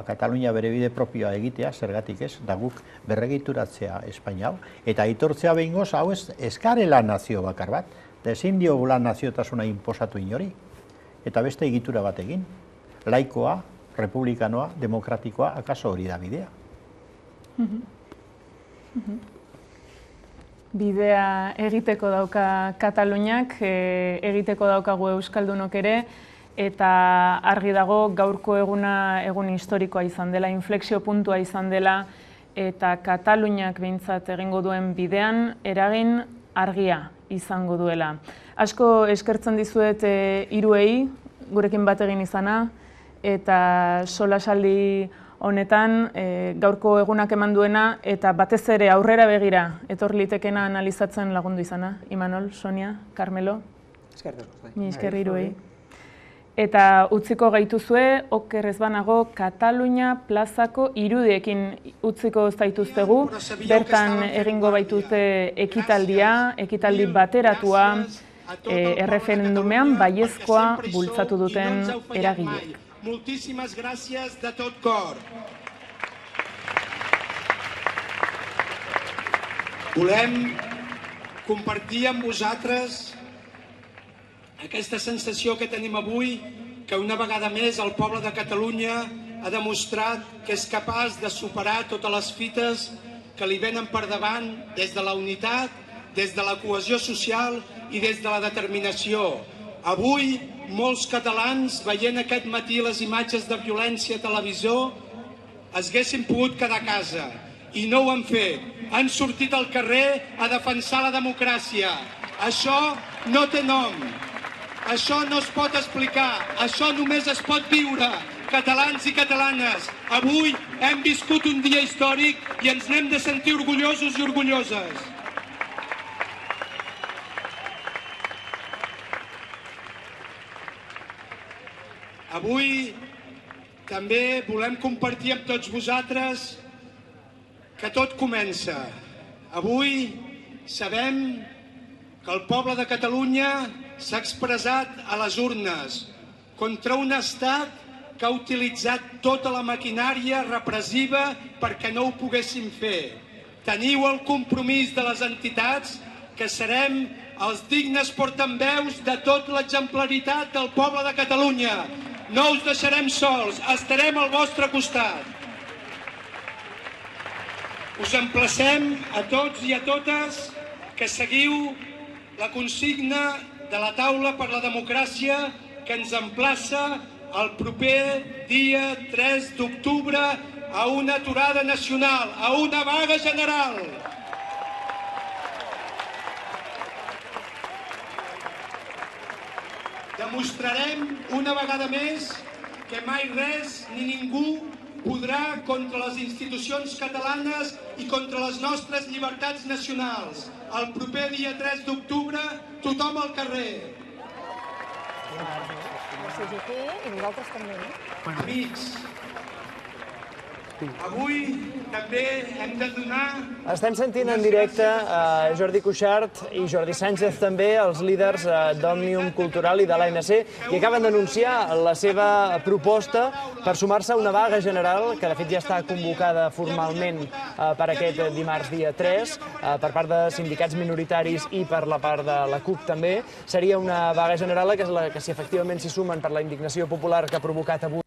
Katalunia bere bide propioa egitea, zergatik ez, da guk berregituratzea Espainia hau, eta aitortzea behingoz, hau ez garela nazio bakar bat, eta ezin diogula naziotasuna inposatu inori, eta beste egitura bat egin, laikoa, republikanoa, demokratikoa, akaso hori da bidea. Bidea egiteko dauka Kataluniak, egiteko daukagu Euskaldunok ere, eta argi dago gaurko eguna egun historikoa izan dela, inflexio puntua izan dela, eta Kataluniak behintzat egingo duen bidean eragin argia izango duela. Asko eskertzen dizuet hiruei, gurekin bat egin izana, eta solasaldi honetan gaurko egunak eman duena, eta batez ere aurrera begira etor litekena analizatzen lagundu izana. Imanol, Sonia, Carmelo, mi esker hiruei. Eta utziko gaituzue, oker ez banago, Katalunia plazako irudiekin utziko zaituztegu, bertan egingo baitute ekitaldia, ekitaldi bateratua, erreferendumean baiezkoa bultzatu duten eragileek. Moltíssimes gràcies de tot cor. Volem compartir amb vosaltres aquesta sensació que tenim avui, que una vegada més el poble de Catalunya ha demostrat que és capaç de superar totes les fites que li venen per davant des de la unitat, des de la cohesió social i des de la determinació. Avui, molts catalans, veient aquest matí les imatges de violència a televisió, es haguessin pogut quedar a casa i no ho han fet. Han sortit al carrer a defensar la democràcia. Això no té nom. Això no es pot explicar. Això només es pot viure. Catalans i catalanes, avui hem viscut un dia històric i ens n'hem de sentir orgullosos i orgulloses. Avui també volem compartir amb tots vosaltres que tot comença. Avui sabem que el poble de Catalunya s'ha expressat a les urnes contra un estat que ha utilitzat tota la maquinària repressiva perquè no ho poguessin fer. Teniu el compromís de les entitats que serem els dignes portaveus de tota l'exemplaritat del poble de Catalunya. No us deixarem sols, estarem al vostre costat. Us emplacem a tots i a totes que seguiu la consigna de la Taula per la Democràcia que ens emplaça el proper dia 3 d'octubre a una aturada nacional, a una vaga general. Demostrarem una vegada més que mai res ni ningú podrà contra les institucions catalanes i contra les nostres llibertats nacionals. El proper dia 3 d'octubre, tothom al carrer. I nosaltres també. Amics, avui també hem de donar... Estem sentint en directe Jordi Cuixart i Jordi Sánchez també, els líders d'Òmnium Cultural i de l'ANC, i acaben d'anunciar la seva proposta per sumar-se a una vaga general, que de fet ja està convocada formalment per aquest dimarts dia 3, per part de sindicats minoritaris i per la part de la CUP també. Seria una vaga general que és la que si efectivament s'hi sumen per la indignació popular que ha provocat avui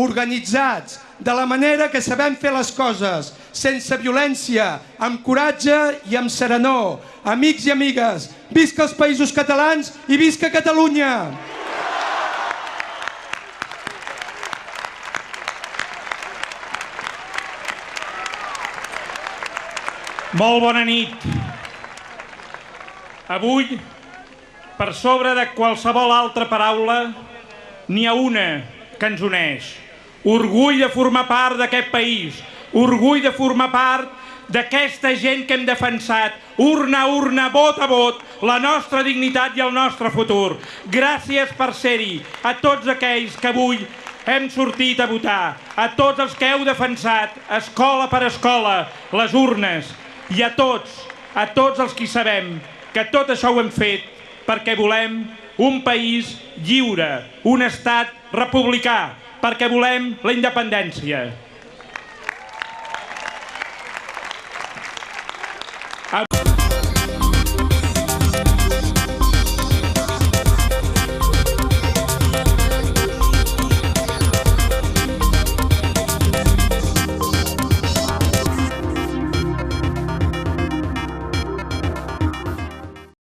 organitzats, de la manera que sabem fer les coses, sense violència, amb coratge i amb serenor. Amics i amigues, visca els Països Catalans i visca Catalunya! Molt bona nit. Avui, per sobre de qualsevol altra paraula, n'hi ha una que ens uneix. orgull de formar part d'aquest país, orgull de formar part d'aquesta gent que hem defensat, urna a urna, vot a vot, la nostra dignitat i el nostre futur. Gràcies per ser-hi a tots aquells que avui hem sortit a votar, a tots els que heu defensat, escola per escola, les urnes, i a tots els que sabem que tot això ho hem fet perquè volem un país lliure, un estat republicà, perquè volem la independència.